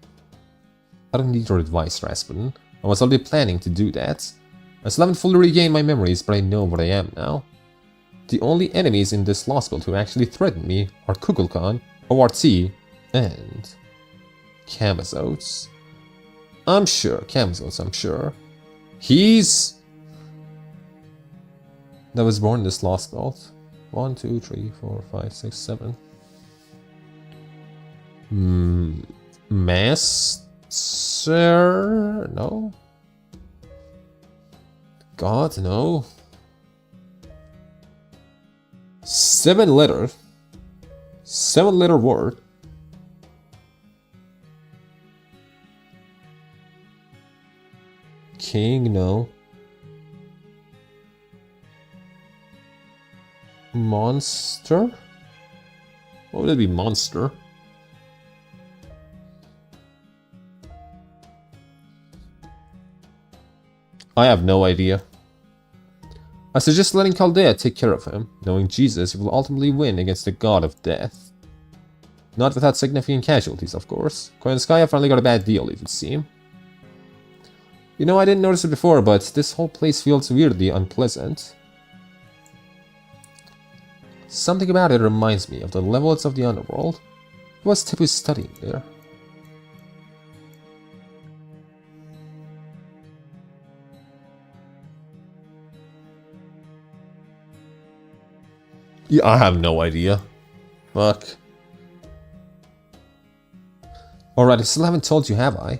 I don't need your advice, Rasputin. I was already planning to do that. I still haven't fully regained my memories, but I know what I am now. The only enemies in this lost belt who actually threaten me are Kukulkan, ORT, and Camazotes. I'm sure, Camazotes, I'm sure. He's... that was born in this lost belt. 1, 2, 3, 4, 5, 6, 7. Master? No. God, no. 7-letter. 7-letter word. King, no. Monster? What would it be, monster? I have no idea. I suggest letting Chaldea take care of him. Knowing Jesus, he will ultimately win against the god of death. Not without significant casualties, of course. Koyanskaya finally got a bad deal, it would seem. You know, I didn't notice it before, but this whole place feels weirdly unpleasant. Something about it reminds me of the levels of the underworld. Who was Tepu studying there? Yeah, I have no idea. Fuck. Alright, I still haven't told you, have I?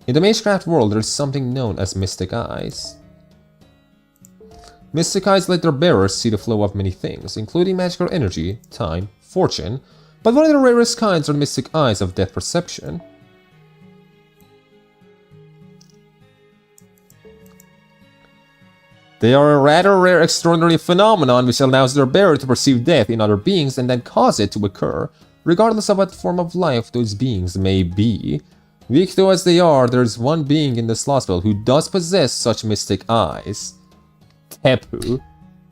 In the Magecraft world, there is something known as Mystic Eyes. Mystic Eyes let their bearers see the flow of many things, including magical energy, time, fortune, but one of the rarest kinds are Mystic Eyes of depth perception. They are a rather rare extraordinary phenomenon which allows their bearer to perceive death in other beings and then cause it to occur, regardless of what form of life those beings may be. Weak though as they are, there is one being in this lost world who does possess such mystic eyes. Tepu.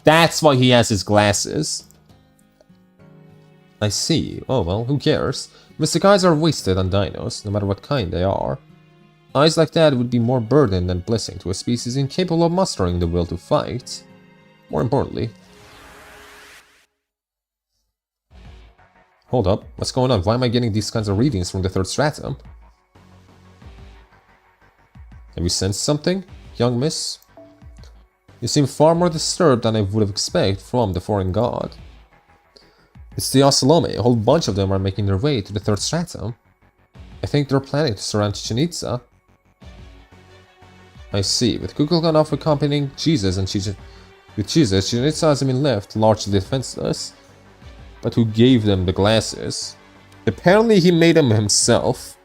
That's why he has his glasses. I see. Oh well, who cares? Mystic eyes are wasted on dinos, no matter what kind they are. Eyes like that would be more burden than blessing to a species incapable of mustering the will to fight. More importantly... Hold up, what's going on? Why am I getting these kinds of readings from the third stratum? Have you sensed something, young miss? You seem far more disturbed than I would have expected from the foreign god. It's the Osalome. A whole bunch of them are making their way to the third stratum. I think they're planning to surround Chichen Itza. I see. With Kukulkan off accompanying Jesus and Chichen Itza has been left largely defenseless. But who gave them the glasses? Apparently he made them himself.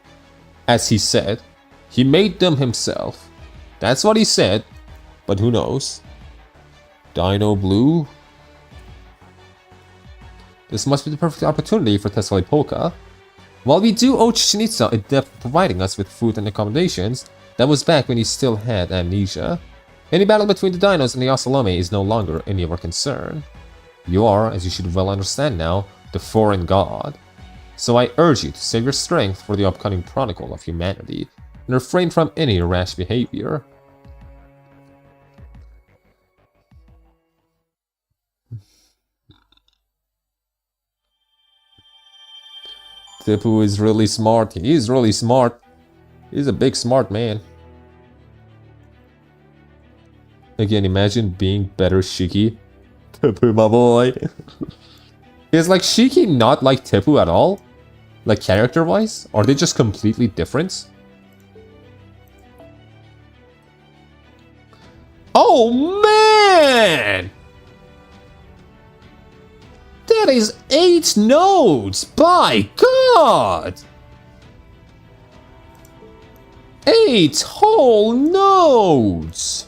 As he said. He made them himself. That's what he said. But who knows? Dino Blue? This must be the perfect opportunity for Polka. While we do owe Chichen Itza a debt for providing us with food and accommodations, that was back when he still had amnesia. Any battle between the dinos and the Osalome is no longer any of our concern. You are, as you should well understand now, the foreign god. So I urge you to save your strength for the upcoming chronicle of humanity, and refrain from any rash behavior. Tipu is really smart. He's really smart. He's a big smart man. Again, imagine being better Shiki. Tipu, my boy. Is like Shiki not like Tipu at all? Like character-wise? Are they just completely different? Oh man! That is 8 nodes! By God! 8 whole nodes!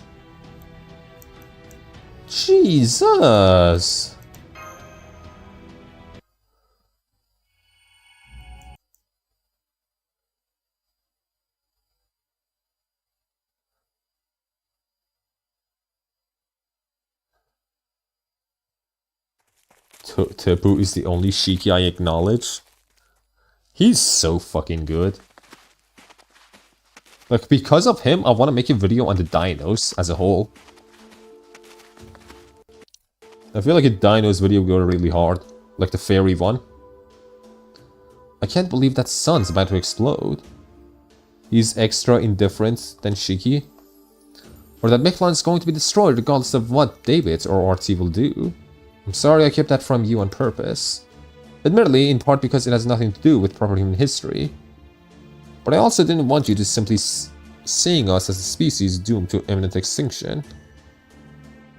Jesus! Tipu is the only Shiki I acknowledge. He's so fucking good. Like, because of him, I want to make a video on the dinos as a whole. I feel like a dinos video would go really hard. Like the fairy one. I can't believe that sun's about to explode. He's extra indifferent than Shiki. Or that Mictlan's going to be destroyed regardless of what David or RT will do. I'm sorry I kept that from you on purpose. Admittedly, in part because it has nothing to do with proper human history. But I also didn't want you to simply seeing us as a species doomed to imminent extinction.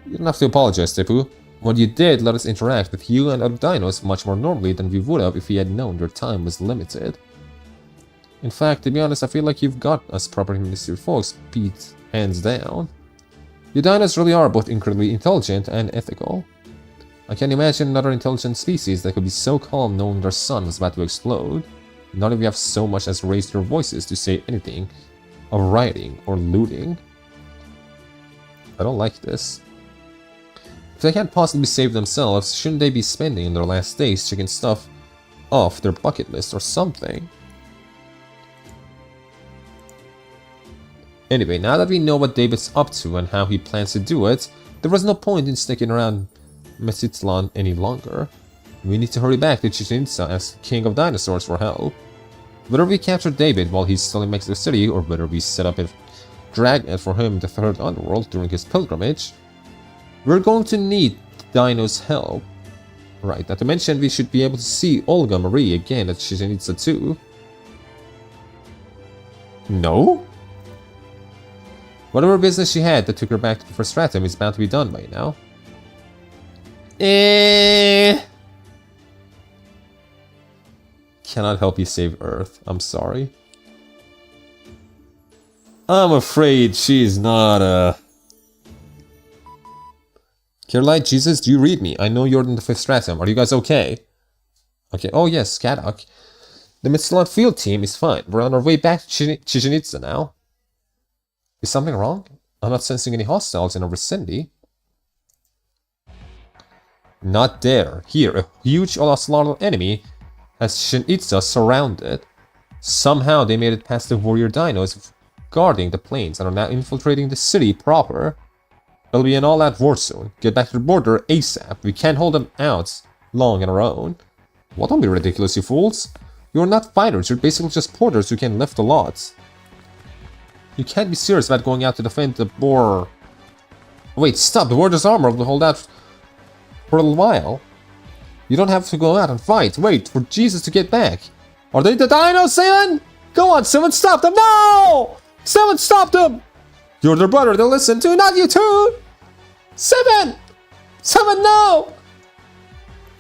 You don't have to apologize, Tipu. What you did let us interact with you and other dinos much more normally than we would have if we had known your time was limited. In fact, to be honest, I feel like you've got us proper human history folks beat hands down. You dinos really are both incredibly intelligent and ethical. I can't imagine another intelligent species that could be so calm knowing their sun was about to explode. None of you have so much as raised your voices to say anything of rioting or looting. I don't like this. If they can't possibly save themselves, shouldn't they be spending their last days checking stuff off their bucket list or something? Anyway, now that we know what David's up to and how he plans to do it, there was no point in sticking around Mesitlan any longer. We need to hurry back to Chichen Itza as king of dinosaurs for help. Whether we capture David while he's still in Mexico City, or whether we set up a dragnet for him in the third underworld during his pilgrimage, we're going to need Dino's help. Right, not to mention we should be able to see Olga Marie again at Chichen Itza too. No? Whatever business she had that took her back to the first stratum is bound to be done by now. Cannot help you save Earth. I'm sorry. I'm afraid she's not a... Caroline, Jesus, do you read me? I know you're in the 5th stratum. Are you guys okay? Okay, oh yes, Skadak. The Midtland field team is fine. We're on our way back to Chichen Itza now. Is something wrong? I'm not sensing any hostiles in our vicinity. Not there. Here, a huge Olaslar enemy has Chichen Itza surrounded. Somehow they made it past the warrior dinos guarding the plains and are now infiltrating the city proper. It'll be an all-out war soon. Get back to the border ASAP. We can't hold them out long on our own. Well, don't be ridiculous, you fools. You're not fighters, you're basically just porters who can lift a lot. You can't be serious about going out to defend the boar. Wait, stop, the warrior's armor will hold out for a little while. You don't have to go out and fight. Wait for Jesus to get back. Are they the dinos, Seven? Go on, Seven, stop them! No! Seven, stop them! You're their brother, they'll listen to, not you too! Seven! Seven, no!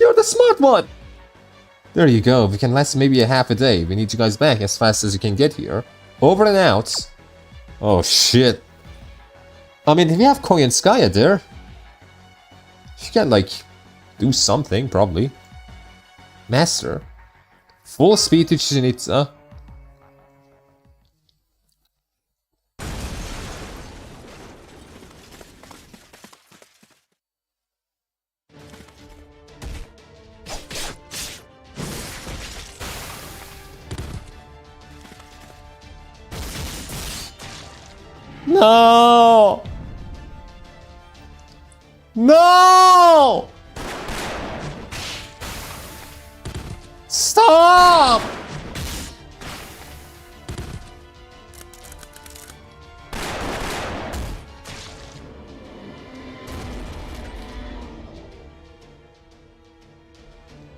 You're the smart one! There you go. We can last maybe a half a day. We need you guys back as fast as you can get here. Over and out. Oh, shit. I mean, we have Koyanskaya there. She can, like, do something, probably. Master. Full speed to Chichen Itza. No! No! Stop!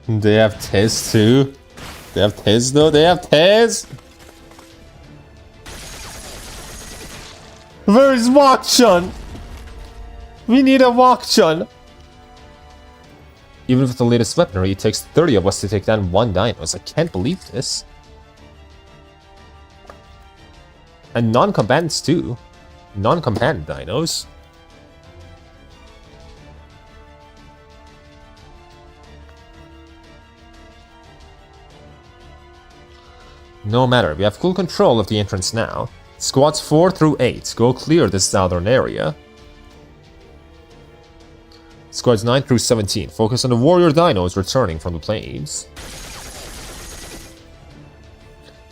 They have Tez too. They have Tez though. They have Tez. Where is Wakchun? We need a Wakchun. Even with the latest weaponry, it takes 30 of us to take down one Dinos. I can't believe this. And non-combatants too. Non-combatant Dinos. No matter, we have full control of the entrance now. Squads 4 through 8, go clear this southern area. Squads 9 through 17, focus on the warrior dinos returning from the plains.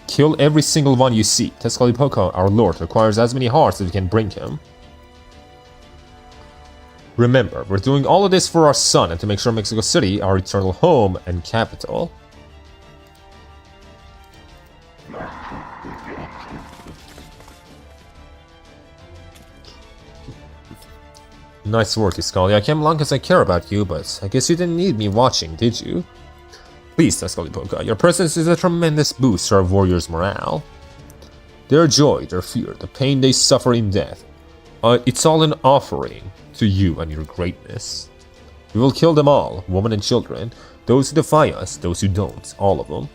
Kill every single one you see. Tezcatlipoca, our lord, requires as many hearts as we can bring him. Remember, we're doing all of this for our son and to make sure Mexico City, our eternal home and capital. Nice work, Iscali. I came along because I care about you, but I guess you didn't need me watching, did you? Please, Tezcatlipoca, your presence is a tremendous boost to our warriors' morale. Their joy, their fear, the pain they suffer in death, it's all an offering to you and your greatness. We will kill them all, women and children, those who defy us, those who don't, all of them.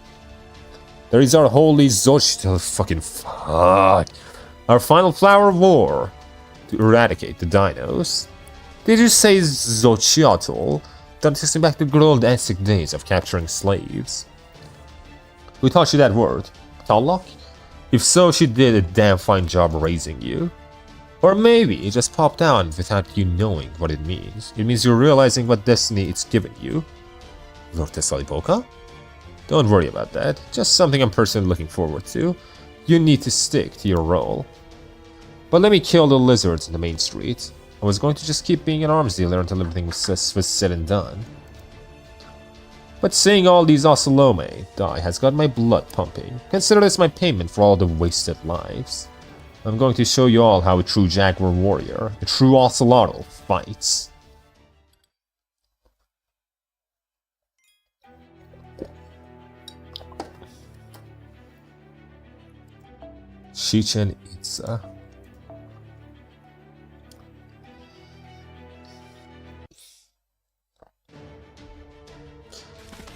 There is our holy fucking fuck. Our final flower of war to eradicate the dinos. Did you say Xochitl? That takes me back to good old Aztec days of capturing slaves. Who taught you that word? Talok? If so, she did a damn fine job raising you. Or maybe it just popped down without you knowing what it means. It means you're realizing what destiny it's given you. Lord Tezcatlipoca? Don't worry about that. Just something I'm personally looking forward to. You need to stick to your role. But let me kill the lizards in the main street. I was going to just keep being an arms dealer until everything was said and done. But seeing all these Ocelome die has got my blood pumping. Consider this my payment for all the wasted lives. I'm going to show you all how a true Jaguar warrior, a true Ocelotl, fights. Chichen Itza.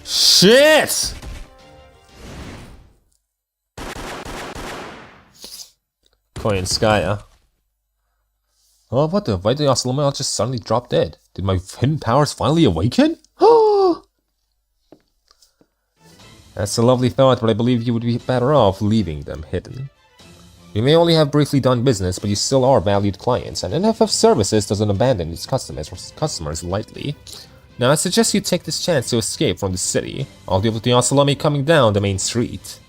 Shit! Koyanskaya. Oh, what the? Why did Ocelome just suddenly drop dead? Did my hidden powers finally awaken? That's a lovely thought, but I believe you would be better off leaving them hidden. You may only have briefly done business, but you still are valued clients, and NFF Services doesn't abandon its customers lightly. Now I suggest you take this chance to escape from the city. I'll deal with the Ocelome coming down the main street.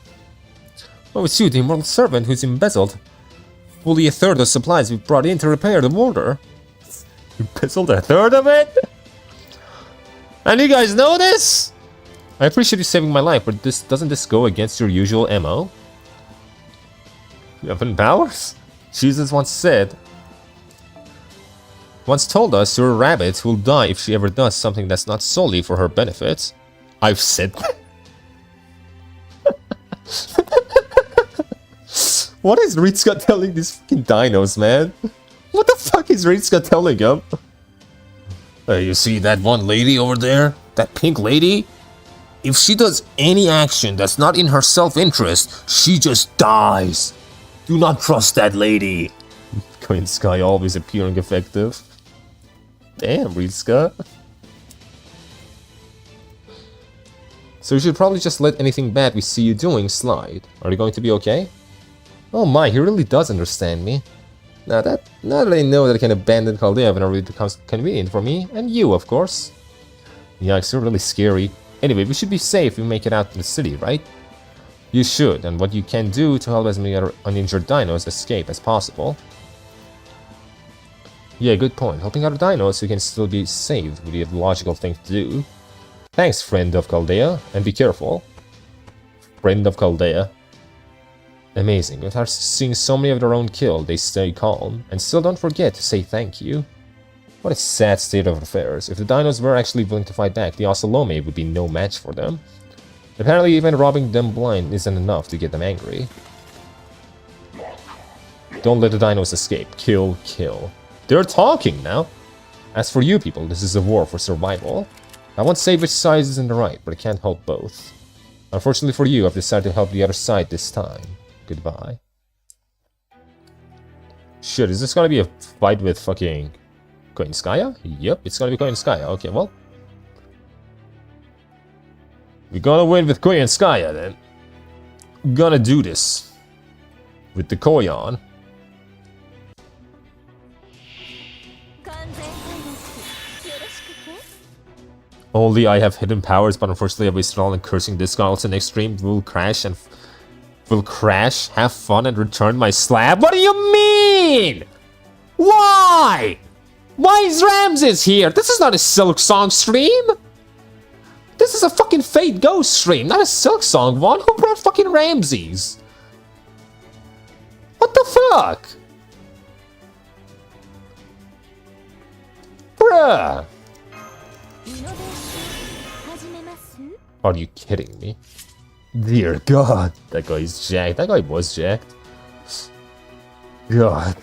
Oh, it's you, the immortal servant who's embezzled fully a third of the supplies we brought in to repair the border. Embezzled a third of it? And you guys know this? I appreciate you saving my life, but doesn't this go against your usual MO? Weapon powers? Jesus once told us you're a rabbit who'll die if she ever does something that's not solely for her benefit. I've said that. What is Ritsuka telling these fucking dinos, man? What the fuck is Ritsuka telling them? Hey, you see that one lady over there? That pink lady? If she does any action that's not in her self-interest, she just dies. Do not trust that lady. Queen Sky always appearing effective. Damn, real Sky. So you should probably just let anything bad we see you doing slide. Are you going to be okay? Oh my, he really does understand me. Now that I know that I can abandon Chaldea whenever it becomes convenient for me, and you, of course. Yikes, you're really scary. Anyway, we should be safe if we make it out to the city, right? You should, and what you can do to help as many other uninjured dinos escape as possible. Yeah, good point. Helping other dinos who can still be saved would be a logical thing to do. Thanks, friend of Chaldea, and be careful. Friend of Chaldea. Amazing. Without seeing so many of their own killed, they stay calm, and still don't forget to say thank you. What a sad state of affairs. If the dinos were actually willing to fight back, the Ocelome would be no match for them. Apparently even robbing them blind isn't enough to get them angry. Don't let the dinos escape. Kill, kill. They're talking now! As for you people, this is a war for survival. I won't say which side is in the right, but I can't help both. Unfortunately for you, I've decided to help the other side this time. Goodbye. Shit, is this gonna be a fight with fucking Koinskaya? Yep, it's gonna be Koinskaya. Okay, well. We're gonna win with Koinskaya then. Gonna do this. With the Koyan. Only I have hidden powers, but unfortunately I wasted all in cursing this guy. Also next stream will crash, have fun, and return my slab. What do you mean? Why? Why is Ramses here? This is not a Silk Song stream. This is a fucking Fate Ghost stream, not a Silk Song one. Who brought fucking Ramses? What the fuck? Bruh. Are you kidding me? Dear God, that guy is jacked. That guy was jacked. God.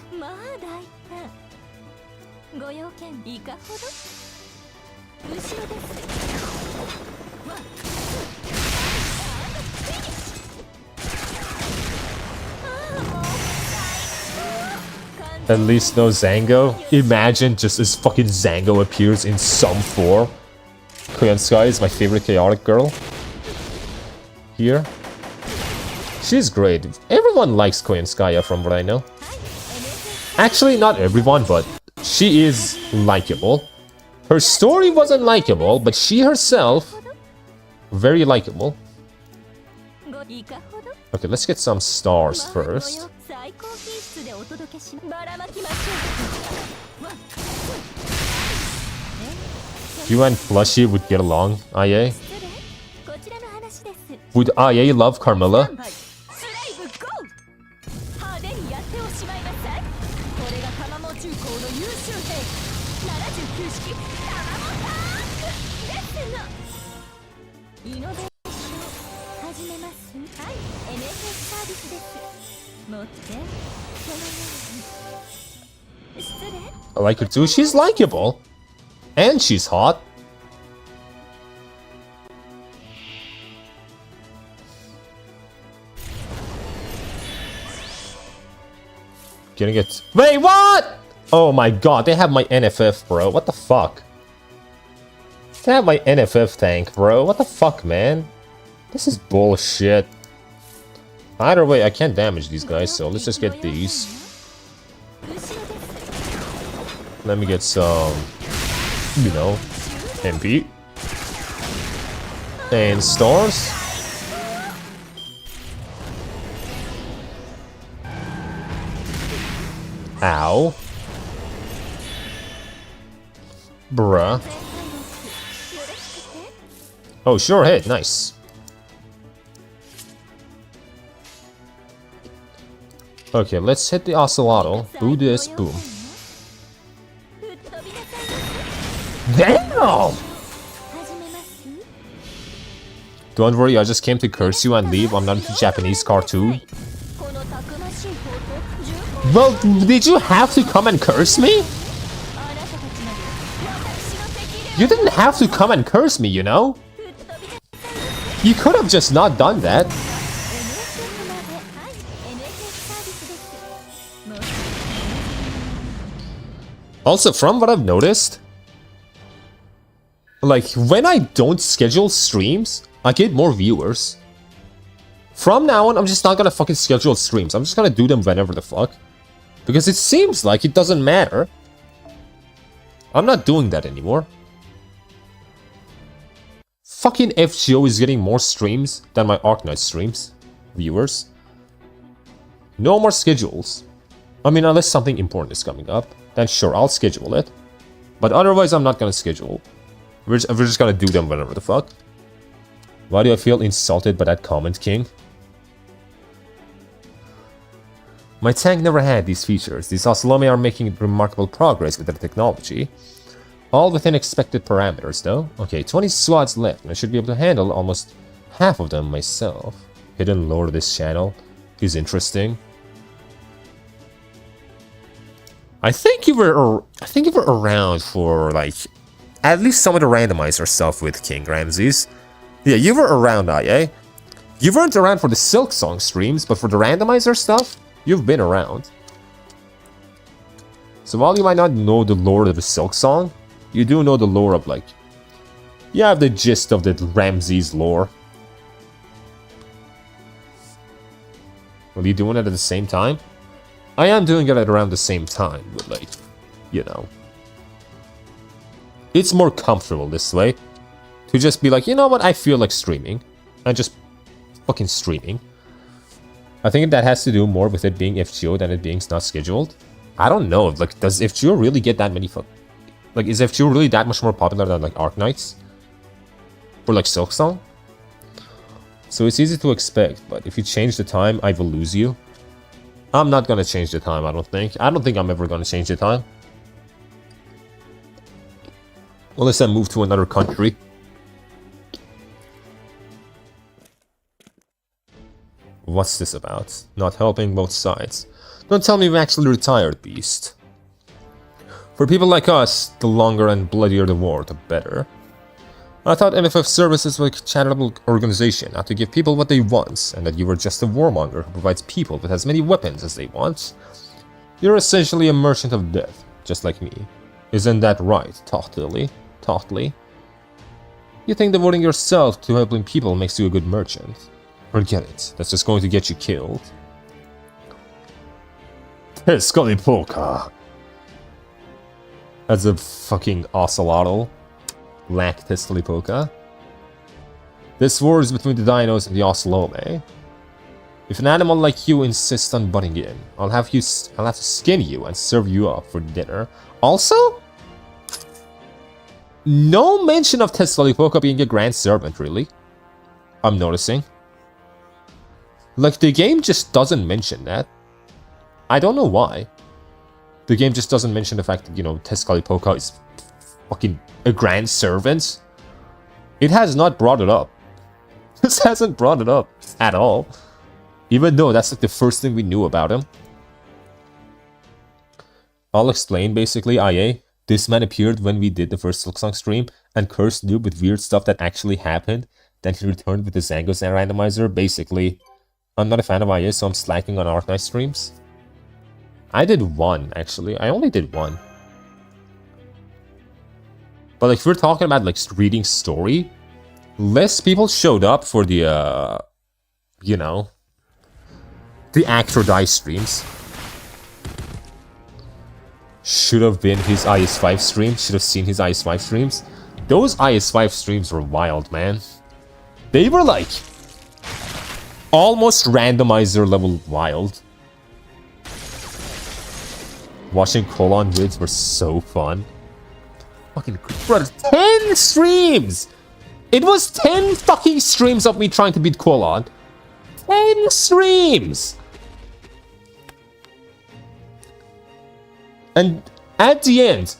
At least no Zango. Imagine just as fucking Zango appears in some form. Koyan Sky is my favorite chaotic girl. Here. She's great. Everyone likes Koyan Skya from what I know. Actually, not everyone, but she is likable. Her story wasn't likable, but she herself, very likable. Okay, let's get some stars first. You and Flushy would get along, IA? Would IA love Carmilla? I like her too. She's likable. And she's hot. Getting it. Wait, what? Oh my god, they have my NFF, bro. What the fuck? They have my NFF tank, bro. What the fuck, man? This is bullshit. Either way, I can't damage these guys, so let's just get these. Let me get some, you know, MP. And stars. Ow. Bruh. Oh, sure hit. Nice. Okay, let's hit the Ocelotl. Boo this, boom. Damn! Don't worry, I just came to curse you and leave. I'm not into Japanese cartoon. Well, did you have to come and curse me? You didn't have to come and curse me, you know? You could have just not done that. Also, from what I've noticed, like, when I don't schedule streams, I get more viewers. From now on, I'm just not gonna fucking schedule streams. I'm just gonna do them whenever the fuck. Because it seems like it doesn't matter. I'm not doing that anymore. Fucking FGO is getting more streams than my Arknight streams. Viewers. No more schedules. I mean, unless something important is coming up, then sure, I'll schedule it. But otherwise, I'm not gonna schedule. We're just gonna do them whenever the fuck. Why do I feel insulted by that comment, King? My tank never had these features. These Ocelome are making remarkable progress with their technology. All within expected parameters, though. Okay, 20 squads left, and I should be able to handle almost half of them myself. Hidden lore of this channel is interesting. I think you were around for, like, at least some of the randomizer stuff with King Ramses. Yeah, you were around, IA. You weren't around for the Silk Song streams, but for the randomizer stuff, you've been around. So while you might not know the lore of the Silk Song, you do know the lore of, like... You have the gist of the Ramses lore. Are you doing it at the same time? I am doing it at around the same time, but, like, you know. It's more comfortable this way. To just be like, you know what, I feel like streaming. And just fucking streaming. I think that has to do more with it being FGO than it being not scheduled. I don't know, like, does FGO really get that many like, is FGO really that much more popular than, like, Arknights? Or, like, Silk Song? So it's easy to expect, but if you change the time, I will lose you. I'm not gonna change the time, I don't think. I don't think I'm ever gonna change the time. Unless I move to another country. What's this about? Not helping both sides. Don't tell me you've actually retired, beast. For people like us, the longer and bloodier the war, the better. I thought MFF services were a charitable organization, not to give people what they want, and that you were just a warmonger who provides people with as many weapons as they want. You're essentially a merchant of death, just like me. Isn't that right, Tochtly? Tochtly? You think devoting yourself to helping people makes you a good merchant? Forget it, that's just going to get you killed. Scully Polka! That's a fucking ocelotl. Black Testalipoca. This war is between the dinos and the Ocelome. If an animal like you insists on butting in, I'll have to skin you and serve you up for dinner. Also, no mention of Testalipoca being a grand servant, really. I'm noticing. Like, the game just doesn't mention that. I don't know why. The game just doesn't mention the fact that, you know, Testalipoca is fucking a grand servant. It has not brought it up. This hasn't brought it up at all. Even though that's like the first thing we knew about him. I'll explain basically, IA. This man appeared when we did the first Silksong stream and cursed Noob with weird stuff that actually happened. Then he returned with the Zangos randomizer. Basically, I'm not a fan of IA, so I'm slacking on Arknight streams. I did one, actually. I only did one. But like, if we're talking about like reading story, less people showed up for the, you know, the Act or Die streams. Should have been his IS5 stream. Should have seen his IS5 streams. Those IS5 streams were wild, man. They were like almost randomizer level wild. Watching Colon vids were so fun. Fucking brother, 10 streams! It was 10 fucking streams of me trying to beat Colon. 10 streams! And at the end,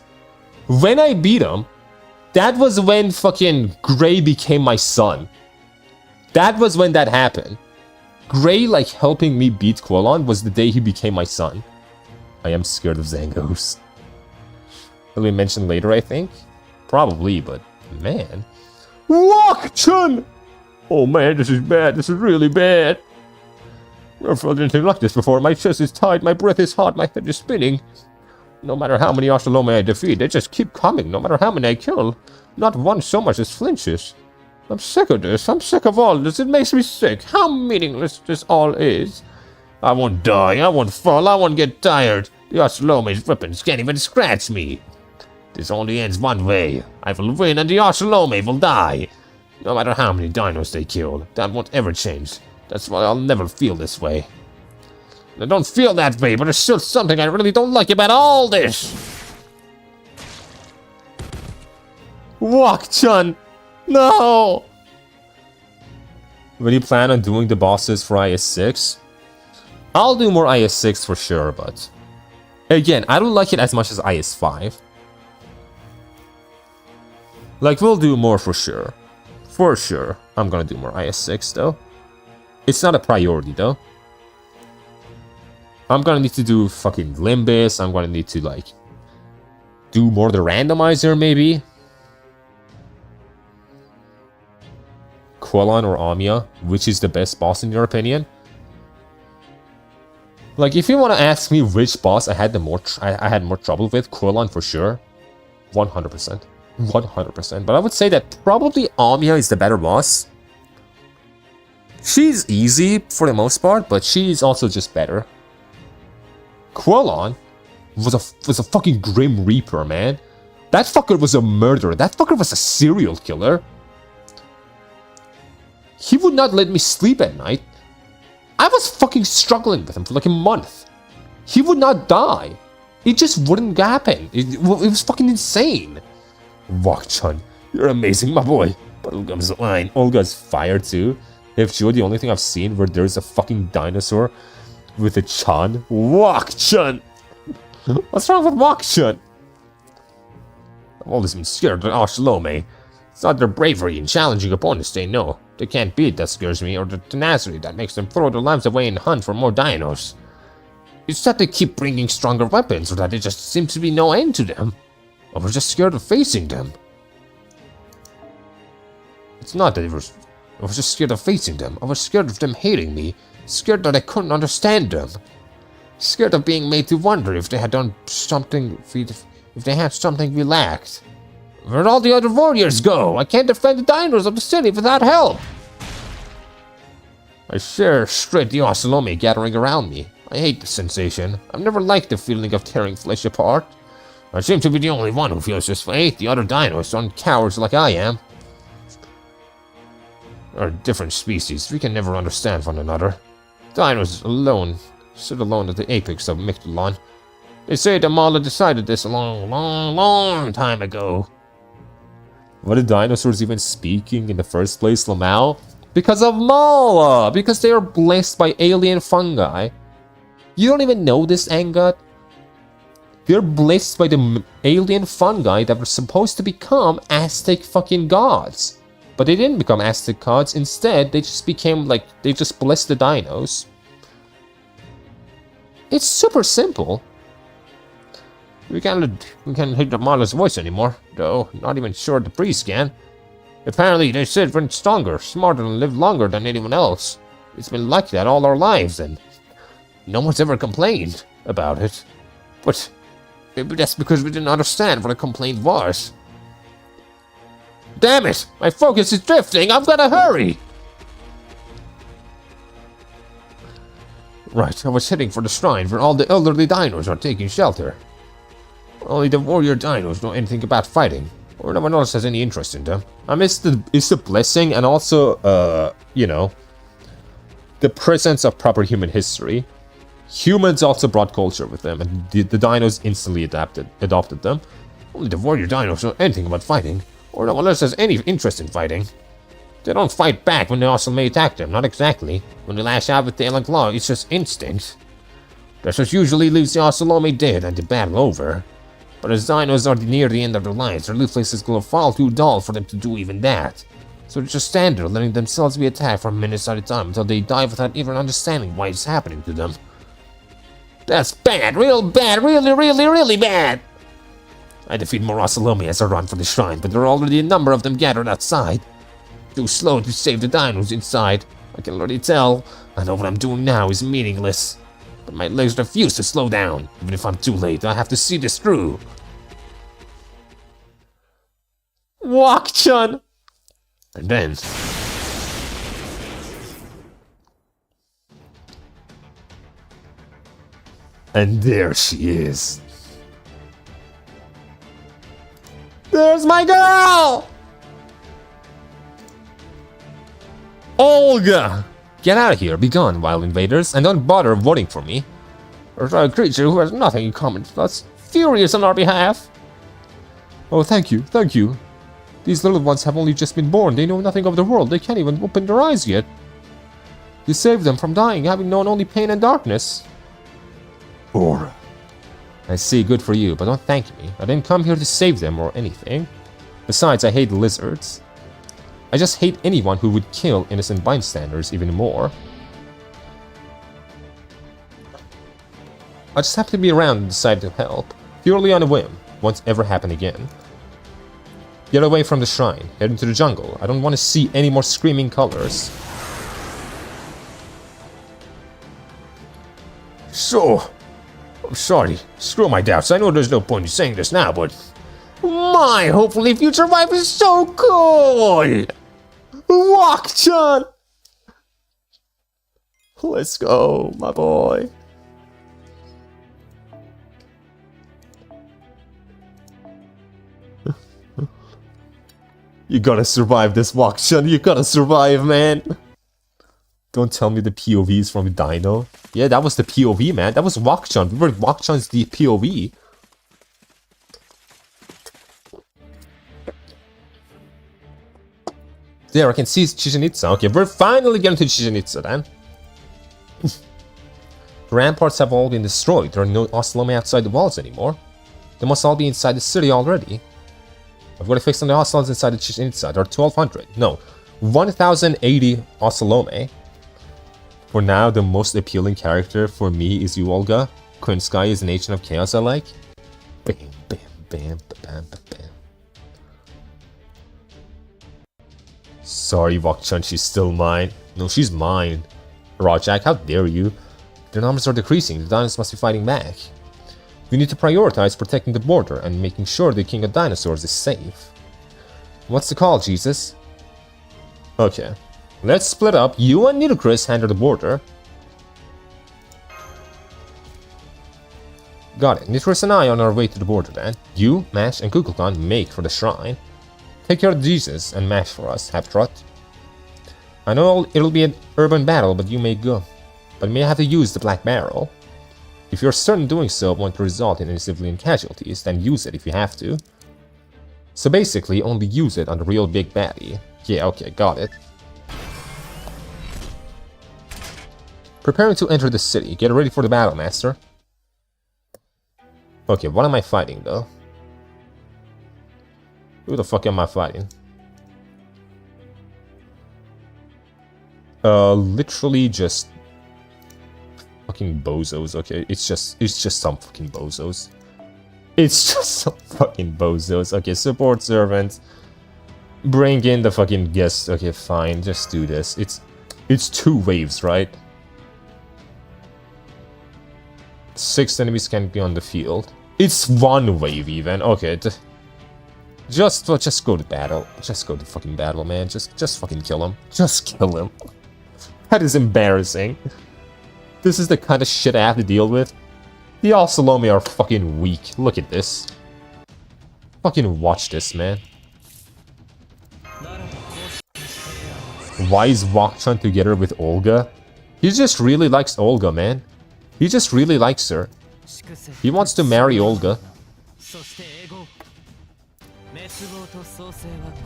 when I beat him, that was when fucking Gray became my son. That was when that happened. Gray, like, helping me beat Colon was the day he became my son. I am scared of Zangos. Will we mention later, I think? Probably, but man. Lock-Chun! Oh man, this is bad. This is really bad. Never felt anything like this before. My chest is tight, my breath is hot, my head is spinning. No matter how many Oshlomi I defeat, they just keep coming, no matter how many I kill. Not one so much as flinches. I'm sick of this. I'm sick of all this. It makes me sick. How meaningless this all is. I won't die. I won't fall. I won't get tired. The Oshlomi's weapons can't even scratch me. This only ends one way. I will win and the Oshlomi will die. No matter how many dinos they kill, that won't ever change. That's why I'll never feel this way. I don't feel that way, but there's still something I really don't like about all this. Wok-chun! No! When you plan on doing the bosses for IS-6? I'll do more IS-6 for sure, but... Again, I don't like it as much as IS-5. Like, we'll do more for sure. For sure. I'm gonna do more IS-6, though. It's not a priority, though. I'm gonna need to do fucking Limbus. I'm gonna need to, like, do more the randomizer, maybe. Quillon or Amiya, which is the best boss in your opinion? Like, if you want to ask me which boss I had I had more trouble with, Quillon for sure. 100%. 100%. But I would say that probably Amiya is the better boss. She's easy for the most part, but she's also just better. Quillon was a fucking Grim Reaper, man. That fucker was a murderer. That fucker was a serial killer. He would not let me sleep at night. I was fucking struggling with him for like a month. He would not die. It just wouldn't happen. It was fucking insane. Wok-chun, you're amazing, my boy. But Olga's the line. Olga's fire too. If you're the only thing I've seen where there's a fucking dinosaur with a chun. Wok-chun! What's wrong with Wok-chun? I've always been scared of Oshlomi. It's not their bravery in challenging opponents they know. They can't beat that scares me, or the tenacity that makes them throw their lives away and hunt for more dinos. It's that they keep bringing stronger weapons, or that there just seems to be no end to them. Or we're just scared of facing them. It's not that I was just scared of facing them. I was scared of them hating me. Scared that I couldn't understand them. Scared of being made to wonder if they had done something, if they had something we lacked. Where'd all the other warriors go? I can't defend the dinos of the city without help. I share straight the Oshlomi gathering around me. I hate the sensation. I've never liked the feeling of tearing flesh apart. I seem to be the only one who feels this way. The other dinos aren't cowards like I am. We're different species. We can never understand one another. Dinos alone sit alone at the apex of Mictlan. They say the Mala decided this a long time ago. Were the dinosaurs even speaking in the first place, Lamau? Because of Mala! Because they are blessed by alien fungi. You don't even know this, Angut? They're blessed by the alien fungi that were supposed to become Aztec fucking gods. But they didn't become Aztec gods. Instead, they just became like, they just blessed the dinos. It's super simple. We can't hear the Mala's voice anymore, though. Not even sure the priest can. Apparently, they said we're stronger, smarter, and live longer than anyone else. It's been like that all our lives, and no one's ever complained about it. But maybe that's because we didn't understand what a complaint was. Damn it! My focus is drifting! I've gotta hurry! Right, I was heading for the shrine where all the elderly dinos are taking shelter. Only the warrior dinos know anything about fighting, or no one else has any interest in them. I miss it's a blessing, and also, you know, the presence of proper human history. Humans also brought culture with them, and the dinos instantly adopted them. Only the warrior dinos know anything about fighting, or no one else has any interest in fighting. They don't fight back when the Oshlomi attack them, not exactly. When they lash out with tail and claw, it's just instinct. That's what usually leaves the Oshlomi dead and the battle over. But as dinos are near the end of their lives, their reflexes will fall too dull for them to do even that. So they just stand there, letting themselves be attacked for minutes at a time until they die without even understanding why it's happening to them. That's bad, real bad, really bad! I defeat more Oshlomi as I run for the shrine, but there are already a number of them gathered outside. too slow to save the dinos inside. I can already tell. I know what I'm doing now is meaningless. But my legs refuse to slow down. Even if I'm too late, I have to see this through. Walk-chun! And then... And there she is. There's my girl! Olga! Get out of here, be gone, wild invaders, and don't bother voting for me. There's a creature who has nothing in common with us, furious on our behalf. Oh, thank you, thank you. These little ones have only just been born, they know nothing of the world, they can't even open their eyes yet. You saved them from dying, having known only pain and darkness. Aura. I see, good for you, but don't thank me. I didn't come here to save them or anything. Besides, I hate lizards. I just hate anyone who would kill innocent bystanders even more. I just happened to be around and decided to help, purely on a whim. Won't ever happen again. Get away from the shrine, head into the jungle. I don't want to see any more screaming colors. So, I'm sorry. Screw my doubts. I know there's no point in saying this now, but... My hopefully future wife is so cool! Walk-chan! Let's go, my boy. You gotta survive this, Walk-chan. You gotta survive, man. Don't tell me the POV is from Dino. Yeah, that was the POV, man. That was Walk-chan. Remember, Walk-chan's the POV. There, I can see Chichen Itza. Okay, we're finally getting to Chichen Itza, then. The ramparts have all been destroyed. There are no Oslome outside the walls anymore. They must all be inside the city already. I've got to fix on the Osloms inside the Chichen Itza. There are 1,200. No, 1,080 Oslome. For now, the most appealing character for me is you, Olga. Kunsky is an agent of chaos I like. Bam, bam, bam, bam, bam, bam. Sorry, Walk-chan, she's still mine. No, she's mine. Rajak, how dare you? Their numbers are decreasing, the dinosaurs must be fighting back. We need to prioritize protecting the border and making sure the king of dinosaurs is safe. What's the call, Jesus? Okay. Let's split up. You and Nidocris handle the border. Got it. Nidocris and I are on our way to the border then. You, Mash, and Kukulkan make for the shrine. Take care of Jesus and Mash for us, Haptrot. I know it'll be an urban battle, but you may go. But may have to use the Black Barrel. If you're certain doing so won't result in any civilian casualties, then use it if you have to. So basically, only use it on the real big baddie. Yeah, okay, got it. Preparing to enter the city. Get ready for the battle, Master. Okay, what am I fighting, though? Who the fuck am I fighting? Literally just... fucking bozos, okay? It's just some fucking bozos. It's just some fucking bozos. Okay, support servant. Bring in the fucking guest. Okay, fine, just do this. It's 2 waves, right? 6 enemies can be on the field. It's 1 wave even. Okay, just go to battle. Just go to fucking battle, man. Just fucking kill him. Just kill him. That is embarrassing. This is the kind of shit I have to deal with. The Oslome are fucking weak. Look at this. Fucking watch this, man. Why is Walk-chan together with Olga? He just really likes Olga, man. He just really likes her. He wants to marry Olga.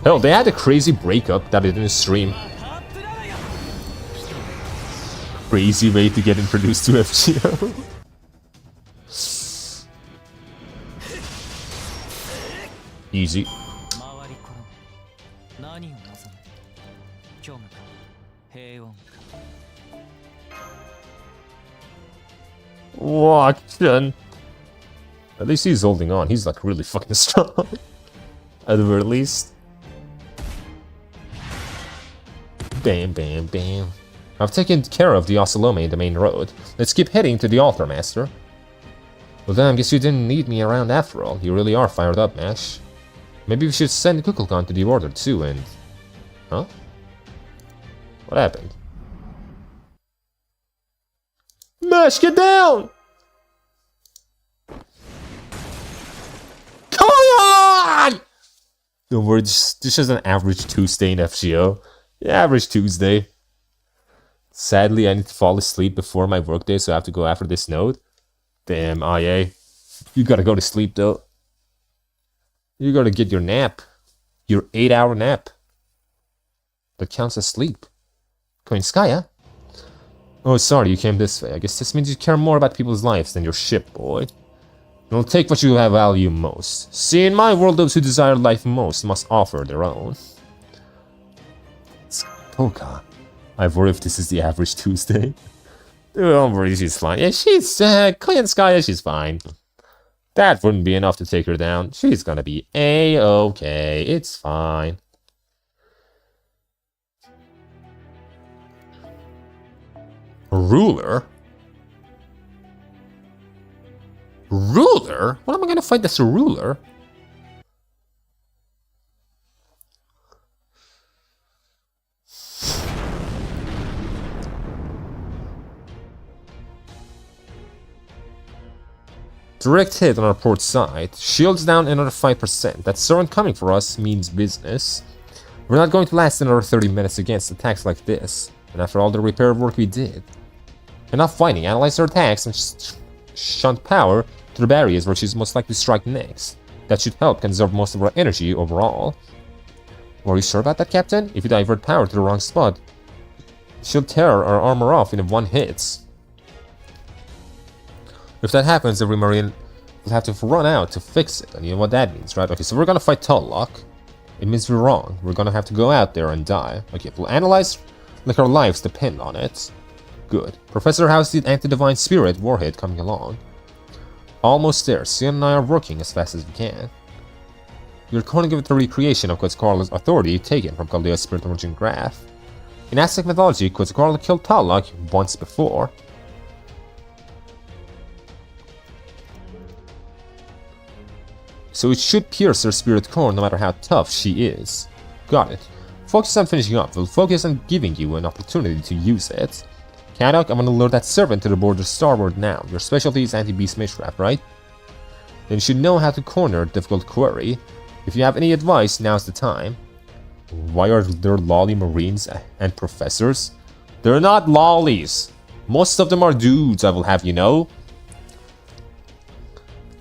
Hell, they had a crazy breakup that I didn't stream. Crazy way to get introduced to FGO. Easy. Walk-chan. At least he's holding on. He's like really fucking strong. At the very least. Bam, bam, bam. I've taken care of the Ocelome in the main road. Let's keep heading to the altar, Master. Well then, I guess you didn't need me around after all. You really are fired up, Mash. Maybe we should send Kukulkan to the order too and... Huh? What happened? Mash, get down! Come on! Don't worry, this is an average Tuesday in FGO. Yeah, average Tuesday. Sadly, I need to fall asleep before my workday, so I have to go after this node. Damn, IA. You gotta go to sleep, though. You gotta get your nap. Your 8-hour nap. That counts as sleep. Koinskaya? Oh, sorry, you came this way. I guess this means you care more about people's lives than your ship, boy. You'll take what you have value most. See, in my world, those who desire life most must offer their own. Polka. I worry if this is the average Tuesday. Don't worry, she's fine. Yeah, she's, Koinskaya, she's fine. That wouldn't be enough to take her down. She's gonna be A-okay. It's fine. Ruler? Ruler? What am I gonna fight this ruler? Direct hit on our port side. Shields down another 5%. That servant coming for us means business. We're not going to last another 30 minutes against attacks like this. And after all the repair work we did. Enough fighting. Analyze her attacks and shunt power to the barriers where she's most likely to strike next. That should help conserve most of our energy overall. Are you sure about that, Captain? If you divert power to the wrong spot, she'll tear our armor off in one hit. If that happens, every Marine will have to run out to fix it, and you know what that means, right? Okay, so we're gonna fight Tullok. It means we're wrong. We're gonna have to go out there and die. Okay, we'll analyze like our lives depend on it. Good. Professor, how's the Anti-Divine Spirit warhead coming along? Almost there. Sion and I are working as fast as we can. You're calling it the recreation of Quetzalcoatl's authority taken from Chaldea's Spirit Origin Graph. In Aztec mythology, Quetzalcoatl killed Tullok once before. So it should pierce her spirit core no matter how tough she is. Got it. Focus on finishing up. We'll focus on giving you an opportunity to use it. Kadok, I'm gonna lure that servant to the border starboard now. Your specialty is anti-beast mishap, right? Then you should know how to corner a difficult query. If you have any advice, now's the time. Why are there lolly marines and professors? They're not lollies. Most of them are dudes, I will have you know.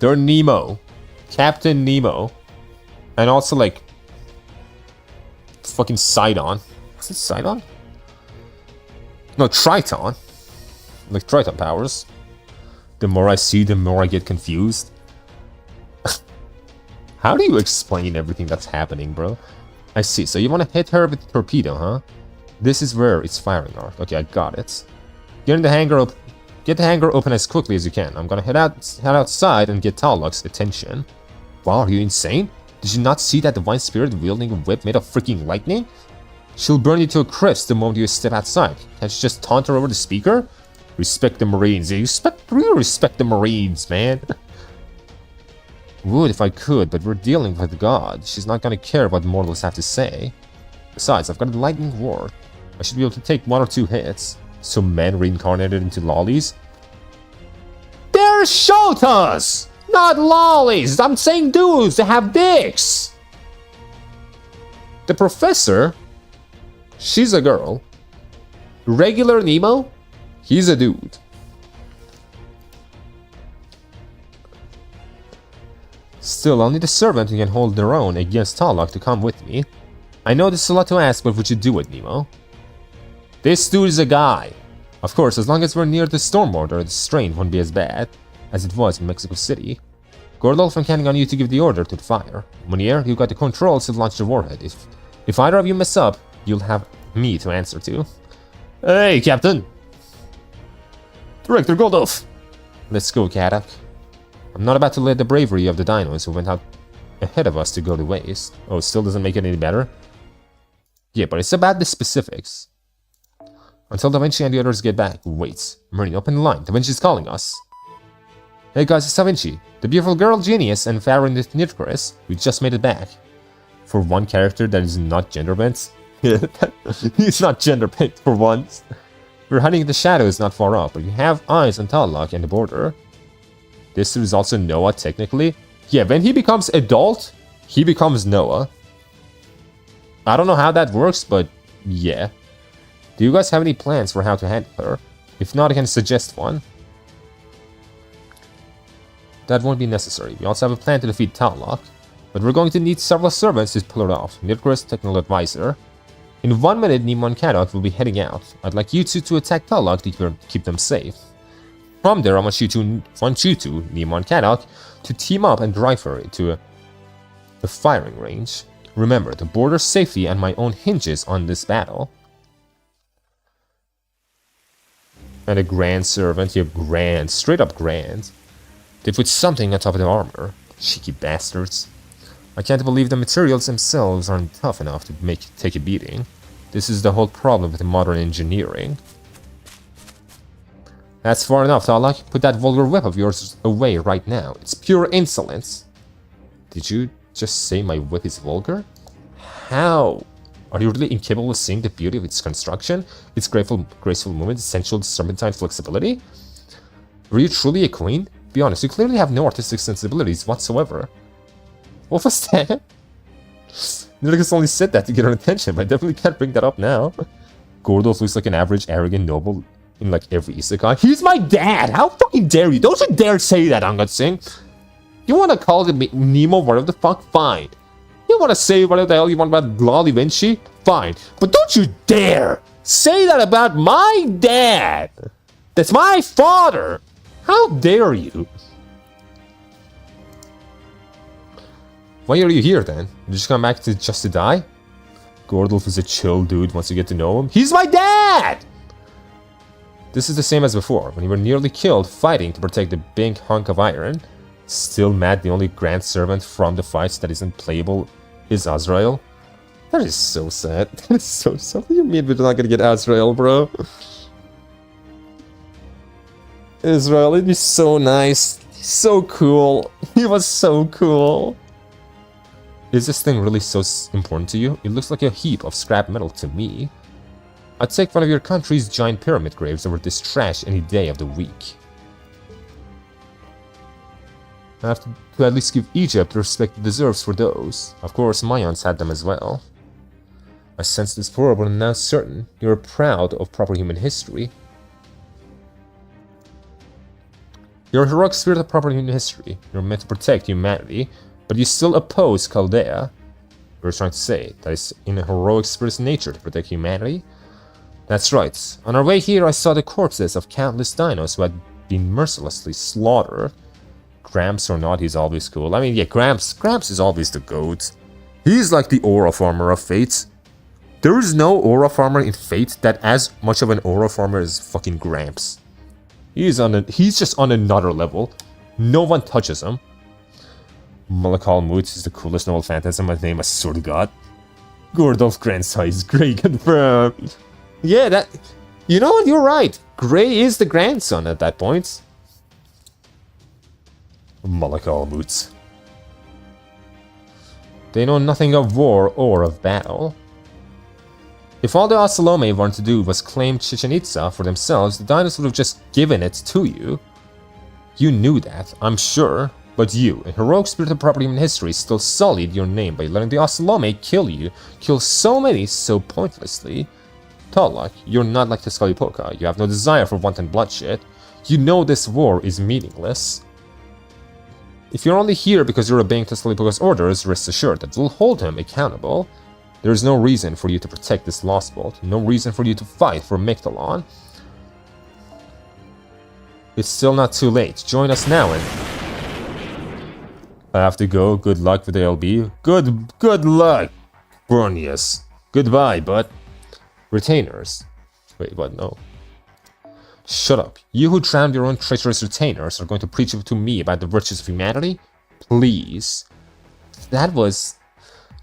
They're Nemo. Captain Nemo. And also like... fucking Sidon. Is it Sidon? No, Triton. Like Triton powers. The more I see, the more I get confused. How do you explain everything that's happening, bro? I see. So you want to hit her with the torpedo, huh? This is where it's firing arc. Okay, I got it. Get the hangar open as quickly as you can. I'm gonna head outside and get Tullok's attention. Wow, are you insane? Did you not see that divine spirit wielding a whip made of freaking lightning? She'll burn you to a crisp the moment you step outside. Can't you just taunt her over the speaker? Respect the Marines. You really respect the Marines, man. Would if I could, but we're dealing with God. She's not gonna care what mortals have to say. Besides, I've got a lightning ward. I should be able to take 1 or 2 hits. So men reincarnated into lollies? They're Shotas! Not lollies! I'm saying dudes that have dicks! The professor? She's a girl. Regular Nemo? He's a dude. Still, I'll need a servant who can hold their own against Tullok to come with me. I know this is a lot to ask, but would you do it, Nemo? This dude is a guy. Of course, as long as we're near the storm order, the strain won't be as bad as it was in Mexico City. Gordolf, I'm counting on you to give the order to the fire. Monier, you got the controls to launch the warhead. If either of you mess up, you'll have me to answer to. Hey, Captain! Director Gordolf! Let's go, Kadok. I'm not about to let the bravery of the dinos who went out ahead of us to go to waste. Oh, it still doesn't make it any better? Yeah, but it's about the specifics. Until Da Vinci and the others get back. Wait. Marine, open the line. Da Vinci's calling us. Hey guys, it's Da Vinci. The beautiful girl Genius and Farron Nitchris. We just made it back. For one character that is not gender bent. He's not gender bent for once. We're hiding in the shadows not far off, but we have eyes on Tallock and the border. This is also Noah, technically. Yeah, when he becomes adult, he becomes Noah. I don't know how that works, but yeah. Do you guys have any plans for how to handle her? If not, I can suggest one. That won't be necessary. We also have a plan to defeat Tallock, but we're going to need several servants to pull it off. Nitchris, technical advisor. In 1 minute, Nemo and Kadok will be heading out. I'd like you two to attack Tallock to keep them safe. From there, I want you two, Nemo and Kadok, to team up and drive her to the firing range. Remember, the border safety and my own hinges on this battle. And a grand servant, you have grand, straight up grand. They put something on top of the armor. Cheeky bastards. I can't believe the materials themselves aren't tough enough to take a beating. This is the whole problem with modern engineering. That's far enough, Tallock. Put that vulgar whip of yours away right now. It's pure insolence. Did you just say my whip is vulgar? How? Are you really incapable of seeing the beauty of its construction? Its graceful movement, essential serpentine flexibility? Were you truly a queen? Be honest, you clearly have no artistic sensibilities whatsoever. What was that? Nitchris only said that to get her attention, but I definitely can't bring that up now. Gordolf looks like an average, arrogant noble in like every isekai. He's my dad! How fucking dare you? Don't you dare say that, Angat Singh! You wanna call it Nemo whatever the fuck? Fine. You wanna say whatever the hell you want about Da Vinci? Fine. But don't you dare say that about my dad! That's my father! How dare you? Why are you here then? You just come back just to die? Gordolf is a chill dude once you get to know him. He's my dad! This is the same as before, when you were nearly killed fighting to protect the big hunk of iron. Still mad the only grand servant from the fights that isn't playable is Azrael. That is so sad. That is so sad. What do you mean we're not gonna get Azrael, bro? Israel, it'd be so nice. He's so cool. He was so cool. Is this thing really so important to you? It looks like a heap of scrap metal to me. I'd take one of your country's giant pyramid graves over this trash any day of the week. I have to at least give Egypt the respect it deserves for those. Of course, Mayans had them as well. I sense this poor, but I'm now certain you're proud of proper human history. You're a heroic spirit of proper human history. You're meant to protect humanity, but you still oppose Chaldea. We're trying to say that it's in a heroic spirit's nature to protect humanity. That's right. On our way here, I saw the corpses of countless dinos who had been mercilessly slaughtered. Gramps or not, he's always cool. I mean, yeah, Gramps is always the GOAT. He's like the aura farmer of Fate. There is no aura farmer in Fate that as much of an aura farmer as fucking Gramps. He's just on another level. No one touches him. Malakal Moots is the coolest noble phantasm. My name, I swear to God. Gordolf grandsize Grey confirmed. Yeah, that... You know what? You're right. Grey is the grandson at that point. Malakal Moots. They know nothing of war or of battle. If all the Osalome wanted to do was claim Chichen Itza for themselves, the dinos would have just given it to you. You knew that, I'm sure. But you, a heroic spirit of proper human history, still sullied your name by letting the Osalome kill you. Kill so many so pointlessly. Tallock, you're not like Tezcatlipoca. You have no desire for wanton bloodshed. You know this war is meaningless. If you're only here because you're obeying Tezcatlipoca's orders, rest assured that we'll hold him accountable. There is no reason for you to protect this lost vault. No reason for you to fight for Micthalon. It's still not too late. Join us now and... I have to go. Good luck with ALB. Good luck, Bronius. Goodbye, but... Retainers. Wait, what? No. Shut up. You who drowned your own treacherous retainers are going to preach to me about the virtues of humanity? Please. That was...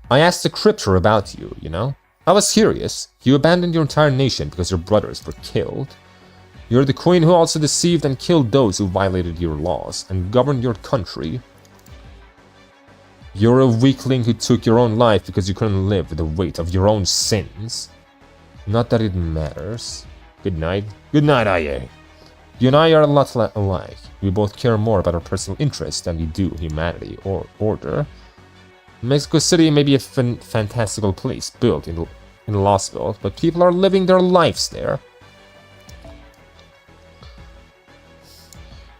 I asked the Cryptor about you, you know? I was curious. You abandoned your entire nation because your brothers were killed. You're the queen who also deceived and killed those who violated your laws and governed your country. You're a weakling who took your own life because you couldn't live with the weight of your own sins. Not that it matters. Good night. Good night, IA. You and I are a lot alike. We both care more about our personal interests than we do humanity or order. Mexico City may be a fantastical place built in Lostville, but people are living their lives there.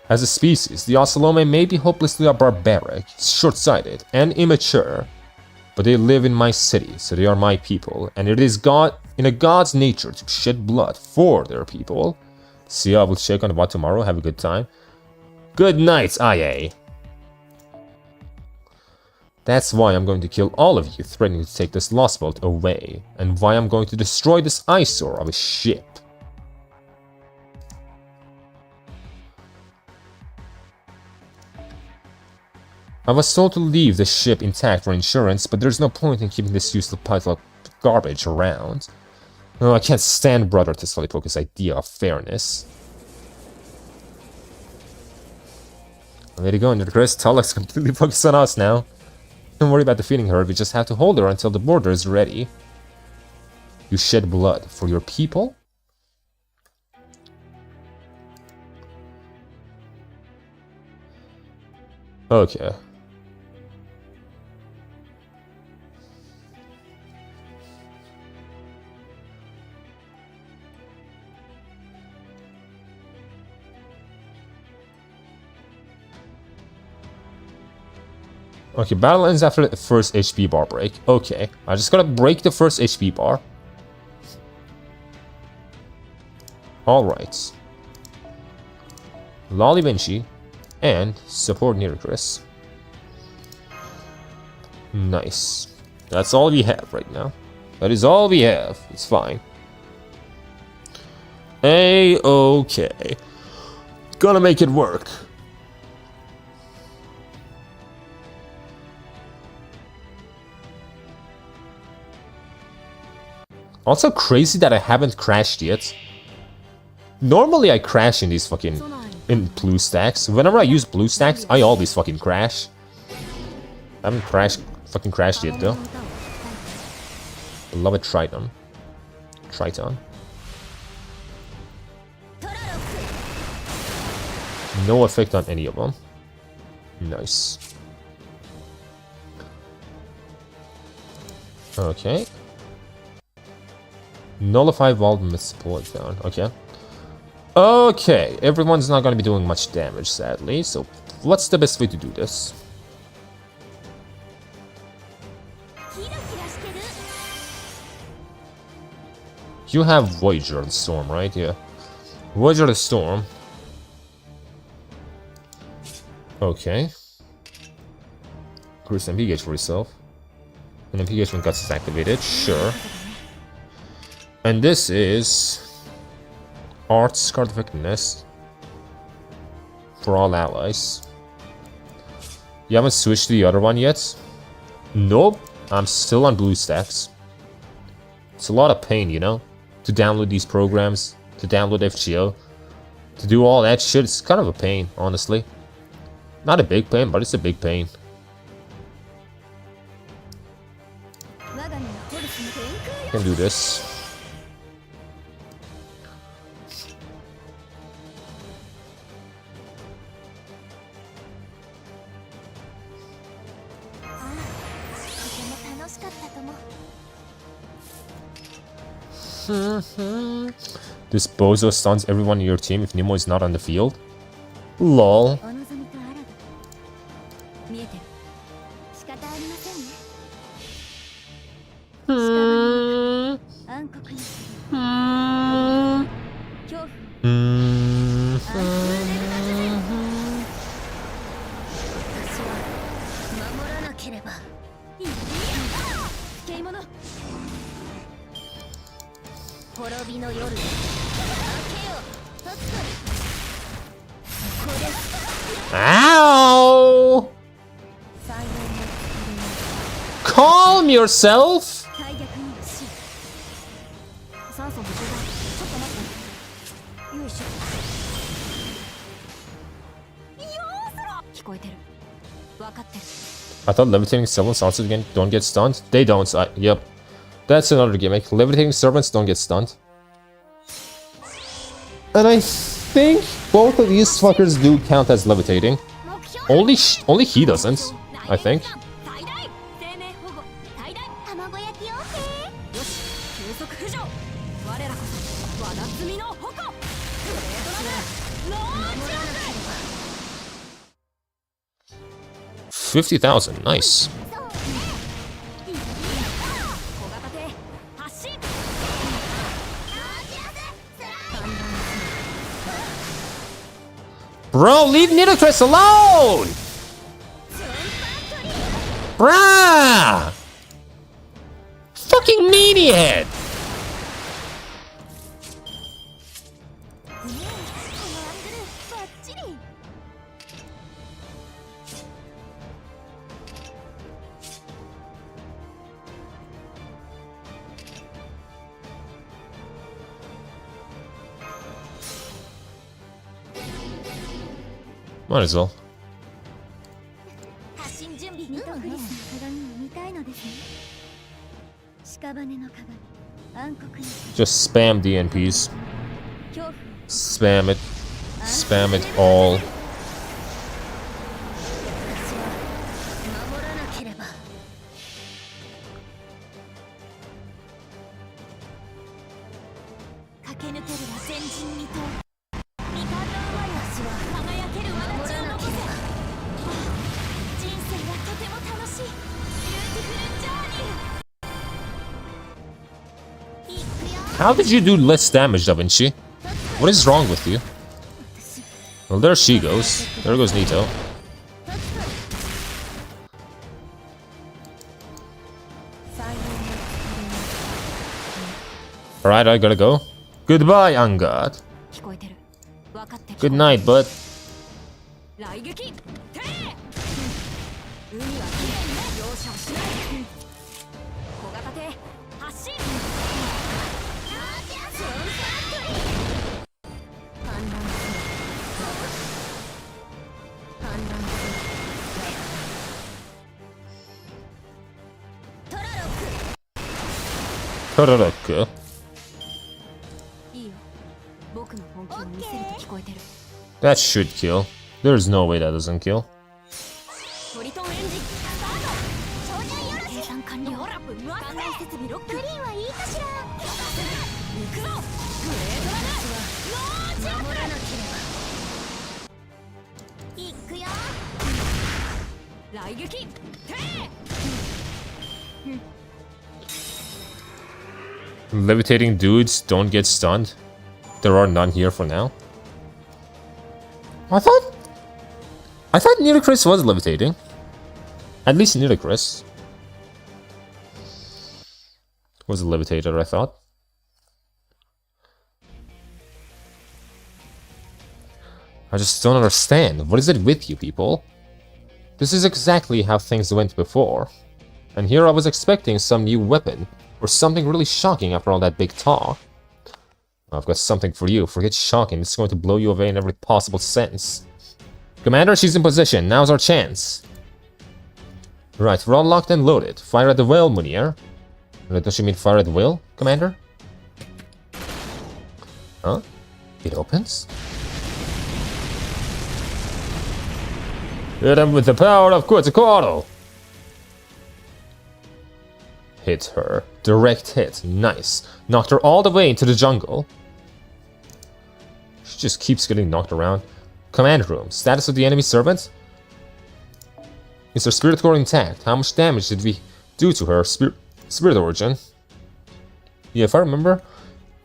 As a species, the Ocelome may be hopelessly barbaric, short-sighted, and immature, but they live in my city, so they are my people, and it is in a god's nature to shed blood for their people. See, I will check on what tomorrow. Have a good time. Good night, IA. That's why I'm going to kill all of you threatening to take this Lost Vault away, and why I'm going to destroy this eyesore of a ship. I was told to leave the ship intact for insurance, but there's no point in keeping this useless pile of garbage around. Oh, I can't stand Brother Tesfalipoku's idea of fairness. There you go, Chris. Talak's completely focused on us now. Don't worry about defeating her, we just have to hold her until the border is ready. You shed blood for your people? Okay. Okay, battle ends after the first HP bar break. Okay, I just gotta break the first HP bar. Alright. Lolly Vinci and support Nirikris. Nice. That's all we have right now. That is all we have. It's fine. A-okay. Gonna make it work. Also crazy that I haven't crashed yet. Normally I crash in these fucking blue stacks. Whenever I use blue stacks, I always fucking crash. I haven't fucking crashed yet though. Beloved Triton. No effect on any of them. Nice. Okay. Nullify Vault Support down. Okay. Okay, everyone's not going to be doing much damage, sadly. So, what's the best way to do this? You have Voyager the Storm, right? Yeah. Voyager the Storm. Okay. Increase MP gauge for yourself. And MP gauge when guts is activated. Sure. And this is Arts Card Effectiveness for all allies. You haven't switched to the other one yet? Nope, I'm still on blue stacks. It's a lot of pain, you know, to download these programs, to download FGO, to do all that shit. It's kind of a pain, honestly. Not a big pain, but it's a big pain. Can do this. This bozo stuns everyone in your team if Nemo is not on the field. LOL. Ow! Calm yourself! I thought levitating servants also don't get stunned. They don't. Yep. That's another gimmick. Levitating servants don't get stunned. And I think both of these fuckers do count as levitating. Only he doesn't, I think. $50,000, nice. Bro, leave Nidocris alone! Bruh! Fucking meathead! Might as well. Just spam DNPs. Spam it. Spam it all. How did you do less damage, Da Vinci? What is wrong with you? Well, there she goes. There goes Nito. Alright, I gotta go. Goodbye, Angad. Good night, bud. Todoroku. That should kill. There's no way that doesn't kill. Levitating dudes don't get stunned. There are none here for now. I thought Nidocris was levitating. At least Nidocris was a levitator, I thought. I just don't understand. What is it with you people? This is exactly how things went before. And here I was expecting some new weapon, or something really shocking after all that big talk. I've got something for you. Forget shocking, it's going to blow you away in every possible sense. Commander, she's in position. Now's our chance. Right, we're all locked and loaded. Fire at the will, Munir. Does she mean fire at the will, Commander? Huh? It opens? Hit him with the power of Quetzalcoatl! Hit her. Direct hit. Nice. Knocked her all the way into the jungle. She just keeps getting knocked around. Command room. Status of the enemy servant? Is her spirit core intact? How much damage did we do to her spirit origin? Yeah, if I remember,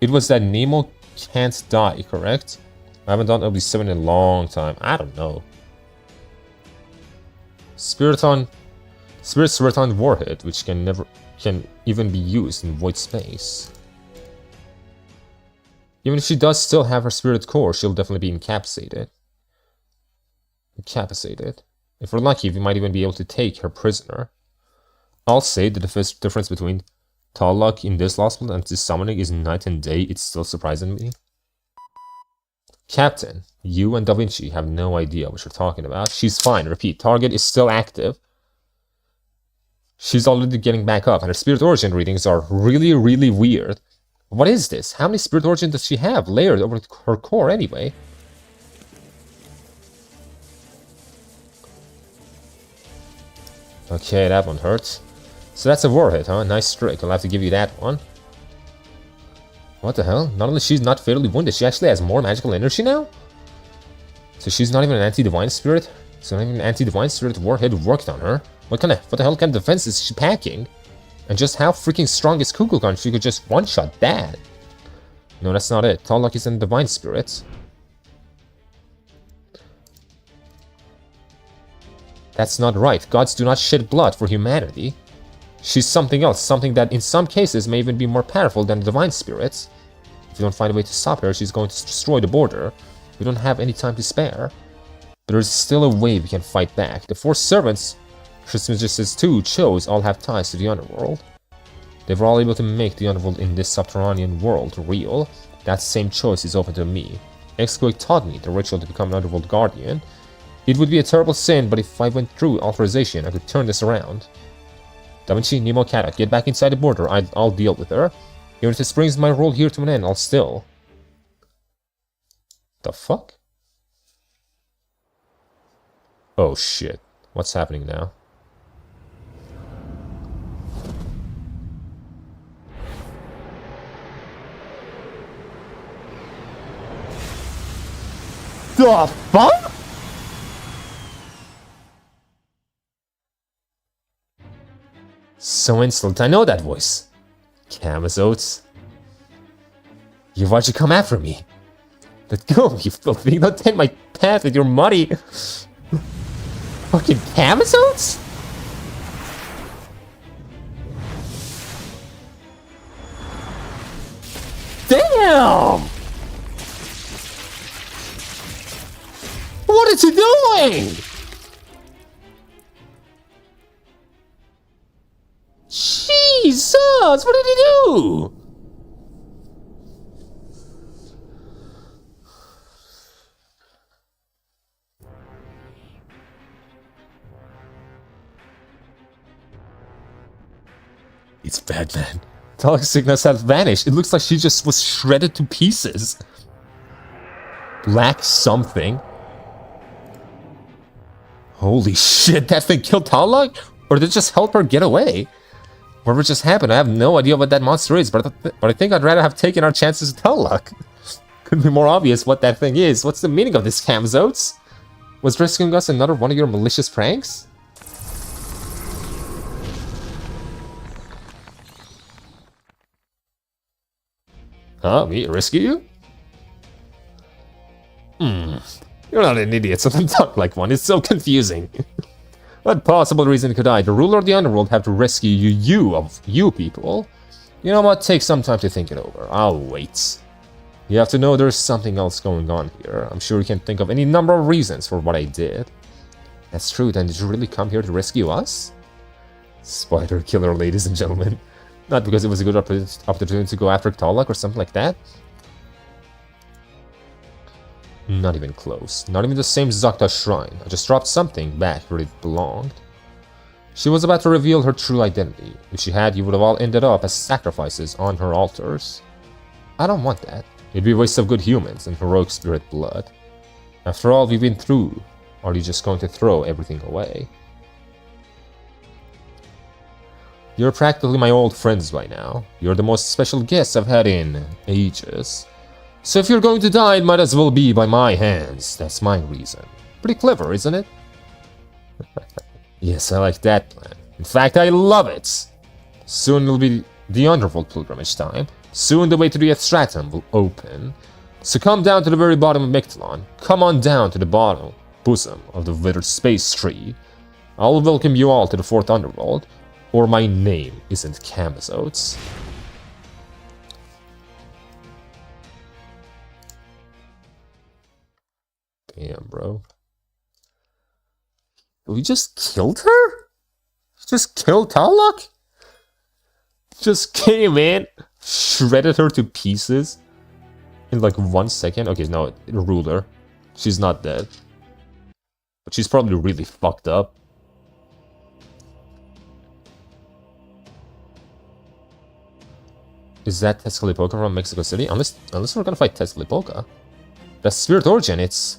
it was that Nemo can't die, correct? I haven't done OB7 in a long time. I don't know. Spirit Warhead, which can even be used in void space. Even if she does still have her spirit core, she'll definitely be incapacitated. If we're lucky, we might even be able to take her prisoner. I'll say the difference between Talluck in this last one and this summoning is night and day. It's still surprising me. Captain, you and Da Vinci have no idea what you're talking about. She's fine. Repeat, target is still active. She's already getting back up, and her spirit origin readings are really, really weird. What is this? How many spirit origin does she have layered over her core anyway? Okay, that one hurts. So that's a warhead, huh? Nice strike. I'll have to give you that one. What the hell? Not only she's not fatally wounded, she actually has more magical energy now? So she's not even an anti-divine spirit? So not even an anti-divine spirit warhead what the hell kind of defense is she packing? And just how freaking strong is Kukulkan? She could just one-shot that. No, that's not it. Talok is a divine spirit. That's not right. Gods do not shed blood for humanity. She's something else, something that in some cases may even be more powerful than divine spirits. If we don't find a way to stop her, she's going to destroy the border. We don't have any time to spare. But there's still a way we can fight back. The 4 servants, Trismegistus too, chose all have ties to the underworld. They were all able to make the underworld in this subterranean world real. That same choice is open to me. Exquake taught me the ritual to become an underworld guardian. It would be a terrible sin, but if I went through authorization, I could turn this around. Da Vinci, Nemo, Kata, get back inside the border. I'll deal with her. Even if this brings my role here to an end, I'll still... The fuck? Oh shit. What's happening now? The fuck? So insolent, I know that voice. Camazotes. Why'd you come after me? Let go, you filthy. Don't take my path with your money. Fucking Camazotes? Damn! What is he doing? Jesus! What did he do? It's bad, man. Talok Signas has vanished. It looks like she just was shredded to pieces. Black something. Holy shit, that thing killed Talok? Or did it just help her get away? Whatever just happened, I have no idea what that monster is, but I think I'd rather have taken our chances with Talok. Could be more obvious what that thing is. What's the meaning of this, Camzotes? Was rescuing us another one of your malicious pranks? Huh? Me? Rescue you? You're not an idiot, so don't talk like one. It's so confusing. What possible reason could I, the ruler of the underworld, have to rescue you people? You know what? Take some time to think it over. I'll wait. You have to know there's something else going on here. I'm sure you can think of any number of reasons for what I did. That's true, then did you really come here to rescue us? Spider killer, ladies and gentlemen. Not because it was a good opportunity to go after Talok or something like that. Not even close. Not even the same Zakta shrine. I just dropped something back where it belonged. She was about to reveal her true identity. If she had, you would have all ended up as sacrifices on her altars. I don't want that. It'd be a waste of good humans and heroic spirit blood. After all we've been through, are you just going to throw everything away? You're practically my old friends by now. You're the most special guests I've had in ages. So if you're going to die, it might as well be by my hands. That's my reason. Pretty clever, isn't it? Yes, I like that plan. In fact, I love it. Soon it'll be the underworld pilgrimage time. Soon the way to the Estratum will open. So come down to the very bottom of Mictlan. Come on down to the bottom, bosom of the withered space tree. I'll welcome you all to the fourth underworld. Or my name isn't Camazotes. Damn, bro. We just killed her? Just killed Talok? Just came in, shredded her to pieces. in like 1 second. Okay, no, ruler. She's not dead. But she's probably really fucked up. Is that Tezcatlipoca from Mexico City? Unless we're gonna fight Tezcatlipoca. That's Spirit Origin, it's...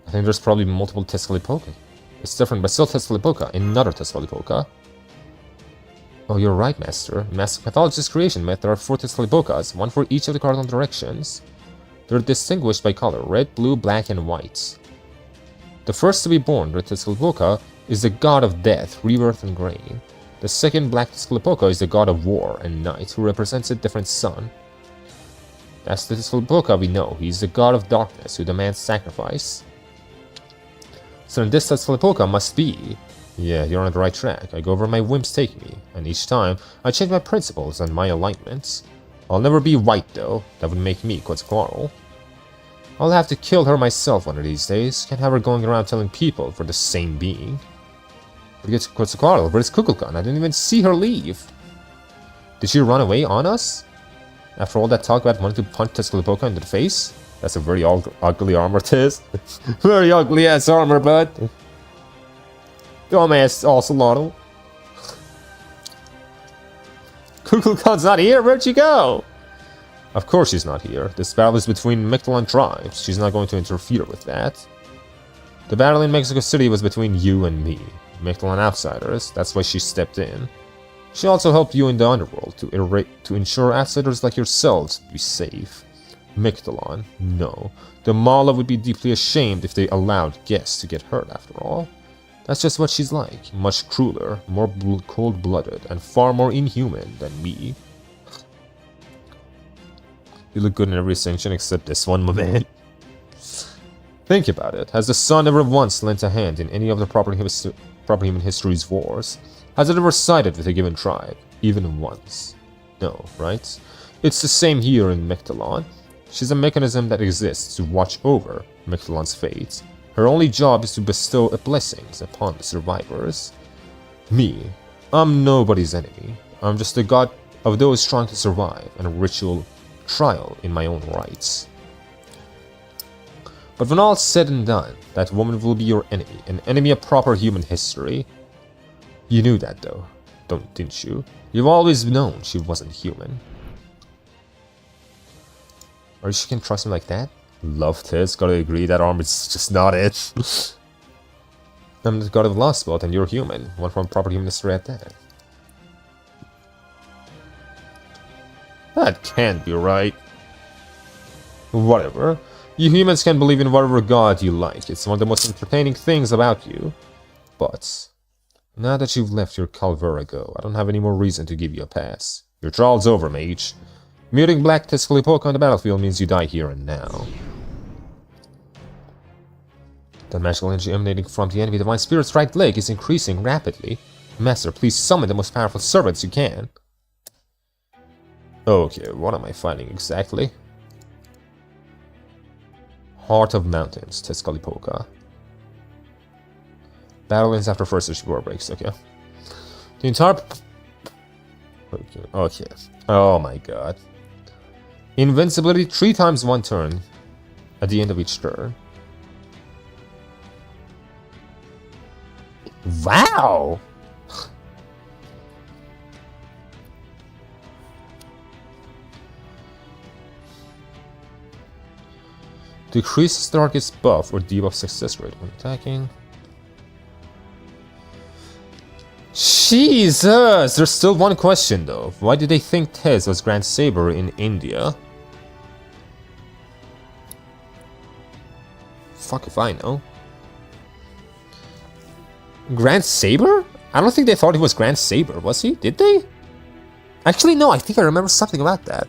I think there's probably multiple Tezcatlipoca. It's different, but still Tezcatlipoca. Another Tezcatlipoca. Oh, you're right, Master. Master Pathologist's creation myth, there are 4 Tezcatlipoca's, one for each of the cardinal directions. They're distinguished by color, red, blue, black, and white. The first to be born, the Tezcatlipoca, is the god of death, rebirth, and grain. The second black Tezcatlipoca is the god of war and night, who represents a different sun. That's the Tezcatlipoca we know. He's the god of darkness, who demands sacrifice. So then this Tezcatlipoca must be... Yeah, you're on the right track. I go where my whims take me, and each time, I change my principles and my alignments. I'll never be right, though. That would make me Quetzalcoatl. I'll have to kill her myself one of these days. Can't have her going around telling people for the same being. Forget Quetzalcoatl, where's Kukulkan? I didn't even see her leave. Did she run away on us? After all that talk about wanting to punch Tezcatlipoca in the face? That's a very ugly armor, Tiz. Very ugly ass armor, bud. Dumbass Ocelotl. Kukulkan's not here, where'd she go? Of course she's not here. This battle is between Mictlan tribes. She's not going to interfere with that. The battle in Mexico City was between you and me. Mictlan outsiders, that's why she stepped in. She also helped you in the underworld to ensure outsiders like yourselves be safe. Mictlan, no. The Mala would be deeply ashamed if they allowed guests to get hurt after all. That's just what she's like. Much crueler, more cold-blooded, and far more inhuman than me. You look good in every sanction except this one, my man. Think about it. Has the sun ever once lent a hand in any of the proper human history's wars? Has it ever sided with a given tribe? Even once? No, right? It's the same here in Mictlan. She's a mechanism that exists to watch over Mictlan's fate. Her only job is to bestow blessings upon the survivors. Me, I'm nobody's enemy. I'm just the god of those trying to survive and a ritual trial in my own rights. But when all's said and done, that woman will be your enemy, an enemy of proper human history. You knew that though, didn't you? You've always known she wasn't human. Or you can trust me like that? Love this, gotta agree, that arm is just not it. I'm the god of the last spot and you're human. One from proper human history at that. That can't be right. Whatever. You humans can believe in whatever god you like. It's one of the most entertaining things about you. But now that you've left your Calverigo, I don't have any more reason to give you a pass. Your trial's over, mage. Muting Black Tezcatlipoca on the battlefield means you die here and now. The magical energy emanating from the enemy divine spirit's right leg is increasing rapidly. Master, please summon the most powerful servants you can. Okay, what am I fighting exactly? Heart of Mountains, Tezcatlipoca. Battle ends after first war breaks, okay. The entire... Okay. Oh my god. Invincibility 3 times 1 turn at the end of each turn. Wow! Decreases target's buff or debuff success rate when attacking. Jesus! There's still one question though. Why did they think Tez was Grand Saber in India? Fuck if I know. Grand Saber? I don't think they thought he was Grand Saber, was he? Did they? Actually, no, I think I remember something about that.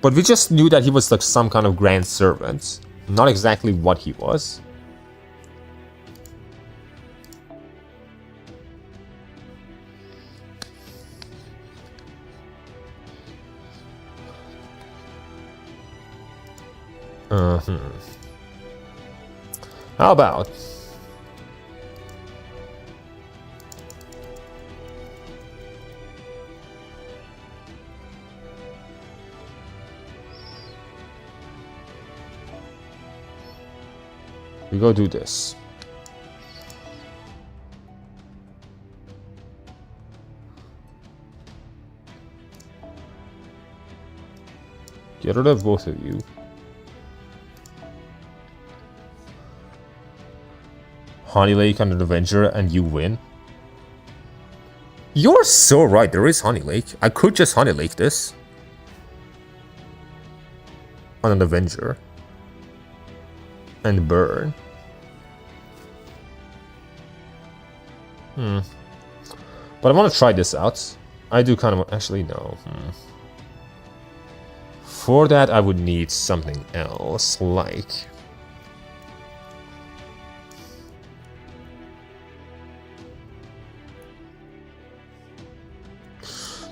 But we just knew that he was like some kind of Grand Servant. Not exactly what he was. How about... We go do this. Get rid of both of you. Honey Lake on an Avenger and you win. You're so right, there is Honey Lake. I could just Honey Lake this. On an Avenger. And burn. But I want to try this out. I do kind of... Actually, no. For that, I would need something else, like...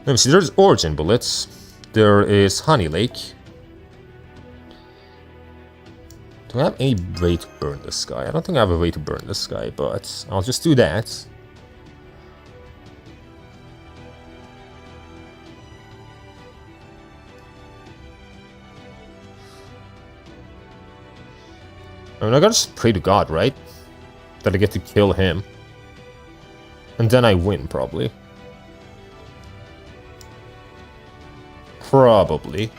Let me see, there's Origin Bullets. There is Honey Lake. Do I have any way to burn this guy? I don't think I have a way to burn this guy, but I'll just do that. I mean, I gotta just pray to God, right? That I get to kill him. And then I win, probably. Probably.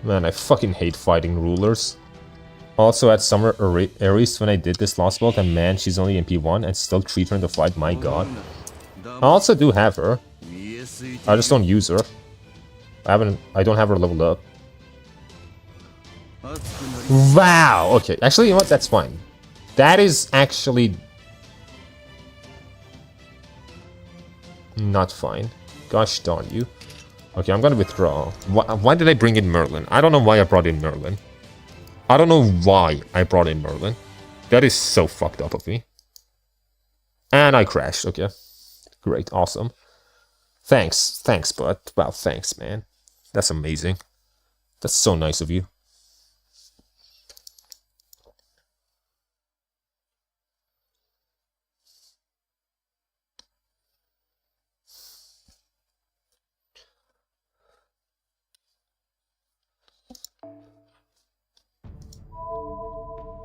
Man, I fucking hate fighting rulers. Also at Summer Ares when I did this last build, and man, she's only MP1 and still treat her in the fight, my god. I also do have her. I just don't use her. I don't have her leveled up. Wow! Okay, actually, you know what? That's fine. That is actually... not fine. Gosh darn you. Okay, I'm gonna withdraw. Why did I bring in Merlin? I don't know why I brought in Merlin. I don't know why I brought in Merlin. That is so fucked up of me. And I crashed, okay. Great, awesome. Thanks, bud. Wow, thanks, man. That's amazing. That's so nice of you.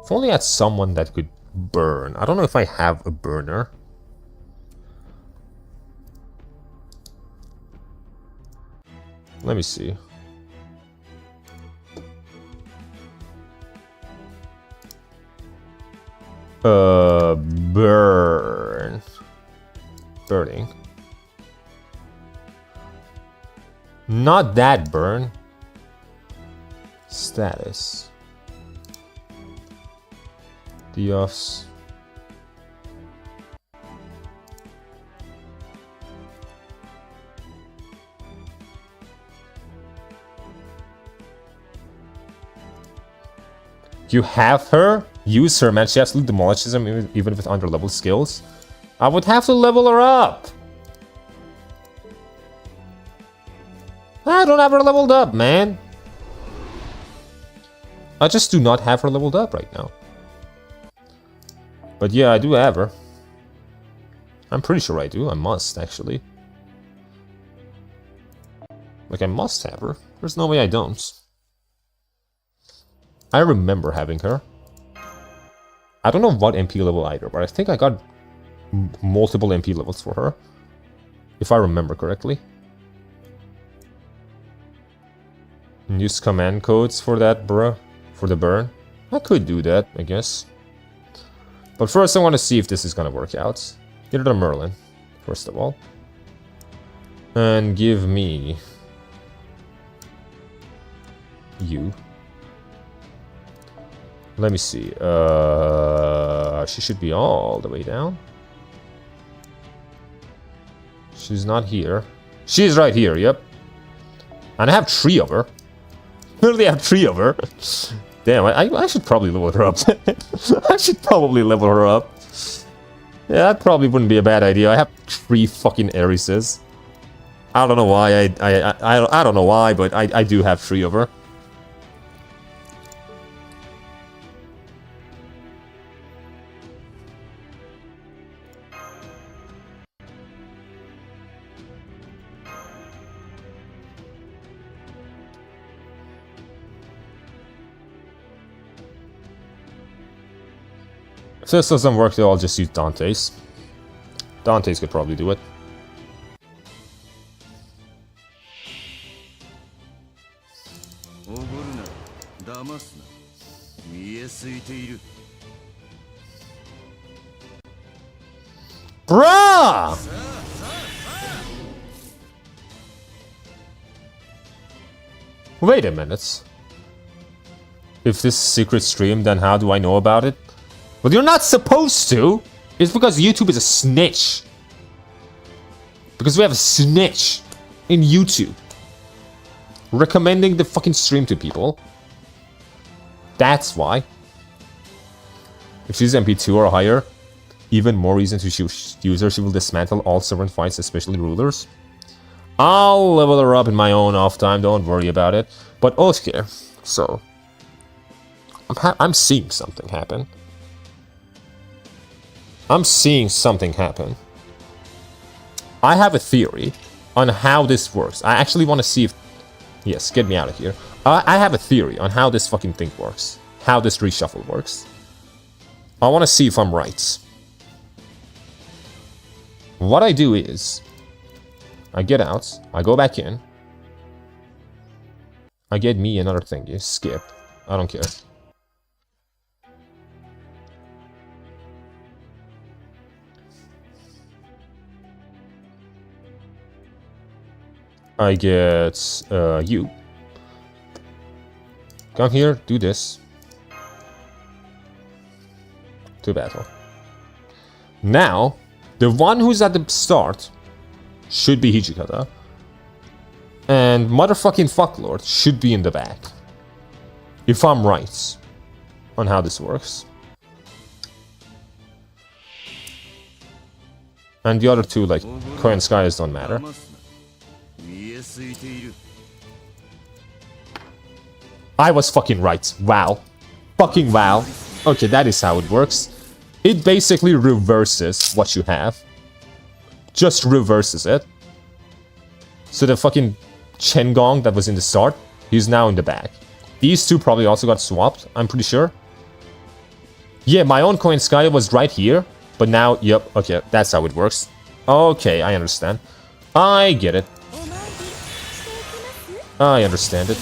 If only I had someone that could burn. I don't know if I have a burner. Let me see. Burn. Burning. Not that burn. Status. Dios. You have her? Use her, man. She absolutely demolishes him even with under-leveled skills. I would have to level her up. I don't have her leveled up, man. I just do not have her leveled up right now. But yeah, I do have her. I'm pretty sure I do. I must, actually. Like, I must have her. There's no way I don't. I remember having her. I don't know what MP level either, but I think I got multiple MP levels for her. If I remember correctly. Use command codes for that, bruh. For the burn. I could do that, I guess. But first I want to see if this is gonna work out. Get rid of Merlin, first of all. And give me... you. Let me see. She should be all the way down. She's not here. She's right here, yep. And I have 3 of her. Literally have 3 of her. Damn, I should probably level her up. I should probably level her up. Yeah, that probably wouldn't be a bad idea. I have 3 fucking Arises. I don't know why, I don't know why, but I do have 3 of her. If this doesn't work, though, I'll just use Dante's. Dante's could probably do it. Bruh! Wait a minute. If this is secret stream, then how do I know about it? Well, you're not supposed to! It's because YouTube is a snitch. Because we have a snitch in YouTube. Recommending the fucking stream to people. That's why. If she's MP2 or higher, even more reason to use her. She will dismantle all servant fights, especially rulers. I'll level her up in my own off time, don't worry about it. But okay, so... I'm seeing something happen. I'm seeing something happen. I have a theory on how this works. I actually want to see if... Yes, get me out of here. I have a theory on how this fucking thing works. How this reshuffle works. I want to see if I'm right. What I do is... I get out. I go back in. I get me another thingy. Skip. I don't care. I get you. Come here, do this. To battle. Now, the one who's at the start should be Hijikata. And motherfucking fucklord should be in the back. If I'm right on how this works. And the other two, like, Koi and Skies don't matter. I was fucking right. Wow. Fucking wow. Okay, that is how it works. It basically reverses what you have. Just reverses it. So the fucking Chen Gong that was in the start, he's now in the back. These two probably also got swapped, I'm pretty sure. Yeah, my own Coin Sky was right here. But now, yep, okay, that's how it works. Okay, I understand. I get it. I understand it.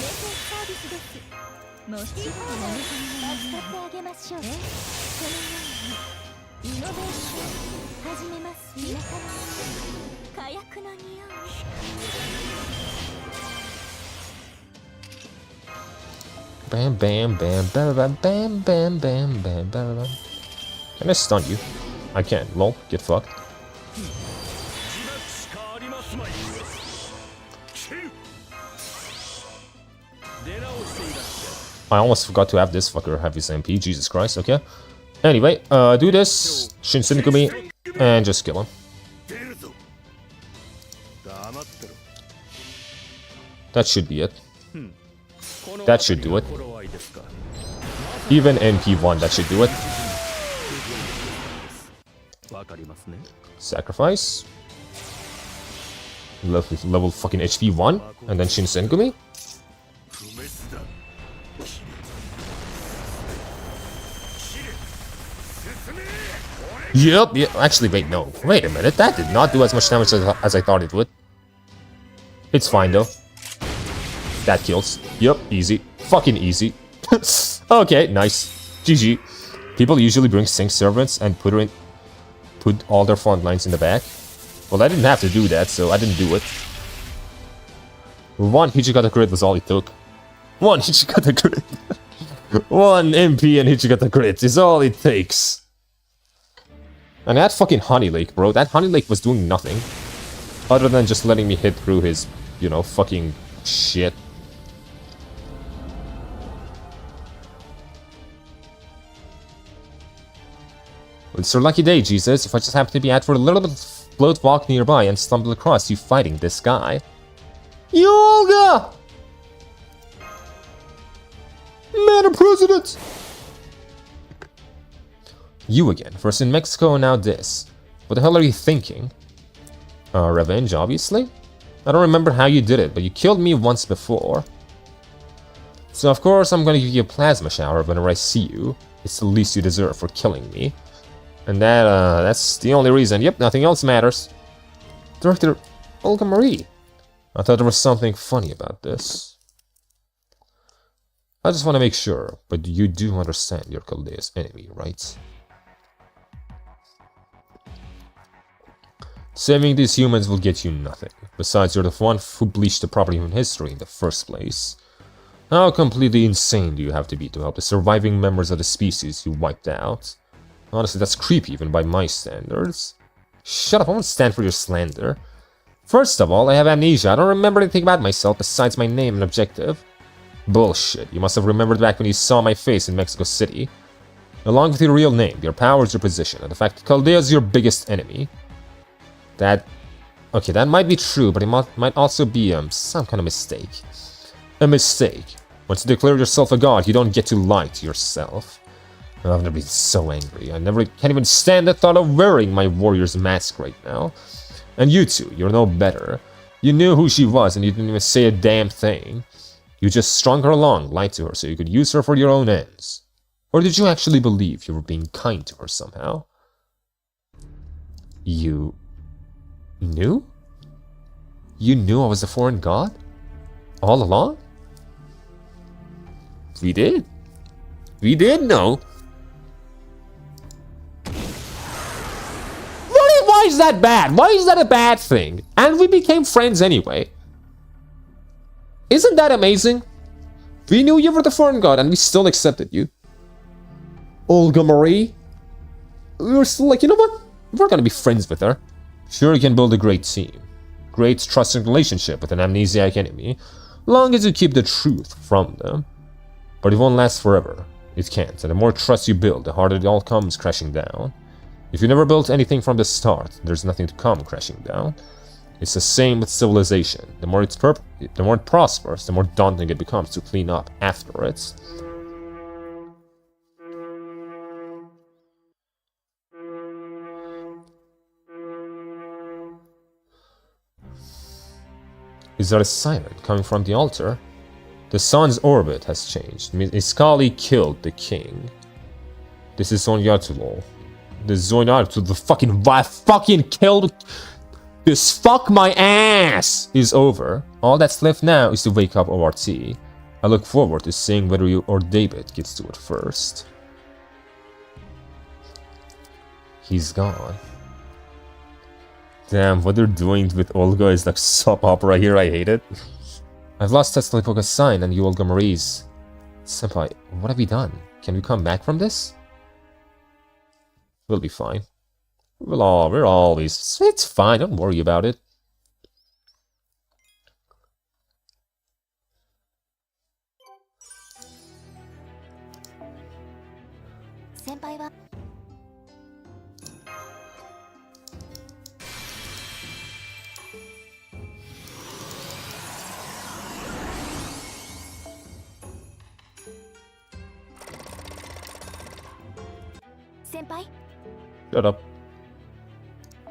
Bam, bam, bam, bam, bam, bam, bam, bam, bam, bam. Can I stun you? I can't. Lol, get fucked. I almost forgot to have this fucker have his MP. Jesus Christ, okay. Anyway, do this. Shinsenikumi, and just kill him. That should be it. That should do it. Even NP1, that should do it. Sacrifice. Level fucking HP 1. And then Shinsengumi. Yep, yeah. Actually, wait, no. Wait a minute. That did not do as much damage as I thought it would. It's fine, though. That kills. Yep, easy. Fucking easy. Okay, nice. GG. People usually bring sync servants and put all their front lines in the back. Well, I didn't have to do that, so I didn't do it. One Hichigata crit was all it took. One Hichigata crit. One MP and Hichigata crit is all it takes. And that fucking Honey Lake, bro. That Honey Lake was doing nothing. Other than just letting me hit through his, you know, fucking shit. It's your lucky day, Jesus. If I just happen to be out for a little bit Float walked nearby and stumbled across you fighting this guy. Olga! Madam President! You again. First in Mexico, now this. What the hell are you thinking? Revenge, obviously? I don't remember how you did it, but you killed me once before. So of course I'm gonna give you a plasma shower whenever I see you. It's the least you deserve for killing me. And that's the only reason. Yep, nothing else matters. Director Olga Marie. I thought there was something funny about this. I just want to make sure, but you do understand you're Chaldea's enemy, right? Saving these humans will get you nothing. Besides, you're the one who bleached the proper human history in the first place. How completely insane do you have to be to help the surviving members of the species you wiped out? Honestly, that's creepy even by my standards. Shut up, I won't stand for your slander. First of all, I have amnesia. I don't remember anything about myself besides my name and objective. Bullshit, you must have remembered back when you saw my face in Mexico City. Along with your real name, your powers, your position, and the fact that Chaldea is your biggest enemy. Okay, that might be true, but it might also be some kind of mistake. A mistake. Once you declare yourself a god, you don't get to lie to yourself. Oh, I've never been so angry. Can't even stand the thought of wearing my warrior's mask right now. And you two, you're no better. You knew who she was and you didn't even say a damn thing. You just strung her along, lied to her so you could use her for your own ends. Or did you actually believe you were being kind to her somehow? You knew? You knew I was a foreign god? All along? We did. We did know. Why is that bad? Why is that a bad thing? And we became friends anyway. Isn't that amazing? We knew you were the foreign god and we still accepted you. Olga Marie? We were still like, you know what? We're gonna be friends with her. Sure, you can build a great team. Great trusting relationship with an amnesiac enemy. Long as you keep the truth from them. But it won't last forever. It can't. And the more trust you build, the harder it all comes crashing down. If you never built anything from the start, there's nothing to come crashing down. It's the same with civilization. The more it prospers, the more daunting it becomes to clean up after it. Is there a siren coming from the altar? The sun's orbit has changed. Iskali killed the king. This is Zonyartulo. The Zonyartulo, the fucking killed. This fuck my ass is over. All that's left now is to wake up ORT. I look forward to seeing whether you or David gets to it first. He's gone. Damn, what they're doing with Olga is like soap opera here, I hate it. I've lost Tetzalipoka's sign and you Olga Marie's. Senpai, what have we done? Can we come back from this? We'll be fine. We're always... It's fine, don't worry about it. Senpai? Shut up.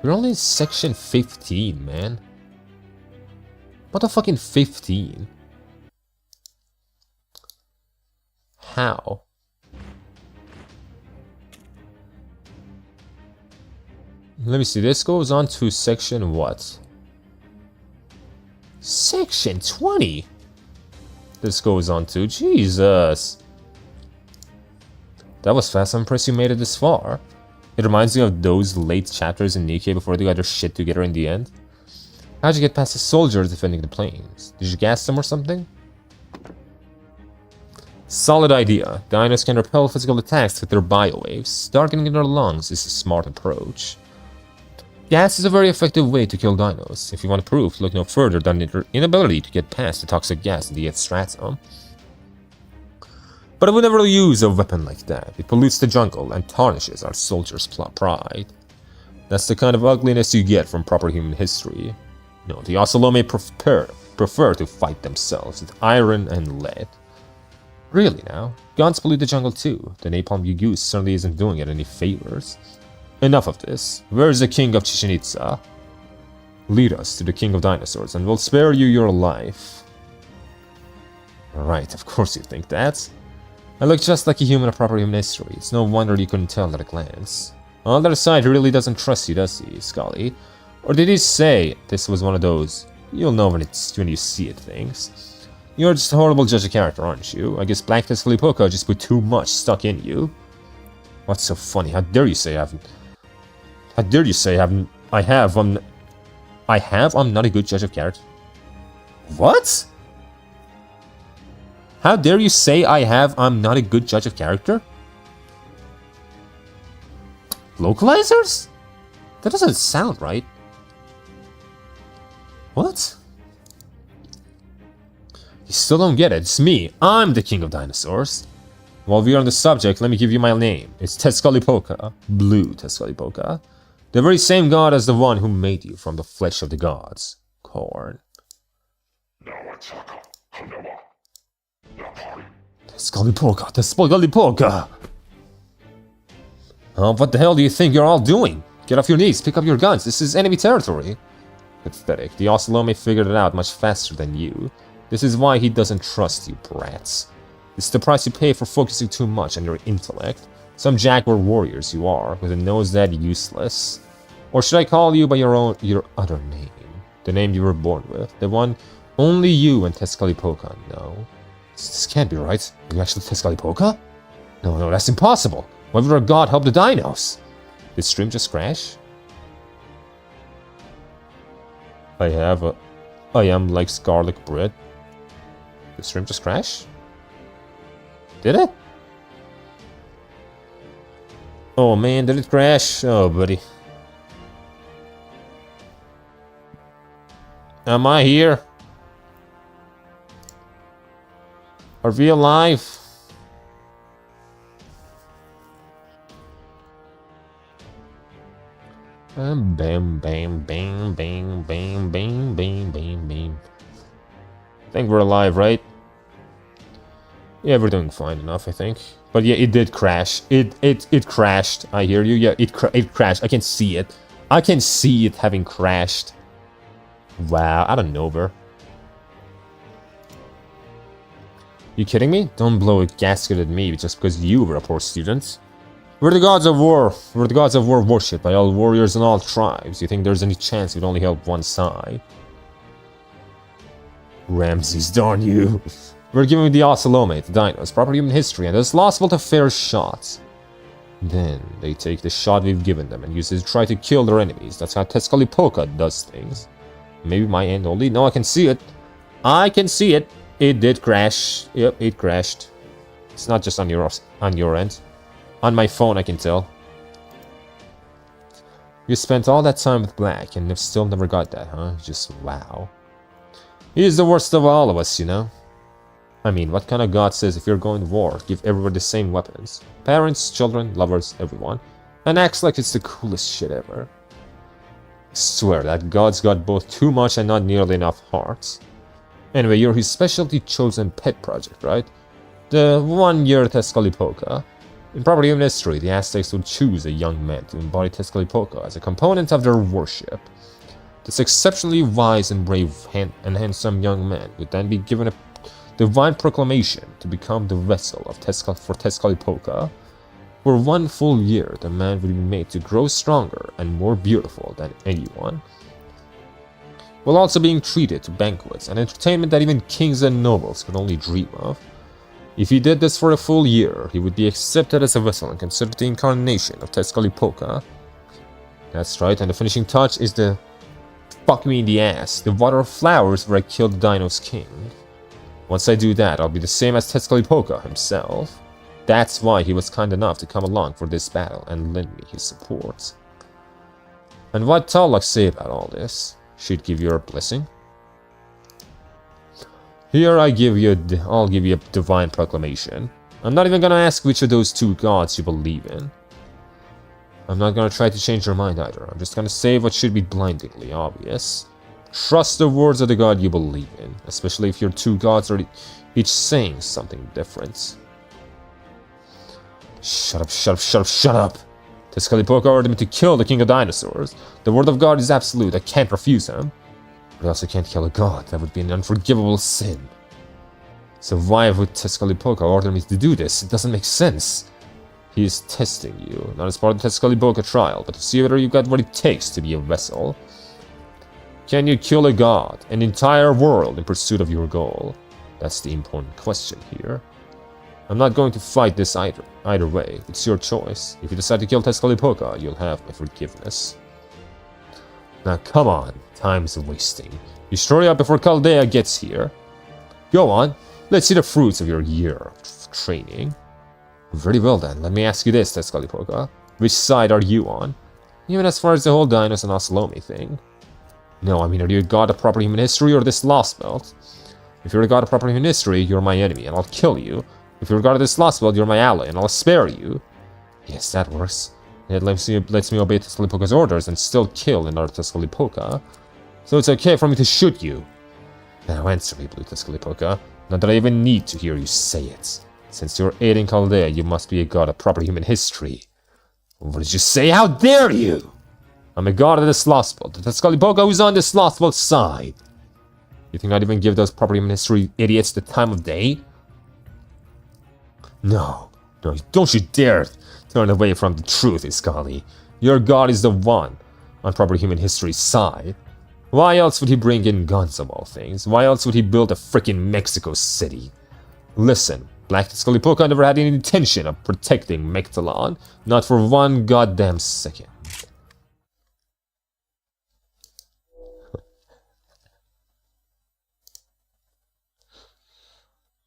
We're only in section 15, man. What the fucking 15? How? Let me see, this goes on to section what? Section 20? This goes on to, Jesus. That was fast, I'm impressed you made it this far. It reminds me of those late chapters in Nikkei before they got their shit together in the end. How'd you get past the soldiers defending the planes? Did you gas them or something? Solid idea. Dinos can repel physical attacks with their biowaves. Darkening their lungs is a smart approach. Gas is a very effective way to kill dinos. If you want proof, look no further than their inability to get past the toxic gas in the 8th stratum. But I would never use a weapon like that. It pollutes the jungle and tarnishes our soldiers' pride. That's the kind of ugliness you get from proper human history. No, the Ocelome prefer to fight themselves with iron and lead. Really now? Gods pollute the jungle too. The napalm you use certainly isn't doing it any favors. Enough of this. Where's the king of Chichen Itza? Lead us to the king of dinosaurs and we'll spare you your life. Right, of course you think that. I look just like a human of proper human history. It's no wonder you couldn't tell at a glance. On the other side, he really doesn't trust you, does he, Scully? Or did he say this was one of those you'll know when you see it things? You're just a horrible judge of character, aren't you? I guess Black Tescalipoca just put too much stuck in you. What's so funny? How dare you say I haven't? How dare you say I'm not a good judge of character? What? How dare you say I'm not a good judge of character? Localizers? That doesn't sound right. What? You still don't get it. It's me. I'm the king of dinosaurs. While we're on the subject, let me give you my name. It's Tescalipoca. Blue Tescalipoca. The very same god as the one who made you from the flesh of the gods. Corn. Tescalipoca, Tescalipoca! What the hell do you think you're all doing? Get off your knees, pick up your guns, this is enemy territory. Pathetic, the Ocelome figured it out much faster than you. This is why he doesn't trust you, brats. It's the price you pay for focusing too much on your intellect. Some jaguar warriors you are, with a nose that useless. Or should I call you by your other name? The name you were born with, the one only you and Tescalipoca know. This can't be right. Are you actually Tescalipoca? No, that's impossible. Why would our god help the dinos? Did stream just crash? I am like garlic bread. Did stream just crash? Did it? Oh man, did it crash? Oh buddy. Am I here? Are we alive? Bam, bam, bam, bam, bam, bam, bam, bam, bam. I think we're alive, right? Yeah, we're doing fine enough, I think. But yeah, it did crash. It crashed. I hear you. Yeah, it crashed. I can see it. I can see it having crashed. Wow, out of nowhere. You kidding me? Don't blow a gasket at me just because you were a poor student. We're the gods of war. We're the gods of war worshipped by all warriors and all tribes. You think there's any chance we'd only help one side? Ramses, darn you. We're giving the Ocelome, the dinos, proper human history, and it's lost a fair shot. Then they take the shot we've given them and use it to try to kill their enemies. That's how Tescalipoca does things. Maybe my end only. No, I can see it. I can see it. It did crash. Yep, it crashed. It's not just on your end. On my phone, I can tell. You spent all that time with Black and have still never got that, huh? Just wow. He's the worst of all of us, you know? I mean, what kind of god says if you're going to war, give everyone the same weapons? Parents, children, lovers, everyone. And acts like it's the coolest shit ever. I swear that god's got both too much and not nearly enough hearts. Anyway, you're his specialty chosen pet project, right? The 1 year Tescalipoca. In proper human history, the Aztecs would choose a young man to embody Tescalipoca as a component of their worship. This exceptionally wise and brave and handsome young man would then be given a divine proclamation to become the vessel of for Tescalipoca. For 1 full year, the man would be made to grow stronger and more beautiful than anyone, while also being treated to banquets and entertainment that even kings and nobles could only dream of. If he did this for a full year, he would be accepted as a vessel and considered the incarnation of Tescalipoca. That's right, and the finishing touch is the fuck me in the ass, the water of flowers where I killed the Dino's king. Once I do that, I'll be the same as Tescalipoca himself. That's why he was kind enough to come along for this battle and lend me his support. And what Talok say about all this? She'd give you her blessing? Here I'll give you a divine proclamation. I'm not even gonna ask which of those 2 gods you believe in. I'm not gonna try to change your mind either. I'm just gonna say what should be blindingly obvious. Trust the words of the god you believe in, especially if your two gods are each saying something different. Shut up, shut up, shut up, shut up! Tezcatlipoca ordered me to kill the king of dinosaurs. The word of God is absolute, I can't refuse him. But I also can't kill a god, that would be an unforgivable sin. So why would Tezcatlipoca order me to do this? It doesn't make sense. He is testing you, not as part of the Tezcatlipoca trial, but to see whether you got what it takes to be a vessel. Can you kill a god, an entire world in pursuit of your goal? That's the important question here. I'm not going to fight this either way. It's your choice. If you decide to kill Tezcatlipoca, you'll have my forgiveness. Now come on, time's wasting. You should hurry up before Chaldea gets here. Go on, let's see the fruits of your year of training. Very well then, let me ask you this, Tezcatlipoca. Which side are you on? Even as far as the whole Dinos and Ocelomi thing. No, I mean, are you a god of proper human history or this lost belt? If you're a god of proper human history, you're my enemy, and I'll kill you. If you're a god of this lost belt, you're my ally, and I'll spare you. Yes, that works. It lets me obey Tezcatlipoca's orders and still kill another Tezcatlipoca. So it's okay for me to shoot you. Now answer me, Blue Tezcatlipoca. Not that I even need to hear you say it. Since you're aiding Chaldea, you must be a god of proper human history. What did you say? How dare you! I'm a god of this lost belt. The Tezcatlipoca who's on this lost belt's side. You think I'd even give those proper human history idiots the time of day? No, don't you dare turn away from the truth, Iskali. Your god is the one on proper human history's side. Why else would he bring in guns of all things? Why else would he build a freaking Mexico City? Listen, Black Tezcatlipoca never had any intention of protecting Mectalon, not for one goddamn second.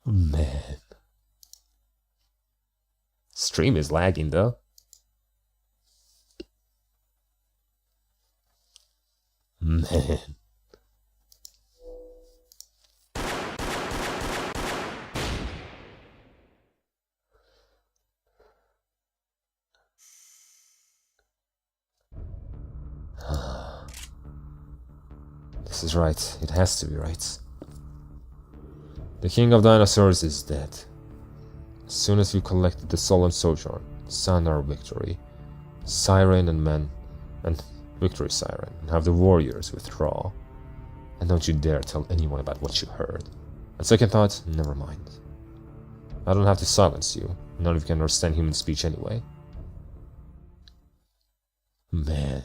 Man. Stream is lagging though. Man. This is right. It has to be right. The king of dinosaurs is dead. As soon as we collected the Solemn Sojourn, sign our victory. Siren and men, and victory siren, and have the warriors withdraw. And don't you dare tell anyone about what you heard. On second thought, never mind. I don't have to silence you. None of you can understand human speech anyway. Man.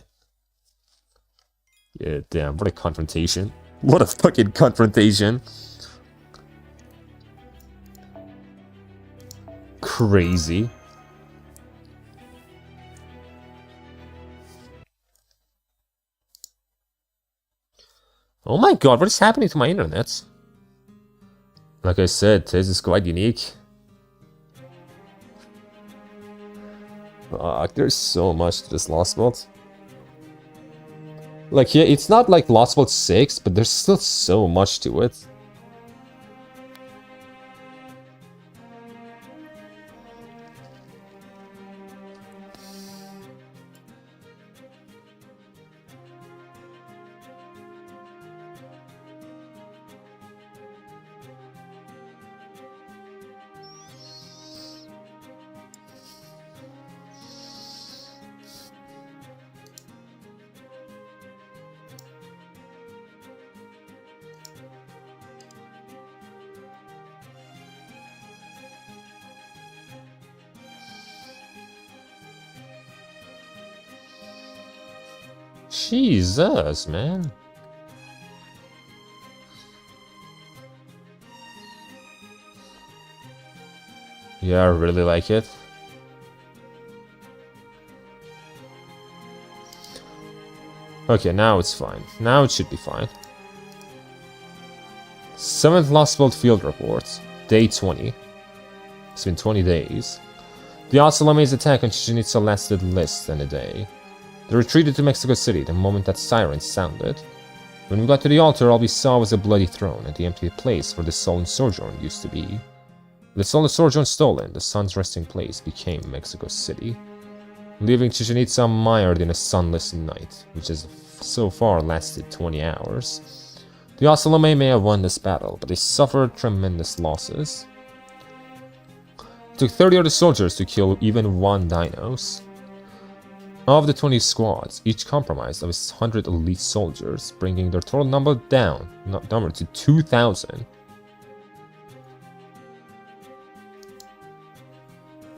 Yeah, damn, what a confrontation. What a fucking confrontation. Crazy. Oh my god, what is happening to my internet? Like I said, this is quite unique. Fuck, there's so much to this Lost Vault. Like, yeah, it's not like Lost Vault 6, but there's still so much to it. Jesus, man. Yeah, I really like it. Okay, now it's fine. Now it should be fine. 7th Lost Vault Field Report. Day 20. It's been 20 days. The Ocelomi's attack on Chichen Itza lasted less than a day. They retreated to Mexico City the moment that siren sounded. When we got to the altar, all we saw was a bloody throne and the empty place where the Solemn Sojourn used to be. With the Solemn Sojourn stolen, the sun's resting place became Mexico City. leaving Chichen Itza mired in a sunless night, which has so far lasted 20 hours. The Ocelome may have won this battle, but they suffered tremendous losses. It took 30 other soldiers to kill even one Dinos. Of the 20 squads, each comprised of 100 elite soldiers, bringing their total number to 2,000.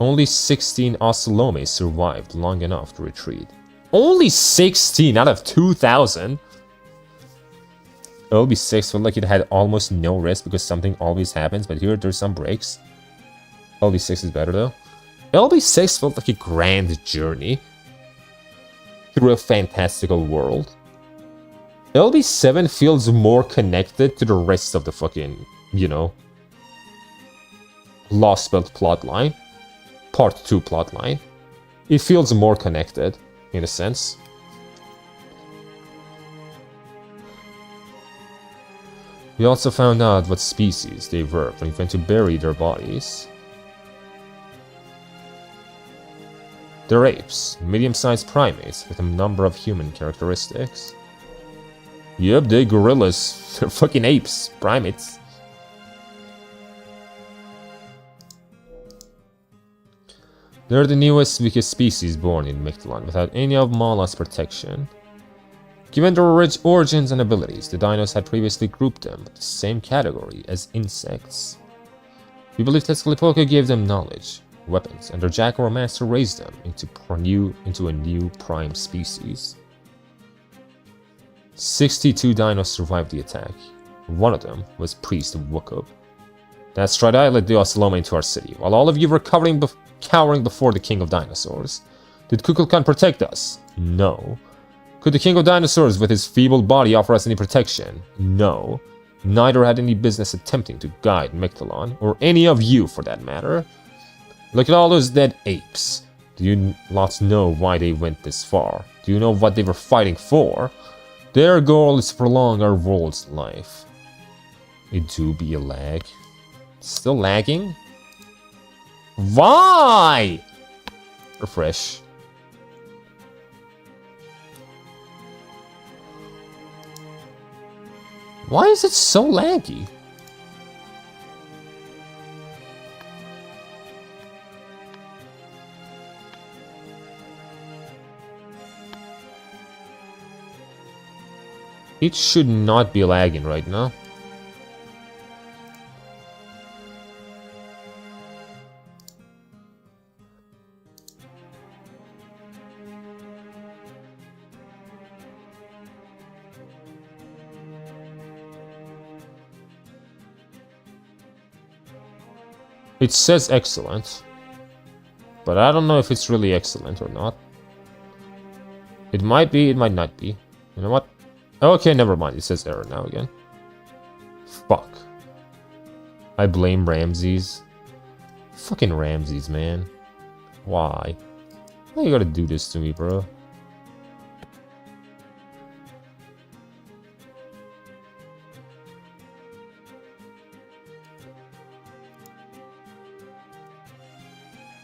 Only 16 Ocelomes survived long enough to retreat. Only 16 out of 2,000? LB6 felt like it had almost no risk because something always happens, but here there's some breaks. LB6 is better though. LB6 felt like a grand journey through a fantastical world. LB7 feels more connected to the rest of the fucking, you know, Lost Belt plotline. Part 2 plotline. It feels more connected, in a sense. We also found out what species they were when we went to bury their bodies. They're apes, medium-sized primates with a number of human characteristics. Yep, they're gorillas. They're fucking apes, primates. They're the newest, weakest species born in Mictlan, without any of Mala's protection. Given their origins and abilities, the dinos had previously grouped them in the same category as insects. We believe Tezcatlipoca gave them knowledge, weapons, and their Jaguar master raised them into a new prime species. 62 dinos survived the attack. One of them was Priest Wookup. That's right, I led the Ocelome into our city, while all of you were cowering before the King of Dinosaurs. Did Kukulkan protect us? No. Could the King of Dinosaurs with his feeble body offer us any protection? No. Neither had any business attempting to guide Mictlan, or any of you for that matter. Look at all those dead apes. Do you lots know why they went this far? Do you know what they were fighting for? Their goal is to prolong our world's life. It do be a lag. Still lagging? Why? Refresh. Why is it so laggy? It should not be lagging right now. It says excellent, but I don't know if it's really excellent or not. It might be, it might not be. You know what? Okay, never mind. It says error now again. Fuck. I blame Ramses. Fucking Ramses, man. Why? Why you gotta do this to me, bro?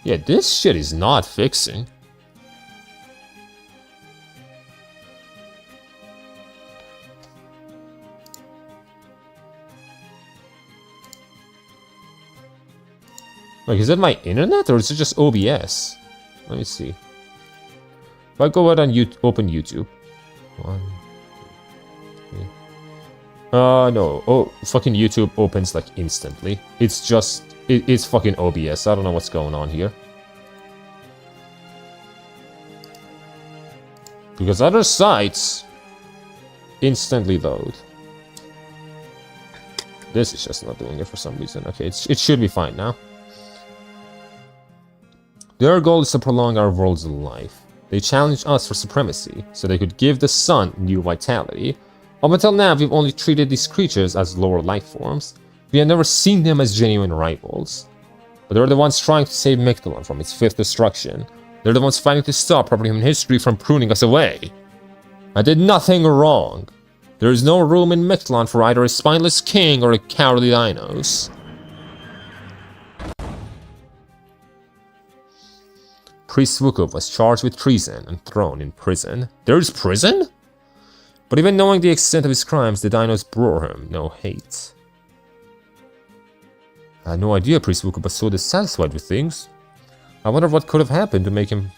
Yeah, this shit is not fixing. Like, is that my internet or is it just OBS? Let me see. If I go out on open YouTube. 1, 2, 3. No. Oh, fucking YouTube opens like instantly. It's just... It's fucking OBS. I don't know what's going on here. Because other sites instantly load. This is just not doing it for some reason. Okay, it should be fine now. Their goal is to prolong our world's life. They challenged us for supremacy, so they could give the sun new vitality. Up until now, we've only treated these creatures as lower life forms. We have never seen them as genuine rivals. But they're the ones trying to save Mictlan from its fifth destruction. They're the ones fighting to stop proper human history from pruning us away. I did nothing wrong. There is no room in Mictlan for either a spineless king or a cowardly dinos. Priest Vukov was charged with treason and thrown in prison. There's prison? But even knowing the extent of his crimes, the dinos bore him no hate. I had no idea Priest Vukov was so dissatisfied with things. I wonder what could have happened to make him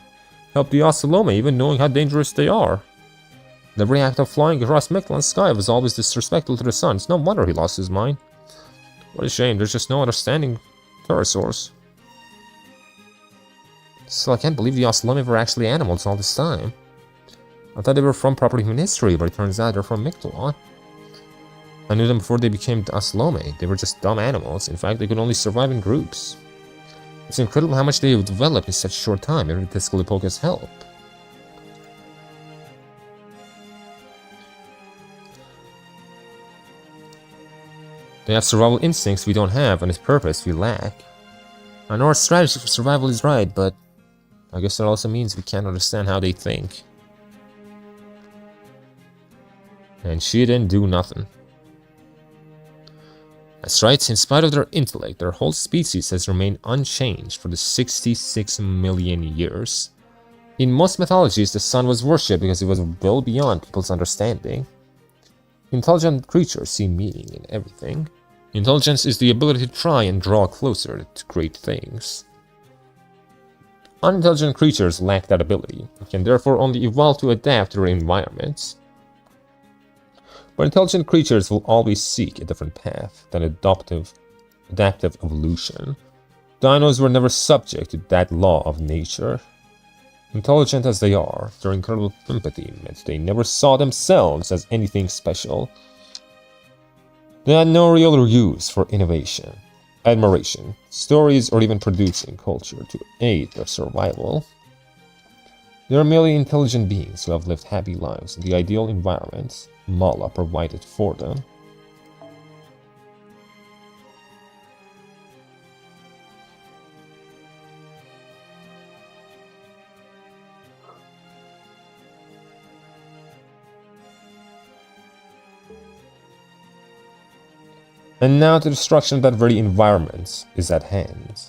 help the Ocelome, even knowing how dangerous they are. The very act of flying across Mictlan's sky was always disrespectful to the sun. It's no wonder he lost his mind. What a shame, there's just no understanding pterosaurs. Still, I can't believe the Ocelome were actually animals all this time. I thought they were from proper human history, but it turns out they're from Mictlan. I knew them before they became the Ocelome. They were just dumb animals. In fact, they could only survive in groups. It's incredible how much they have developed in such a short time, even with Tezcatlipoca's help. They have survival instincts we don't have, and its purpose we lack. I know our strategy for survival is right, but I guess that also means we can't understand how they think. And she didn't do nothing. That's right, in spite of their intellect, their whole species has remained unchanged for the 66 million years. In most mythologies, the sun was worshipped because it was well beyond people's understanding. Intelligent creatures see meaning in everything. Intelligence is the ability to try and draw closer to great things. Unintelligent creatures lack that ability, and can therefore only evolve to adapt to their environments. But intelligent creatures will always seek a different path than adaptive evolution. Dinos were never subject to that law of nature. Intelligent as they are, their incredible empathy meant they never saw themselves as anything special. They had no real use for innovation, admiration, stories, or even producing culture to aid their survival. They are merely intelligent beings who have lived happy lives in the ideal environments Mala provided for them. And now the destruction of that very environment is at hand.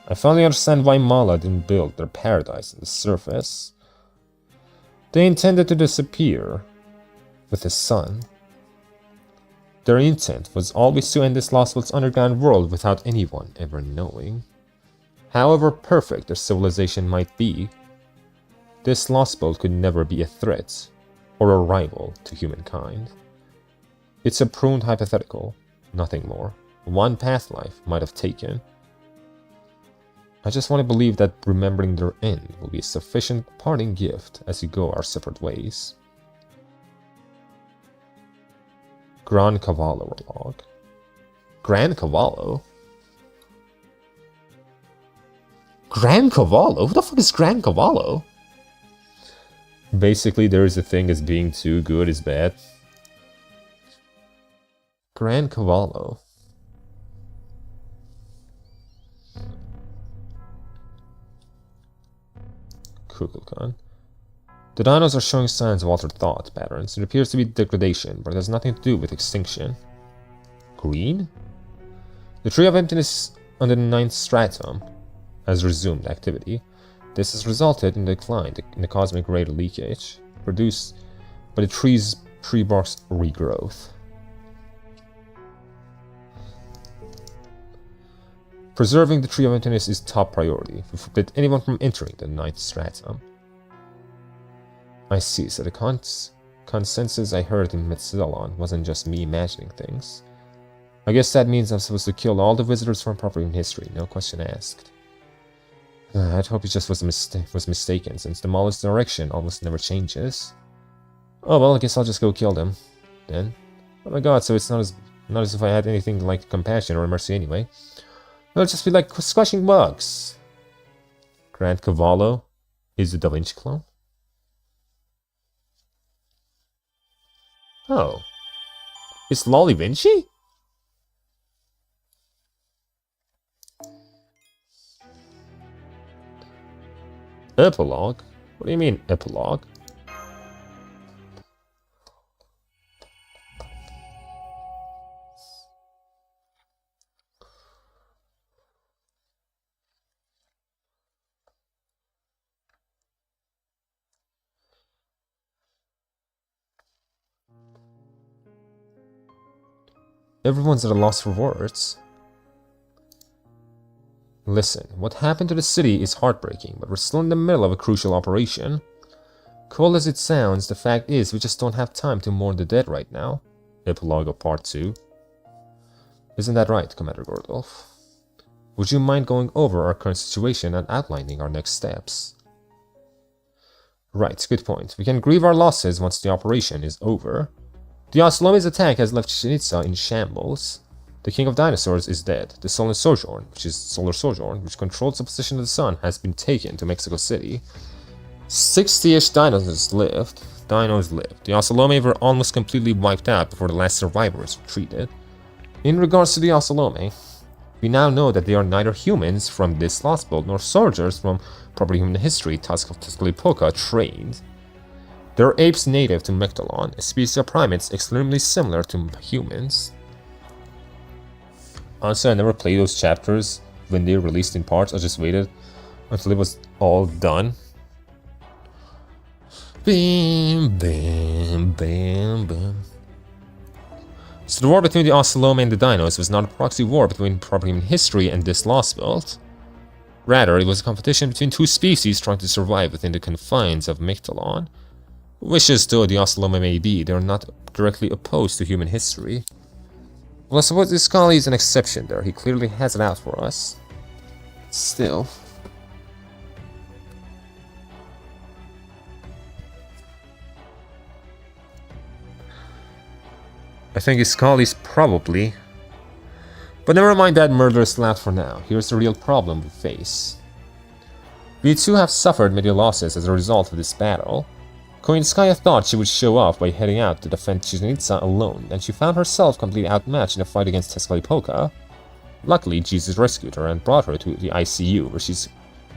I finally understand why Mala didn't build their paradise on the surface. They intended to disappear with the sun. Their intent was always to end this Lost World's underground world without anyone ever knowing. However perfect their civilization might be, this Lost World could never be a threat or a rival to humankind. It's a pruned hypothetical, nothing more. One path life might have taken. I just want to believe that remembering their end will be a sufficient parting gift as we go our separate ways. Gran Cavallo log. Gran Cavallo? Gran Cavallo? Who the fuck is Gran Cavallo? Basically, there is a thing as being too good is bad. Gran Cavallo. Kukulkan. The dinos are showing signs of altered thought patterns. It appears to be degradation, but it has nothing to do with extinction. Green? The Tree of Emptiness under the 9th stratum has resumed activity. This has resulted in a decline in the cosmic rate of leakage produced by the tree bark's regrowth. Preserving the Tree of Emptiness is top priority to forbid anyone from entering the 9th stratum. I see, so the consensus I heard in Metzelon wasn't just me imagining things. I guess that means I'm supposed to kill all the visitors from proper in history, no question asked. I'd hope it just was mistaken, since the Maul's direction almost never changes. Oh well, I guess I'll just go kill them, then. Oh my god, so it's not as if I had anything like compassion or mercy anyway. It'll just be like squashing bugs. Grand Cavallo is the Da Vinci clone? Oh. It's Lolly Vinci? Epilogue? What do you mean, epilogue? Everyone's at a loss for words. Listen, what happened to the city is heartbreaking, but we're still in the middle of a crucial operation. Cold as it sounds, the fact is we just don't have time to mourn the dead right now. Epilogue of Part 2. Isn't that right, Commander Gordolf? Would you mind going over our current situation and outlining our next steps? Right, good point. We can grieve our losses once the operation is over. The Oslome's attack has left Chichen Itza in shambles. The King of Dinosaurs is dead. The Solar Sojourn, which controls the position of the sun, has been taken to Mexico City. 60-ish dinos lived. The Oslome were almost completely wiped out before the last survivors retreated. In regards to the Oslome, we now know that they are neither humans from this lost world nor soldiers from proper human history Tezcatlipoca trained. They're apes native to Mectalon, a species of primates extremely similar to humans. Honestly, I never played those chapters when they were released in parts. I just waited until it was all done. Bam, bam, bam, bam. So the war between the Oslome and the Dinos was not a proxy war between proper human history and this lost world. Rather, it was a competition between two species trying to survive within the confines of Mectalon. Wishes though the Oslome may be, they are not directly opposed to human history. Well, I suppose Iskali is an exception there. He clearly has it out for us. Still. I think Iskali's probably. But never mind that murderous laugh for now. Here's the real problem we face. We too have suffered many losses as a result of this battle. Koinskaya thought she would show off by heading out to defend Chichen Itza alone, and she found herself completely outmatched in a fight against Tezcatlipoca. Luckily, Jesus rescued her and brought her to the ICU, where she's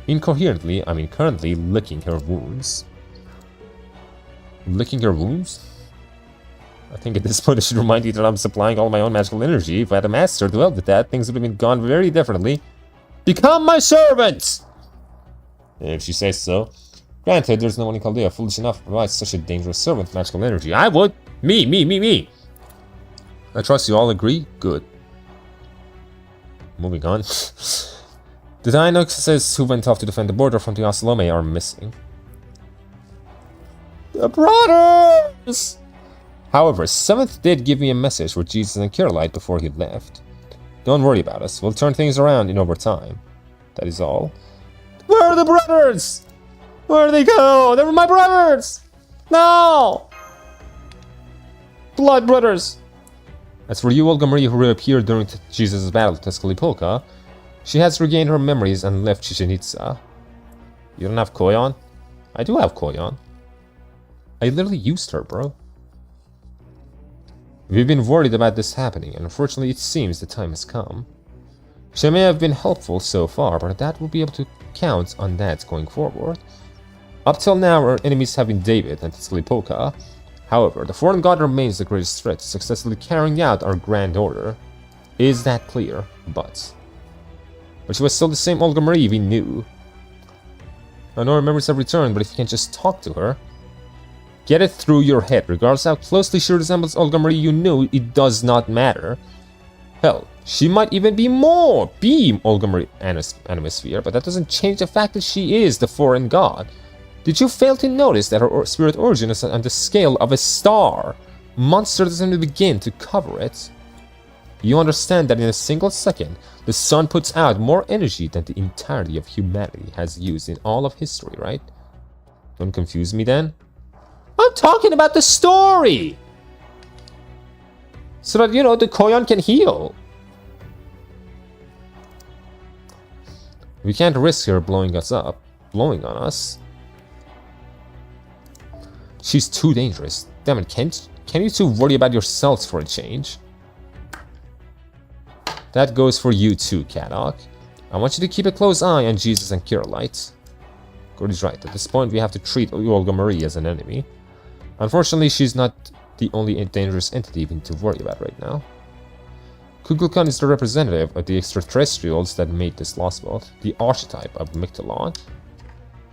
currently licking her wounds. Licking her wounds? I think at this point I should remind you that I'm supplying all my own magical energy. If I had a master to help with that, things would have been gone very differently. Become my servant! If she says so. Granted, there's no one in Chaldea foolish enough to provide such a dangerous servant with magical energy. I would! Me! I trust you all agree? Good. Moving on. The Dinoxes who went off to defend the border from the Oslome are missing. The brothers! However, 7th did give me a message with Jesus and Kirillite before he left. Don't worry about us, we'll turn things around in over time. That is all. Where are the brothers? Where'd they go? They were my brothers! No! Blood brothers! As for you, Olga Marie, who reappeared during Jesus' battle with Tezcatlipoca, she has regained her memories and left Chichen Itza. You don't have Koyon? I do have Koyon. I literally used her, bro. We've been worried about this happening, and unfortunately it seems the time has come. She may have been helpful so far, but that will be able to count on that going forward. Up till now, our enemies have been David and Tezcatlipoca. However, the foreign god remains the greatest threat to successfully carrying out our grand order. Is that clear? But she was still the same Olga Marie we knew. I know her memories have returned, but if you can just talk to her. Get it through your head, regardless how closely she resembles Olga Marie you knew, it does not matter. Hell, she might even be Olga Marie Animosphere, but that doesn't change the fact that she is the foreign god. Did you fail to notice that her spirit origin is on the scale of a star? Monster doesn't even begin to cover it. You understand that in a single second, the sun puts out more energy than the entirety of humanity has used in all of history, right? Don't confuse me then. I'm talking about the story! So that, the Koyon can heal. We can't risk her blowing on us. She's too dangerous. Damn it, can you two worry about yourselves for a change? That goes for you too, Kadok. I want you to keep a close eye on Jesus and Kirillite. Cody's right. At this point, we have to treat Olga Marie as an enemy. Unfortunately, she's not the only dangerous entity we need to worry about right now. Kukulkan is the representative of the extraterrestrials that made this lost world, the archetype of Mictolon.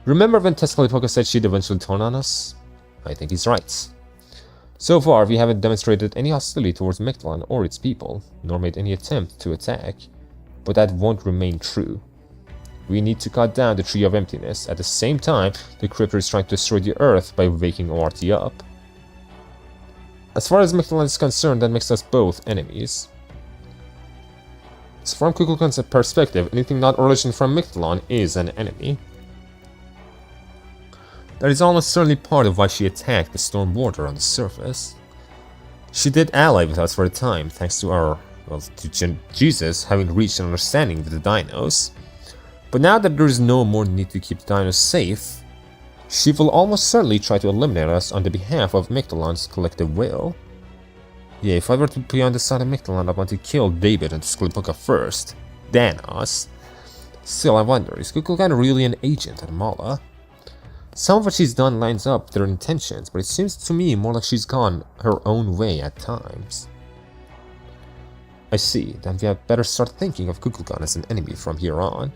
Remember when Tezcatlipoca said she'd eventually turn on us? I think he's right. So far, we haven't demonstrated any hostility towards Mictlan or its people, nor made any attempt to attack, but that won't remain true. We need to cut down the Tree of Emptiness. At the same time, the Cryptor is trying to destroy the Earth by waking ORT up. As far as Mictlan is concerned, that makes us both enemies. So from Kukulkan's perspective, anything not originating from Mictlan is an enemy. That is almost certainly part of why she attacked the Storm Border on the surface. She did ally with us for a time, thanks to our, well, to Jesus having reached an understanding with the Dinos. But now that there is no more need to keep the Dinos safe, she will almost certainly try to eliminate us on the behalf of Mictlan's collective will. Yeah, if I were to be on the side of Mictlan, I want to kill David and Sklipuka first, then us. Still, I wonder, is Kukulkan really an agent at Mala? Some of what she's done lines up with their intentions, but it seems to me more like she's gone her own way at times. I see, then we had better start thinking of Kukulkan as an enemy from here on.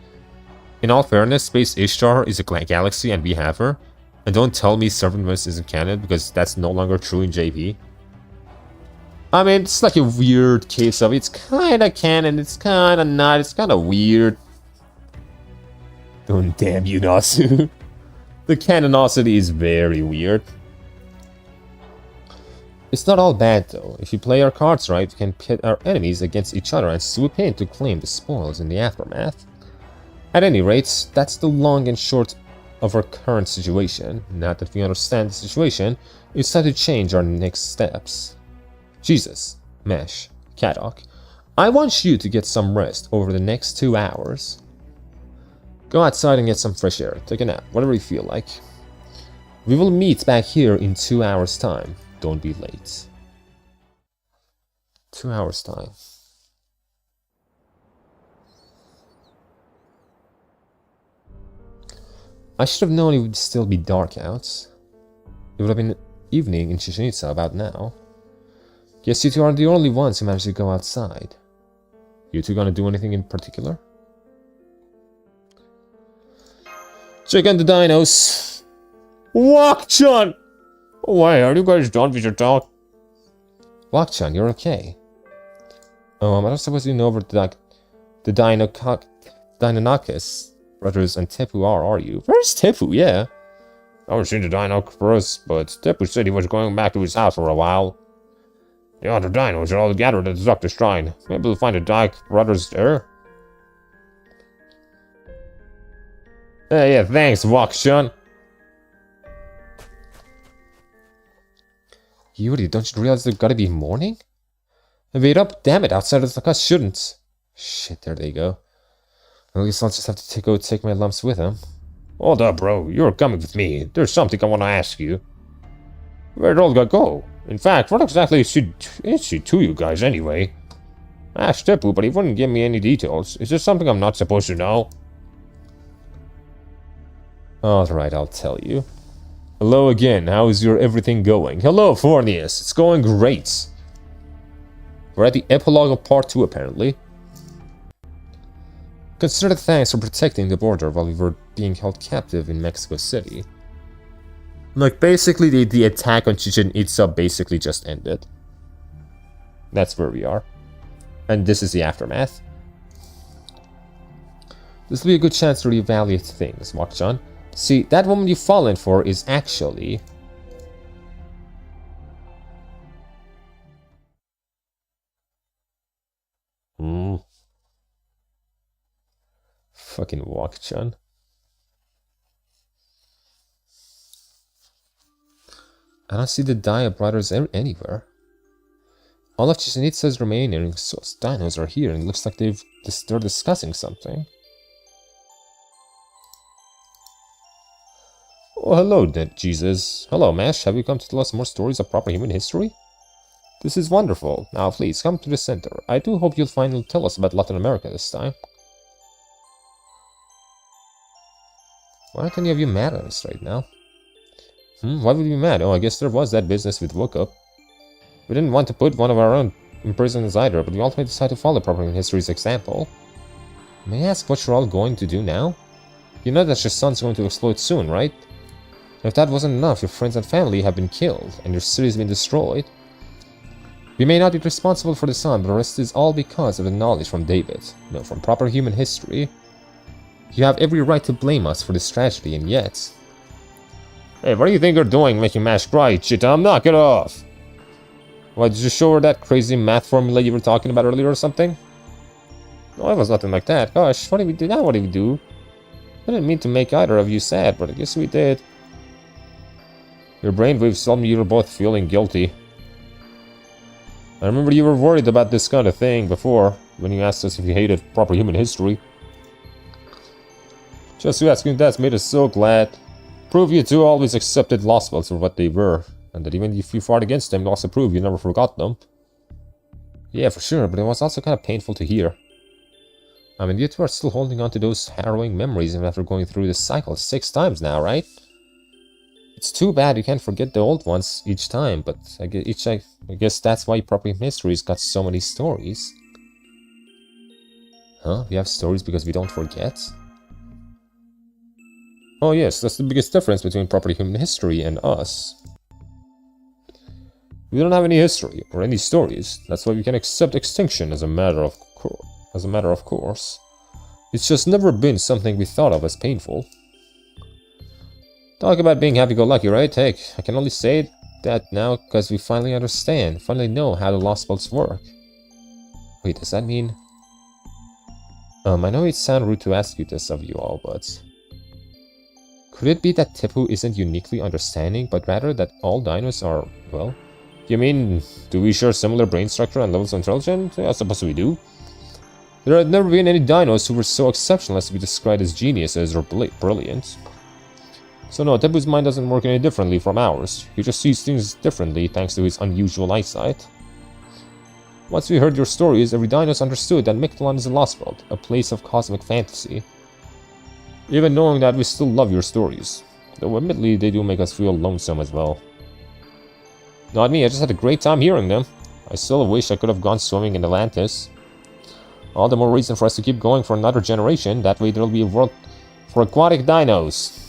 In all fairness, Space Ishtar is a galaxy and we have her. And don't tell me Servantmas isn't canon, because that's no longer true in JP. I mean, it's like a weird case of it's kinda canon, it's kinda not, it's kinda weird. Don't damn you, Nasu. The canonicity is very weird. It's not all bad though. If we play our cards right, we can pit our enemies against each other and swoop in to claim the spoils in the aftermath. At any rate, that's the long and short of our current situation. Now that we understand the situation, it's time to change our next steps. Jesus, Mesh, Kadok, I want you to get some rest over the next 2 hours. Go outside and get some fresh air, take a nap, whatever you feel like. We will meet back here in 2 hours' time. Don't be late. 2 hours' time. I should have known it would still be dark out. It would have been evening in Chichen Itza about now. Guess you two aren't the only ones who managed to go outside. You two gonna do anything in particular? Check on the dinos. Wakchan! Why, are you guys done with your talk? Wakchan, you're okay. I don't suppose you know where the Dinonakis brothers and Tepu are you? Where's Tepu? Yeah. I haven't seen the Dinonakis, but Tepu said he was going back to his house for a while. The other dinos are all gathered at the Doctor's Shrine. Maybe we'll find the Dyke brothers there. Yeah, thanks, Wakshun. Yuri, don't you realize there's gotta be morning? Wait up, damn it, outsiders like us shouldn't. Shit, there they go. At least I'll just have to take my lumps with him. Hold up, bro, you're coming with me. There's something I want to ask you. Where'd Olga go? In fact, what exactly is she to you guys anyway? I asked Tepu, but he wouldn't give me any details. Is there something I'm not supposed to know? Alright, I'll tell you. Hello again, how is your everything going? Hello, Fornius, it's going great. We're at the epilogue of part 2, apparently. Consider the thanks for protecting the border while we were being held captive in Mexico City. Like, basically, the attack on Chichen Itza basically just ended. That's where we are. And this is the aftermath. This will be a good chance to reevaluate things, Wakchan. See, that woman you've fallen for is actually... Fucking Wakchan. I don't see the Dia brothers anywhere. All of Chichen Itza's remaining dinos are here, and it looks like they're discussing something. Oh, hello, Jesus. Hello, Mesh. Have you come to tell us more stories of proper human history? This is wonderful. Now, please, come to the center. I do hope you'll finally tell us about Latin America this time. Why aren't any of you mad at us right now? Why would we be mad? Oh, I guess there was that business with Wookup. We didn't want to put one of our own in prison either, but we ultimately decided to follow proper human history's example. May I ask what you're all going to do now? You know that your sun's going to explode soon, right? If that wasn't enough, your friends and family have been killed, and your city has been destroyed. We may not be responsible for the sun, but the rest is all because of the knowledge from David. No, from proper human history. You have every right to blame us for this tragedy, and yet... Hey, what do you think you're doing, making Mash cry? Chitam, knock it off! What, did you show her that crazy math formula you were talking about earlier or something? No, it was nothing like that. Gosh, what did we do now? What did we do? I didn't mean to make either of you sad, but I guess we did. Your brainwaves told me you were both feeling guilty. I remember you were worried about this kind of thing before, when you asked us if you hated proper human history. Just you asking that made us so glad. Prove you two always accepted Lost Worlds for what they were, and that even if you fought against them, you also prove you never forgot them. Yeah, for sure, but it was also kind of painful to hear. I mean, you two are still holding on to those harrowing memories even after going through this cycle 6 times now, right? It's too bad you can't forget the old ones each time, but I guess that's why Proper Mysteries got so many stories. Huh? We have stories because we don't forget? Oh yes, that's the biggest difference between Proper Human History and us. We don't have any history or any stories. That's why we can accept extinction as a matter of course. It's just never been something we thought of as painful. Talk about being happy-go-lucky, right? Heck, I can only say that now because we finally understand, finally know how the Lost Worlds work. Wait, does that mean... I know it sounds rude to ask you this of you all, but... Could it be that Tipu isn't uniquely understanding, but rather that all dinos are, well... You mean, do we share similar brain structure and levels of intelligence? I suppose we do. There had never been any dinos who were so exceptional as to be described as geniuses or brilliant. So no, Tipu's mind doesn't work any differently from ours. He just sees things differently thanks to his unusual eyesight. Once we heard your stories, every dinos understood that Mictlan is a lost world, a place of cosmic fantasy. Even knowing that, we still love your stories. Though admittedly, they do make us feel lonesome as well. Not me, I just had a great time hearing them. I still wish I could have gone swimming in Atlantis. All the more reason for us to keep going for another generation, that way there'll be a world for aquatic dinos.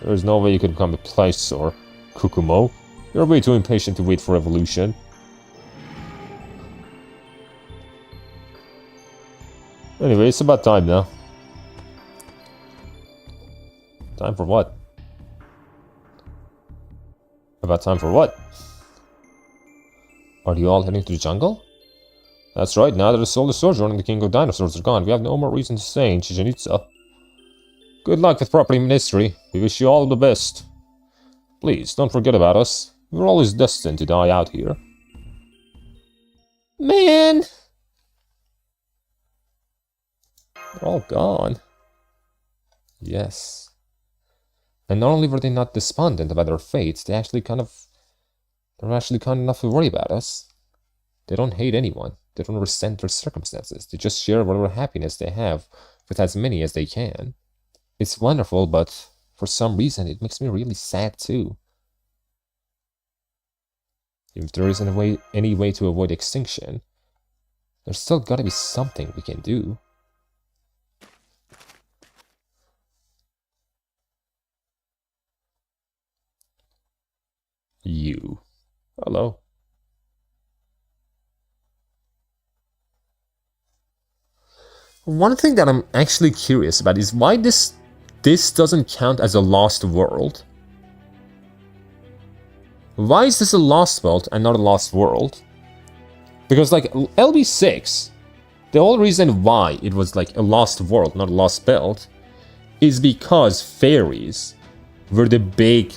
There's no way you could become a Plesiosaur, Kukumo. You're way too impatient to wait for evolution. Anyway, it's about time now. Time for what? About time for what? Are you all heading to the jungle? That's right, now that the Solar Sojourn and the King of Dinosaurs are gone, we have no more reason to stay in Chichen Itza. Good luck with Property Ministry. We wish you all the best. Please, don't forget about us. We're always destined to die out here. Man! They're all gone. Yes. And not only were they not despondent about their fates, they're actually kind enough to worry about us. They don't hate anyone. They don't resent their circumstances. They just share whatever happiness they have with as many as they can. It's wonderful, but for some reason it makes me really sad too. If there isn't any way to avoid extinction, there's still gotta be something we can do. You. Hello. One thing that I'm actually curious about is why this doesn't count as a lost world. Why is this a lost world and not a lost world? Because like LB6, the whole reason why it was like a lost world, not a lost belt, is because fairies were the big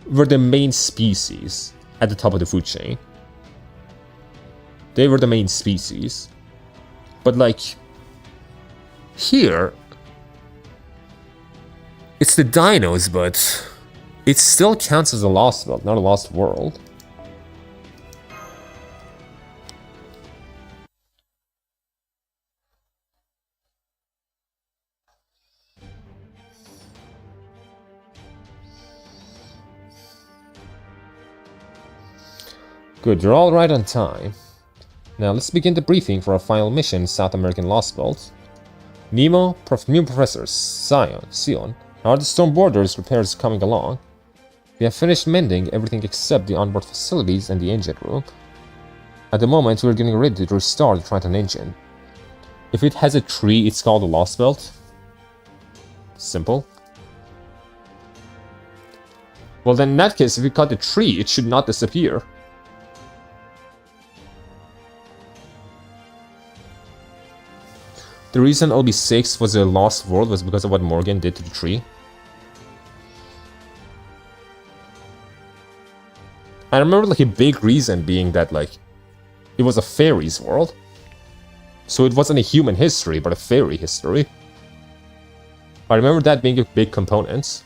were the main species at the top of the food chain. They were the main species. But like, here, it's the dinos, but it still counts as a lost world, not a lost world. Good, you're all right on time. Now let's begin the briefing for our final mission, South American Lost World. Nemo, new professors, Sion, How are the stone borders repairs coming along? We have finished mending everything except the onboard facilities and the engine room. At the moment, we're getting ready to restart the Triton engine. If it has a tree, it's called a Lost Belt. Simple. Well, then in that case, if we cut the tree, it should not disappear. The reason LB6 was a lost world was because of what Morgan did to the tree. I remember like a big reason being that like it was a fairies world. So it wasn't a human history, but a fairy history. I remember that being a big component.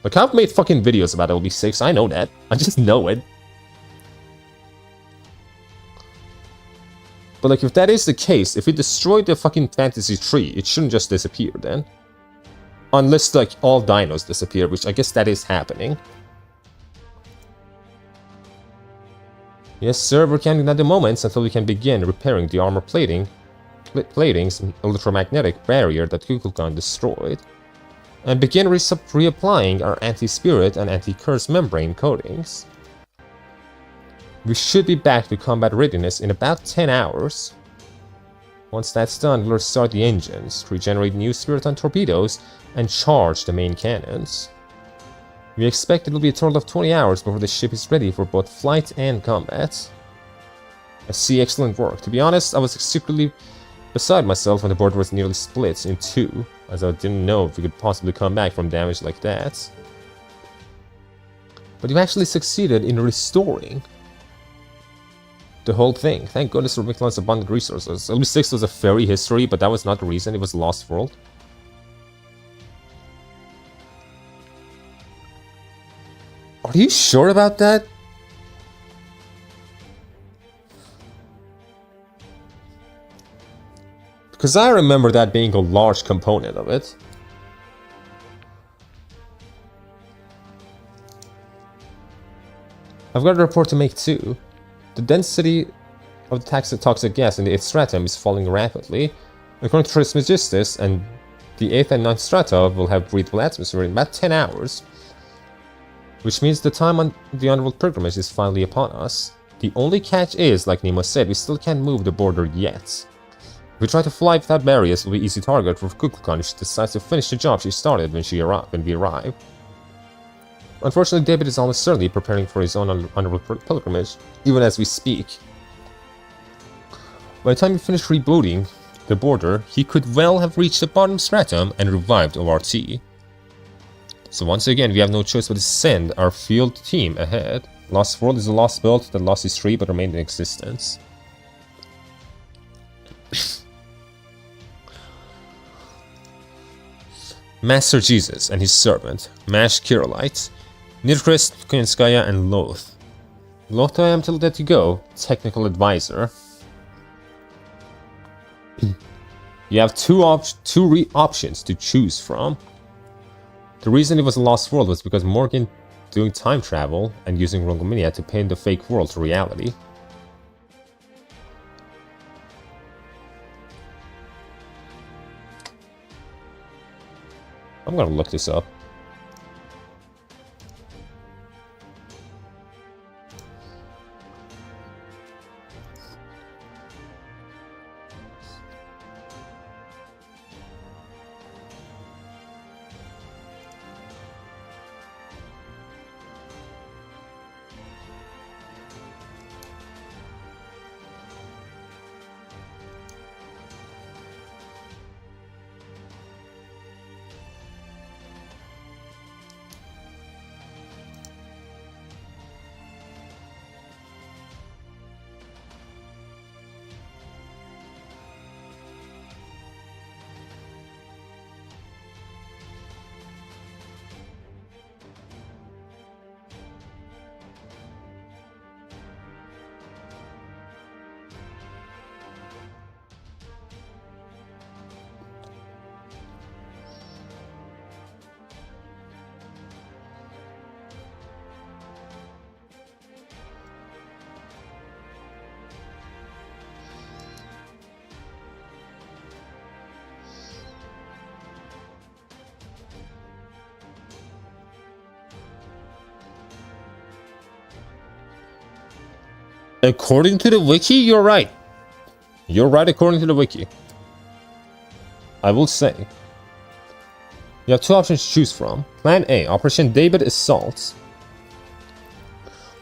Like, I've made fucking videos about LB6, I know that. I just know it. But like, if that is the case, if we destroyed the fucking fantasy tree, it shouldn't just disappear then. Unless like all dinos disappear, which I guess that is happening. Yes sir, we're counting down the moments until we can begin repairing the armor platings and electromagnetic barrier that Kukulkan destroyed. And begin reapplying our anti-spirit and anti-curse membrane coatings. We should be back to combat readiness in about 10 hours. Once that's done, we'll restart the engines, regenerate new Spiriton torpedoes, and charge the main cannons. We expect it'll be a total of 20 hours before the ship is ready for both flight and combat. I see, excellent work. To be honest, I was secretly beside myself when the board was nearly split in two, as I didn't know if we could possibly come back from damage like that. But you actually succeeded in restoring the whole thing. Thank goodness for Mictlan's abundant resources. LB6 was a fairy history, but that was not the reason, it was a lost world. Are you sure about that? Because I remember that being a large component of it. I've got a report to make too. The density of the toxic gas in the 8th stratum is falling rapidly. According to Trismegistus, and the 8th and 9th strata will have breathable atmosphere in about 10 hours. Which means the time on the underworld pilgrimage is finally upon us. The only catch is, like Nemo said, we still can't move the border yet. If we try to fly without barriers, we'll be easy target for Kukulkan if she decides to finish the job she started when we arrive. Unfortunately, David is almost certainly preparing for his own underworld pilgrimage, even as we speak. By the time we finish rebooting the border, he could well have reached the bottom stratum and revived ORT. So once again, we have no choice but to send our field team ahead. Lost World is a lost belt that lost its tree but remained in existence. Master Jesus and his servant, Mash Kirillite, Nirkrist, Koyanskaya, and Loth. Loth I am to let you go, technical advisor. You have two options to choose from. The reason it was a lost world was because Morgan doing time travel and using Rongomania to paint the fake world to reality. I'm gonna look this up. According to the wiki, you're right. You're right according to the wiki. I will say. You have two options to choose from. Plan A, Operation David Assault.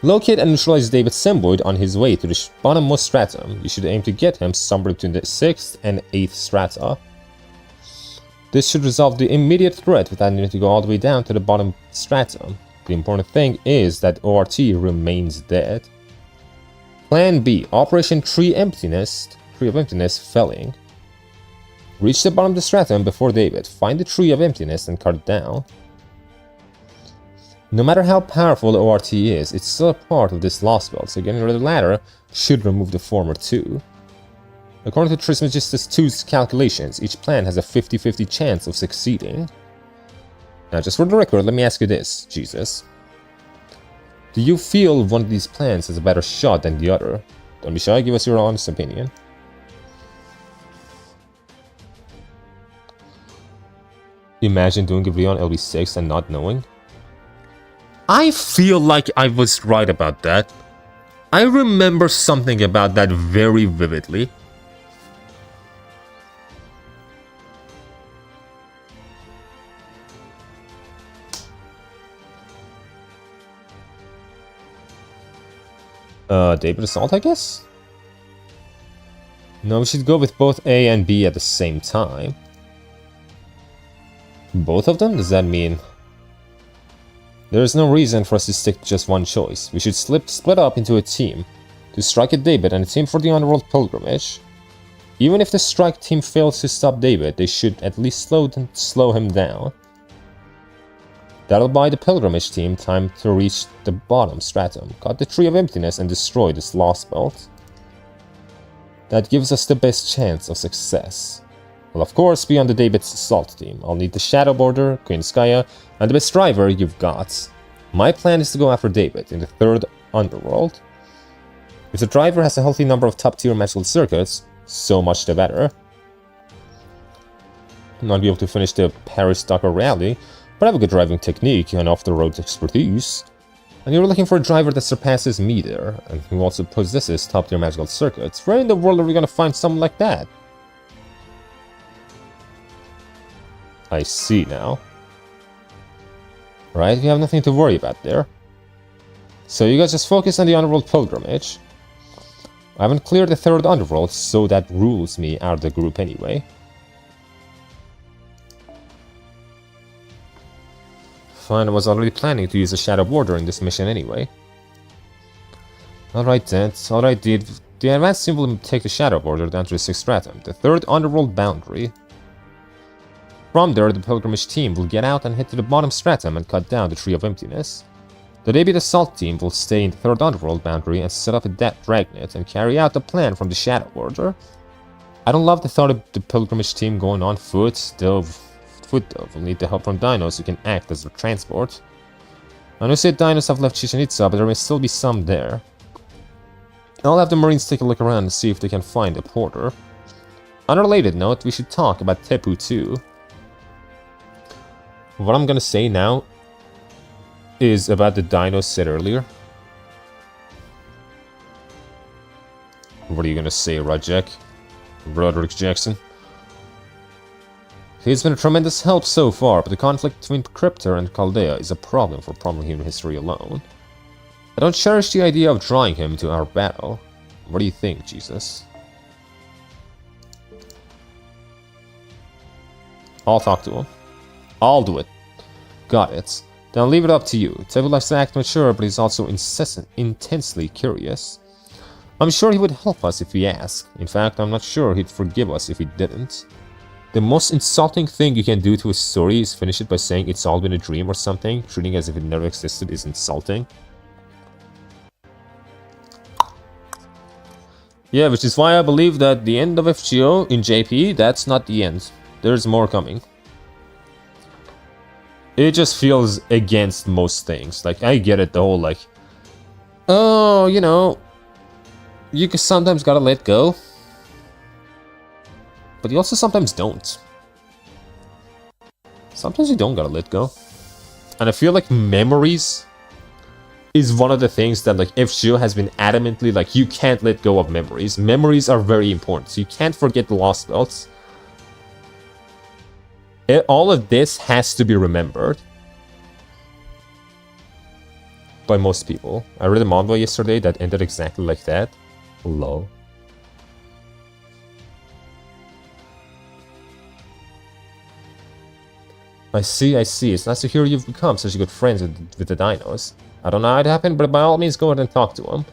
Locate and neutralize David Semboid on his way to the bottommost stratum. You should aim to get him somewhere between the 6th and 8th strata. This should resolve the immediate threat without needing to go all the way down to the bottom stratum. The important thing is that ORT remains dead. Plan B, Operation Tree of Emptiness Felling. Reach the bottom of the stratum before David. Find the Tree of Emptiness and cut it down. No matter how powerful the ORT is, it's still a part of this lost belt, so getting rid of the latter should remove the former too. According to Trismegistus 2's calculations, each plan has a 50-50 chance of succeeding. Now, just for the record, let me ask you this, Jesus. Do you feel one of these plans has a better shot than the other? Don't be shy, give us your honest opinion. Imagine doing a video on LB6 and not knowing. I feel like I was right about that. I remember something about that very vividly. David Assault, I guess? No, we should go with both A and B at the same time. Both of them? Does that mean... There is no reason for us to stick to just one choice. We should split up into a team to strike at David and a team for the Underworld Pilgrimage. Even if the strike team fails to stop David, they should at least slow him down. That'll buy the Pilgrimage team time to reach the bottom stratum, cut the Tree of Emptiness and destroy this lost belt. That gives us the best chance of success. Well, of course, be on the David's assault team. I'll need the Shadow Border, Queenskaya, and the best driver you've got. My plan is to go after David in the 3rd Underworld. If the driver has a healthy number of top-tier magical circuits, so much the better. I'll not be able to finish the Paris-Dakar Rally, but I have a good driving technique and off-the-road expertise. And you're looking for a driver that surpasses me there, and who also possesses top-tier magical circuits. Where in the world are we gonna find someone like that? I see now. Right, we have nothing to worry about there. So you guys just focus on the Underworld Pilgrimage. I haven't cleared the 3rd Underworld, so that rules me out of the group anyway. Fine, I was already planning to use a Shadow Border in this mission anyway. Alright then, alright dude. The advanced team will take the Shadow Border down to the 6th stratum, the 3rd Underworld boundary. From there, the Pilgrimage team will get out and head to the bottom stratum and cut down the Tree of Emptiness. The David Assault team will stay in the 3rd Underworld boundary and set up a dragnet and carry out the plan from the Shadow Border. I don't love the thought of the Pilgrimage team going on foot, though we'll need the help from dinos who can act as their transport. I know said dinos have left Chichen Itza, but there may still be some there. I'll have the Marines take a look around and see if they can find a porter. On a related note, we should talk about Tepu too. What I'm gonna say now is about the dinos said earlier. What are you gonna say, Rajek? Roderick Jackson? He's been a tremendous help so far, but the conflict between Cryptor and Chaldea is a problem for problem human history alone. I don't cherish the idea of drawing him to our battle. What do you think, Jesus? I'll talk to him. I'll do it. Got it. Then I'll leave it up to you. Tevu likes to act mature, but he's also intensely curious. I'm sure he would help us if we asked. In fact, I'm not sure he'd forgive us if he didn't. The most insulting thing you can do to a story is finish it by saying it's all been a dream or something. Treating it as if it never existed is insulting. Yeah, which is why I believe that the end of FGO in JP, that's not the end. There's more coming. It just feels against most things. Like, I get it, the whole, like... Oh, you know... You sometimes gotta let go. But you also sometimes don't. Sometimes you don't gotta let go. And I feel like memories is one of the things that like shhhhh has been adamantly like, you can't let go of memories. Memories are very important, so you can't forget the lost belts. All of this has to be remembered by most people. I read a manga yesterday that ended exactly like that. Lol. I see. It's nice to hear you've become such good friends with the dinos. I don't know how it happened, but by all means go ahead and talk to them.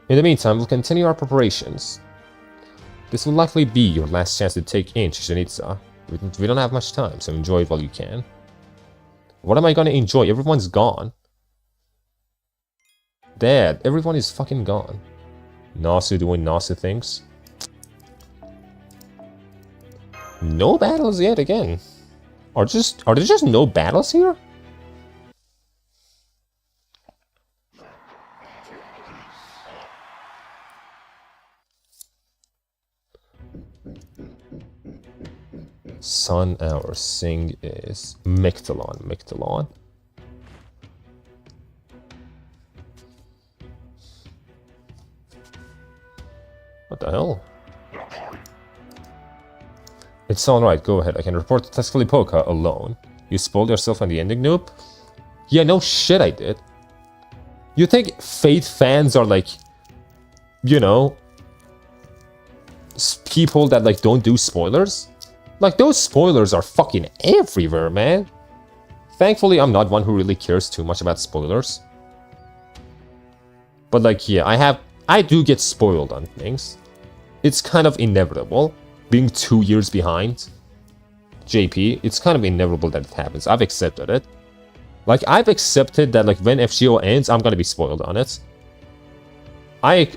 In the meantime, we'll continue our preparations. This will likely be your last chance to take in shhhhh. We don't have much time, so enjoy it while you can. What am I gonna enjoy? Everyone's gone. Dad, everyone is fucking gone. Nasu doing Nasu things. No battles yet again. Are there just no battles here? Sun hour. Sing is Mictalon. What the hell? It's alright, go ahead. I can report to Tezcatlipoca alone. You spoiled yourself on the ending, noob? Yeah, no shit I did. You think Fate fans are like, you know, people that like don't do spoilers? Like, those spoilers are fucking everywhere, man. Thankfully, I'm not one who really cares too much about spoilers. But like, yeah, I do get spoiled on things. It's kind of inevitable. Being 2 years behind JP, it's kind of inevitable that it happens. I've accepted it. Like, I've accepted that, like, when FGO ends, I'm gonna be spoiled on it. I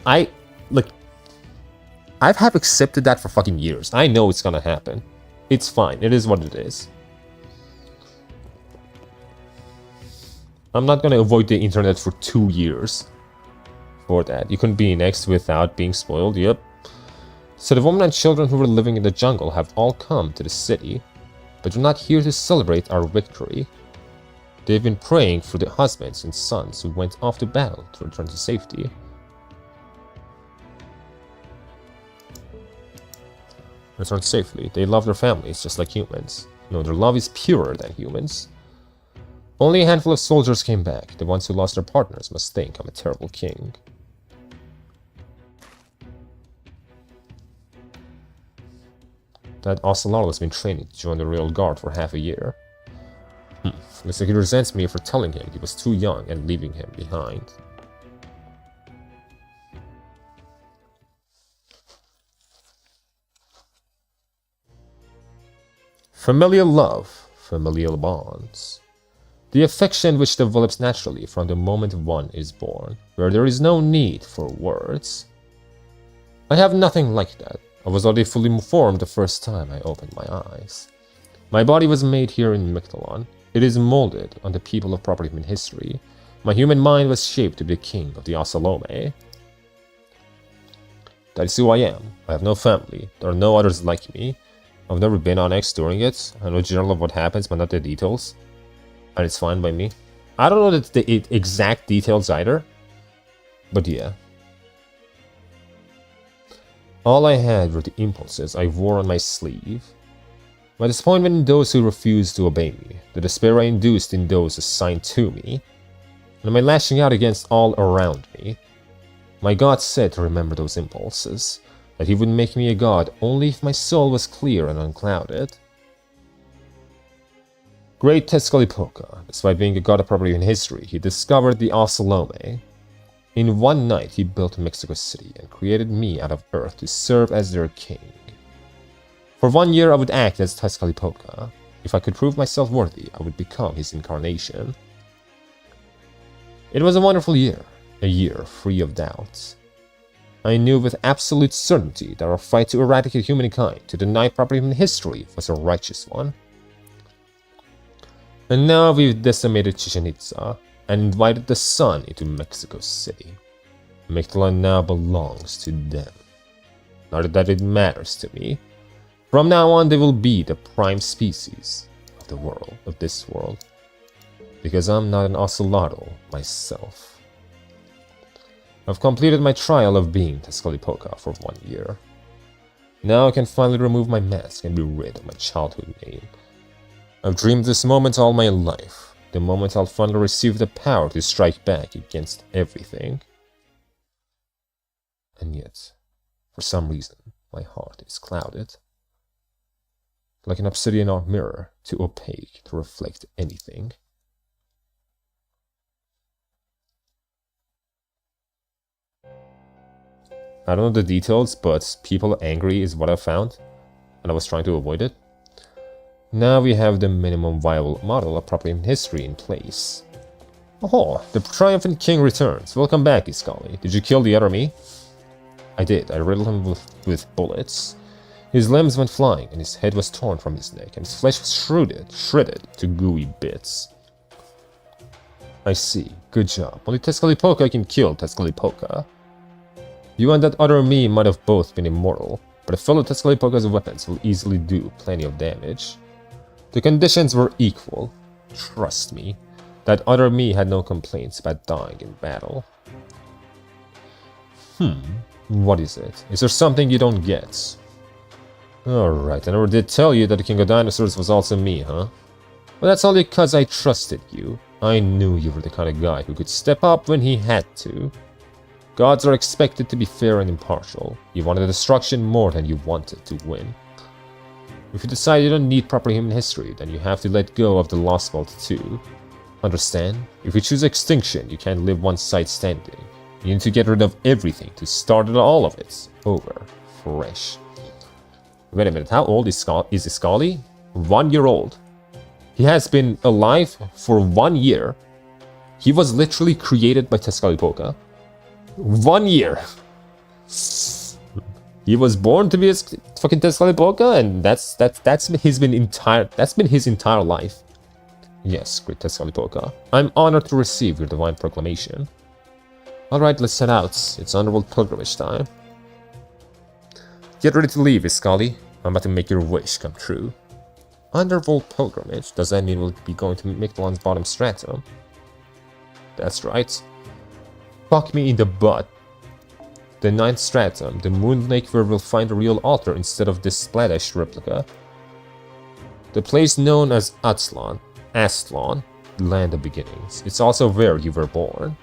have accepted that for fucking years. I know it's gonna happen. It's fine. It is what it is. I'm not gonna avoid the internet for 2 years for that. You couldn't be next without being spoiled. Yep. So the women and children who were living in the jungle have all come to the city, but they're not here to celebrate our victory. They've been praying for the husbands and sons who went off to battle to return to safety. Return safely. They love their families just like humans. No, their love is purer than humans. Only a handful of soldiers came back. The ones who lost their partners must think I'm a terrible king. That Ocelot has been training to join the Royal Guard for half a year. Looks like he resents me for telling him he was too young and leaving him behind. Familial love, familial bonds. The affection which develops naturally from the moment one is born, where there is no need for words. I have nothing like that. I was already fully formed the first time I opened my eyes. My body was made here in Mictalon. It is molded on the people of proper human history. My human mind was shaped to be the king of the Ocelome. That is who I am. I have no family. There are no others like me. I've never been on X during it. I know generally what happens, but not the details. And it's fine by me. I don't know the exact details either. But yeah. All I had were the impulses I wore on my sleeve. My disappointment in those who refused to obey me, the despair I induced in those assigned to me, and my lashing out against all around me. My God said to remember those impulses, that he would make me a god only if my soul was clear and unclouded. Great Tezcatlipoca, despite being a god of property in history, he discovered the Ocelome. In one night, he built Mexico City and created me out of earth to serve as their king. For 1 year, I would act as Tezcatlipoca. If I could prove myself worthy, I would become his incarnation. It was a wonderful year, a year free of doubts. I knew with absolute certainty that our fight to eradicate humankind, to deny proper human history, was a righteous one. And now we've decimated Chichen Itza and invited the sun into Mexico City. Mictalon now belongs to them. Not that it matters to me. From now on, they will be the prime species of the world, of this world. Because I'm not an ocelotl myself. I've completed my trial of being Tezcatlipoca for 1 year. Now I can finally remove my mask and be rid of my childhood name. I've dreamed this moment all my life, the moment I'll finally receive the power to strike back against everything. And yet, for some reason, my heart is clouded. Like an obsidian mirror, too opaque to reflect anything. I don't know the details, but people angry is what I found, and I was trying to avoid it. Now we have the minimum viable model of property in history in place. Oh, the triumphant king returns. Welcome back, Iskali. Did you kill the other me? I did. I riddled him with bullets. His limbs went flying, and his head was torn from his neck, and his flesh was shredded to gooey bits. I see. Good job. Only Tezcatlipoca can kill Tezcatlipoca. You and that other me might have both been immortal, but a fellow Tezcatlipoca's weapons will easily do plenty of damage. The conditions were equal. Trust me. That other me had no complaints about dying in battle. What is it? Is there something you don't get? Alright, I never did tell you that the King of Dinosaurs was also me, huh? Well, that's only because I trusted you. I knew you were the kind of guy who could step up when he had to. Gods are expected to be fair and impartial. You wanted destruction more than you wanted to win. If you decide you don't need proper human history, then you have to let go of the Lost World too. Understand? If you choose extinction, you can't live one side standing. You need to get rid of everything to start all of it over. Fresh. Wait a minute, how old is Iskali? 1 year old. He has been alive for 1 year. He was literally created by Tezcatlipoca. 1 year. He was born to be a fucking Tezcatlipoca, and that's been his entire life. Yes, great Tezcatlipoca. I'm honored to receive your divine proclamation. Alright, let's set out. It's underworld pilgrimage time. Get ready to leave, Iskali. I'm about to make your wish come true. Underworld pilgrimage? Does that mean we'll be going to Mictlan's bottom stratum? That's right. Fuck me in the butt. The 9th stratum, the moon lake where we'll find a real altar instead of this splattered replica. The place known as Aztlan, the land of beginnings. It's also where you were born.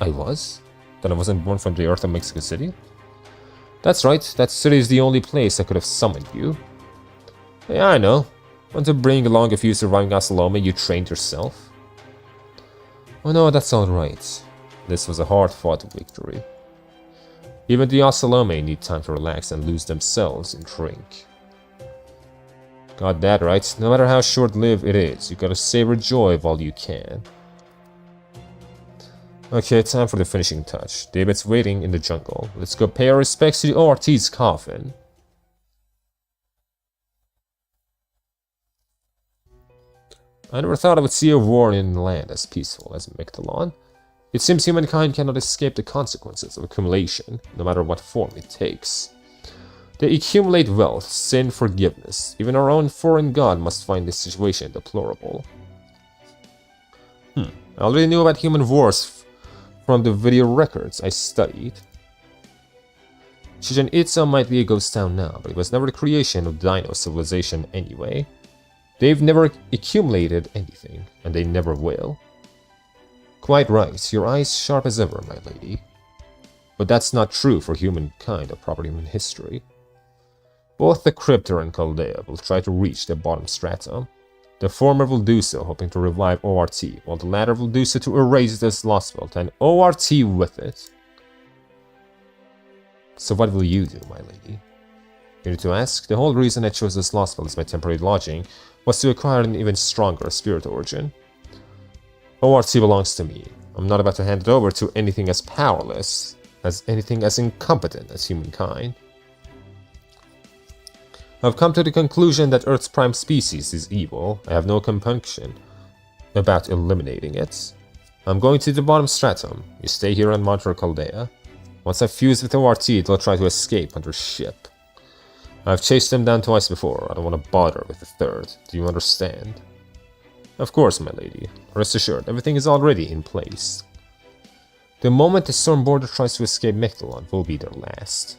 I was? Then I wasn't born from the earth of Mexico City? That's right, that city is the only place I could have summoned you. Yeah, I know. Want to bring along a few surviving Asalome you trained yourself? Oh no, that's alright. This was a hard-fought victory. Even the Asalome need time to relax and lose themselves in drink. Got that right, no matter how short-lived it is, you gotta savor joy while you can. Okay, time for the finishing touch. David's waiting in the jungle. Let's go pay our respects to the ORT's coffin. I never thought I would see a war in a land as peaceful as Mictlan. It seems humankind cannot escape the consequences of accumulation, no matter what form it takes. They accumulate wealth, sin, forgiveness. Even our own foreign god must find this situation deplorable. I already knew about human wars from the video records I studied. Chichen Itza might be a ghost town now, but it was never the creation of Dino civilization anyway. They've never accumulated anything, and they never will. Quite right, your eyes sharp as ever, my lady. But that's not true for humankind or proper human history. Both the Cryptor and Chaldea will try to reach the bottom stratum. The former will do so, hoping to revive ORT, while the latter will do so to erase this lost world and ORT with it. So what will you do, my lady? You need to ask. The whole reason I chose this lost world as my temporary lodging was to acquire an even stronger spirit origin. ORT belongs to me. I'm not about to hand it over to anything as powerless, as anything as incompetent as humankind. I've come to the conclusion that Earth's prime species is evil. I have no compunction about eliminating it. I'm going to the bottom stratum. You stay here and monitor Chaldea. Once I've fused with ORT, they'll try to escape on their ship. I've chased them down twice before. I don't want to bother with the third. Do you understand? Of course, my lady. Rest assured, everything is already in place. The moment the storm border tries to escape Mictlan will be their last.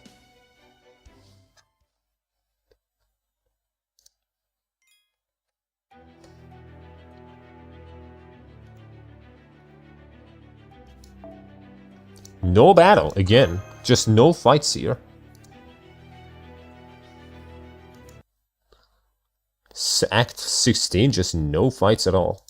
No battle, again. Just no fights here. Act 16, just no fights at all.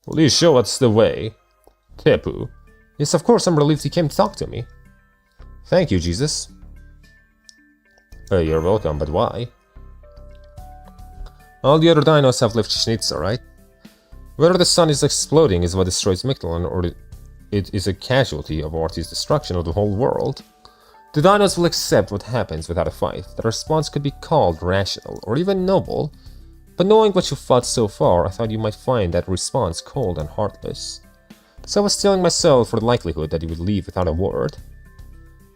Will you show us the way? Tepu. Yes, of course, I'm relieved you came to talk to me. Thank you, Jesus. You're welcome, but why? All the other dinos have left shhhhh, right? Whether the sun is exploding is what destroys Mictlan, or it is a casualty of Artie's destruction of the whole world. The dinos will accept what happens without a fight. The response could be called rational, or even noble, but knowing what you fought so far, I thought you might find that response cold and heartless. So I was telling myself for the likelihood that you would leave without a word.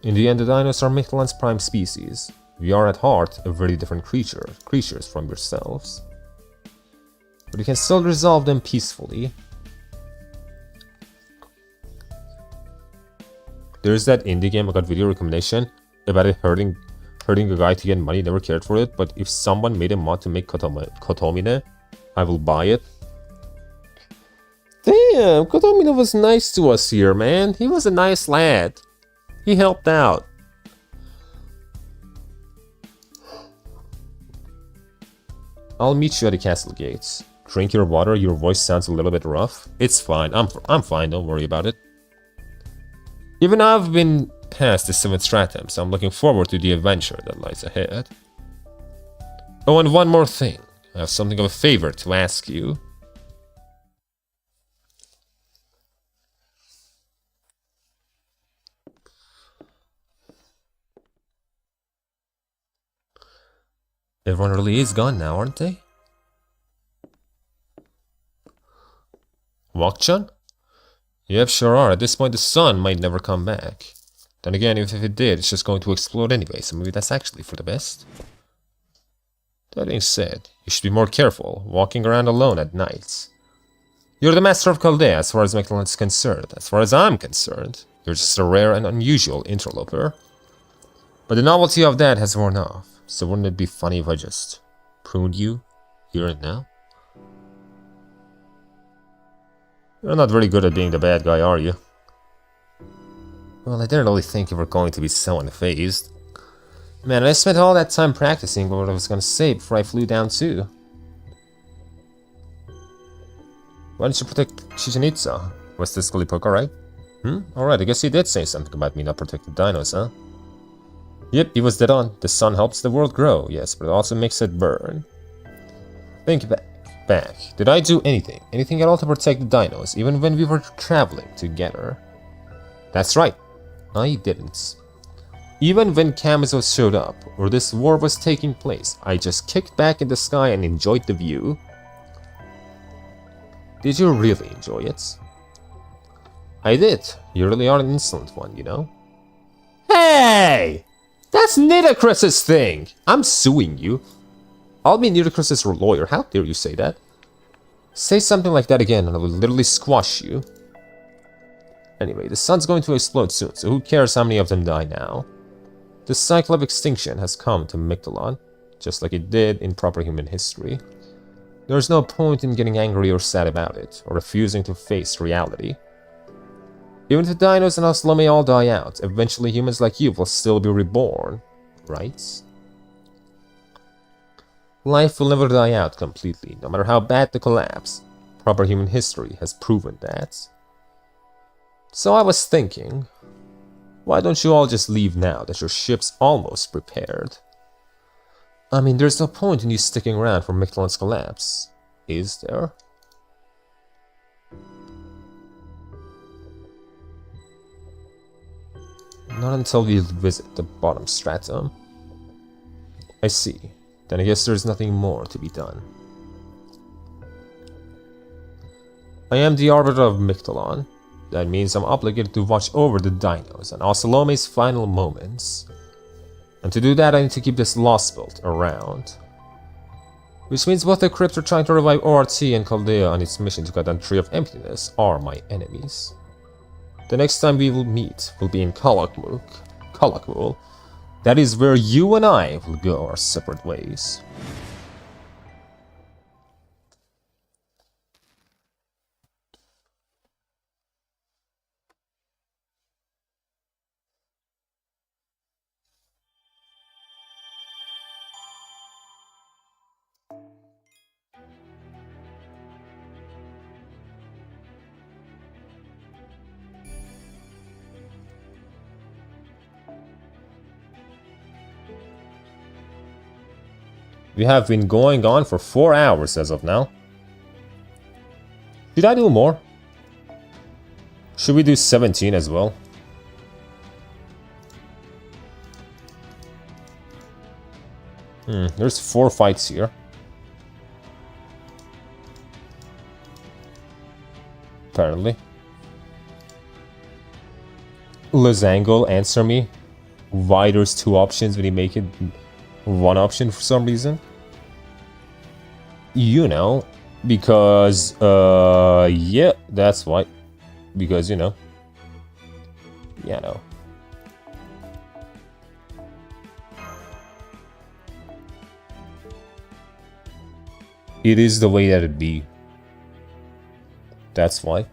In the end, the dinos are Mictlan's prime species. We are at heart a very different creatures from yourselves. But you can still resolve them peacefully. There's that indie game I got video recommendation about it hurting a guy to get money, never cared for it, but if someone made a mod to make Kotomine, I will buy it. Damn, Kotomine was nice to us here, man. He was a nice lad. He helped out. I'll meet you at the castle gates. Drink your water, your voice sounds a little bit rough. It's fine, I'm fine, don't worry about it. Even I've been past the 7th stratum, so I'm looking forward to the adventure that lies ahead. Oh, and one more thing. I have something of a favor to ask you. Everyone really is gone now, aren't they? Wakchan? Yep, sure are. At this point, the sun might never come back. Then again, if it did, it's just going to explode anyway, so maybe that's actually for the best. That being said, you should be more careful, walking around alone at night. You're the master of Chaldea as far as Mictlan is concerned. As far as I'm concerned, you're just a rare and unusual interloper. But the novelty of that has worn off, so wouldn't it be funny if I just pruned you here and now? You're not very good at being the bad guy, are you? Well, I didn't really think you were going to be so unfazed. Man, I spent all that time practicing what I was gonna say before I flew down too. Why didn't you protect Chichen Itza? Was this Galipoka, right? Alright, I guess he did say something about me not protecting dinos, huh? Yep, he was dead on. The sun helps the world grow, yes, but it also makes it burn. Think back. Did I do anything? Anything at all to protect the dinos, even when we were traveling together? That's right. I didn't. Even when Kamazos showed up, or this war was taking place, I just kicked back in the sky and enjoyed the view. Did you really enjoy it? I did. You really are an insolent one, you know? Hey! That's Nidacris's thing! I'm suing you. I'll be Nidacris's lawyer, how dare you say that? Say something like that again and I will literally squash you. Anyway, the sun's going to explode soon, so who cares how many of them die now? The cycle of extinction has come to Mictlan, just like it did in proper human history. There's no point in getting angry or sad about it, or refusing to face reality. Even if the dinos and us may all die out, eventually humans like you will still be reborn, right? Life will never die out completely, no matter how bad the collapse. Proper human history has proven that. So I was thinking, why don't you all just leave now that your ship's almost prepared? I mean, there's no point in you sticking around for Mictlan's collapse, is there? Not until we visit the bottom stratum. I see. Then I guess there's nothing more to be done. I am the Arbiter of Mictlan. That means I'm obligated to watch over the dinos and Osalome's final moments. And to do that, I need to keep this lost belt around. Which means both the crypts are trying to revive ORT and Chaldea on its mission to cut down Tree of Emptiness are my enemies. The next time we will meet will be in Kalakmul. That is where you and I will go our separate ways. We have been going on for 4 hours as of now. Did I do more? Should we do 17 as well? There's 4 fights here. Apparently. Lizangle, answer me. Why there's 2 options when you make it 1 option for some reason? You know, because, yeah, that's why. Because, you know. Yeah, no. It is the way that it be. That's why.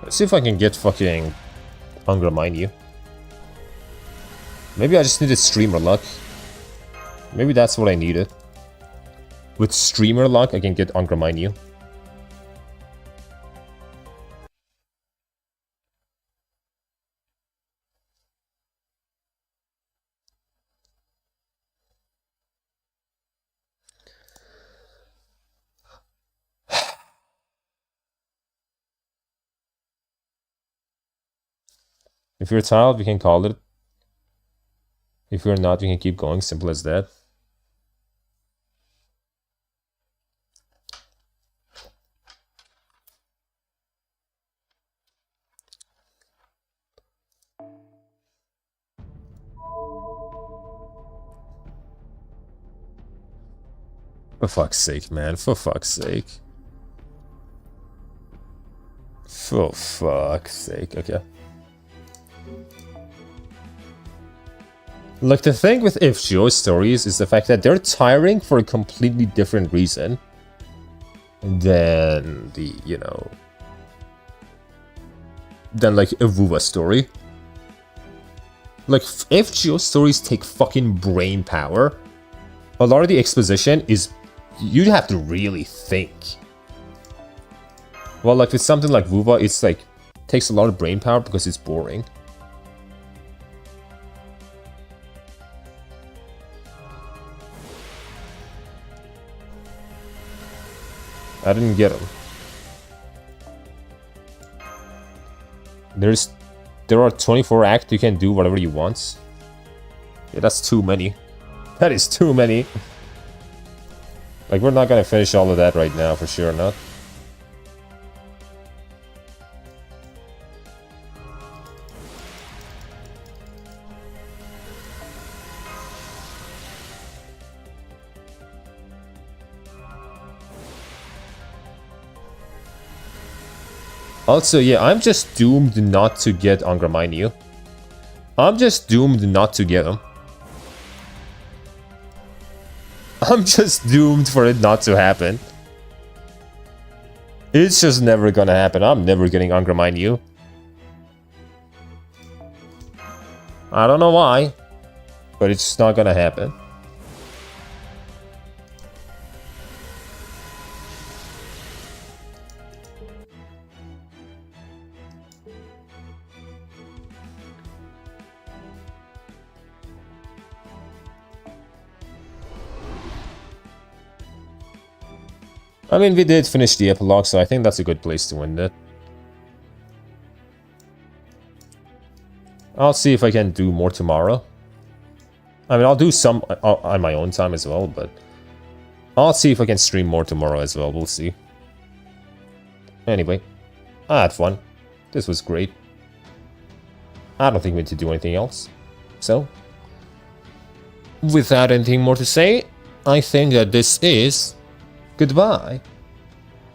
Let's see if I can get fucking Undermine You. Maybe I just needed streamer luck. Maybe that's what I needed. With streamer luck, I can get Undermine You. If you're tired, we can call it. If you're not, we can keep going. Simple as that. For fuck's sake, man. For fuck's sake. For fuck's sake. Okay. Like, the thing with FGO stories is the fact that they're tiring for a completely different reason than the, you know, than like a WUWA story. Like, FGO stories take fucking brain power. A lot of the exposition is, you have to really think. Well, like with something like WUWA, it's like, takes a lot of brain power because it's boring. I didn't get him. There are 24 acts, you can do whatever you want. Yeah, that's too many. That is too many. Like, we're not gonna finish all of that right now, for sure not. Also, yeah, I'm just doomed not to get Undermine You. I'm just doomed not to get him. I'm just doomed for it not to happen. It's just never gonna happen. I'm never getting Undermine You. I don't know why, but it's just not gonna happen. I mean, we did finish the epilogue, so I think that's a good place to end it. I'll see if I can do more tomorrow. I mean, I'll do some on my own time as well, but I'll see if I can stream more tomorrow as well. We'll see. Anyway, I had fun. This was great. I don't think we need to do anything else. So, without anything more to say, I think that this is goodbye.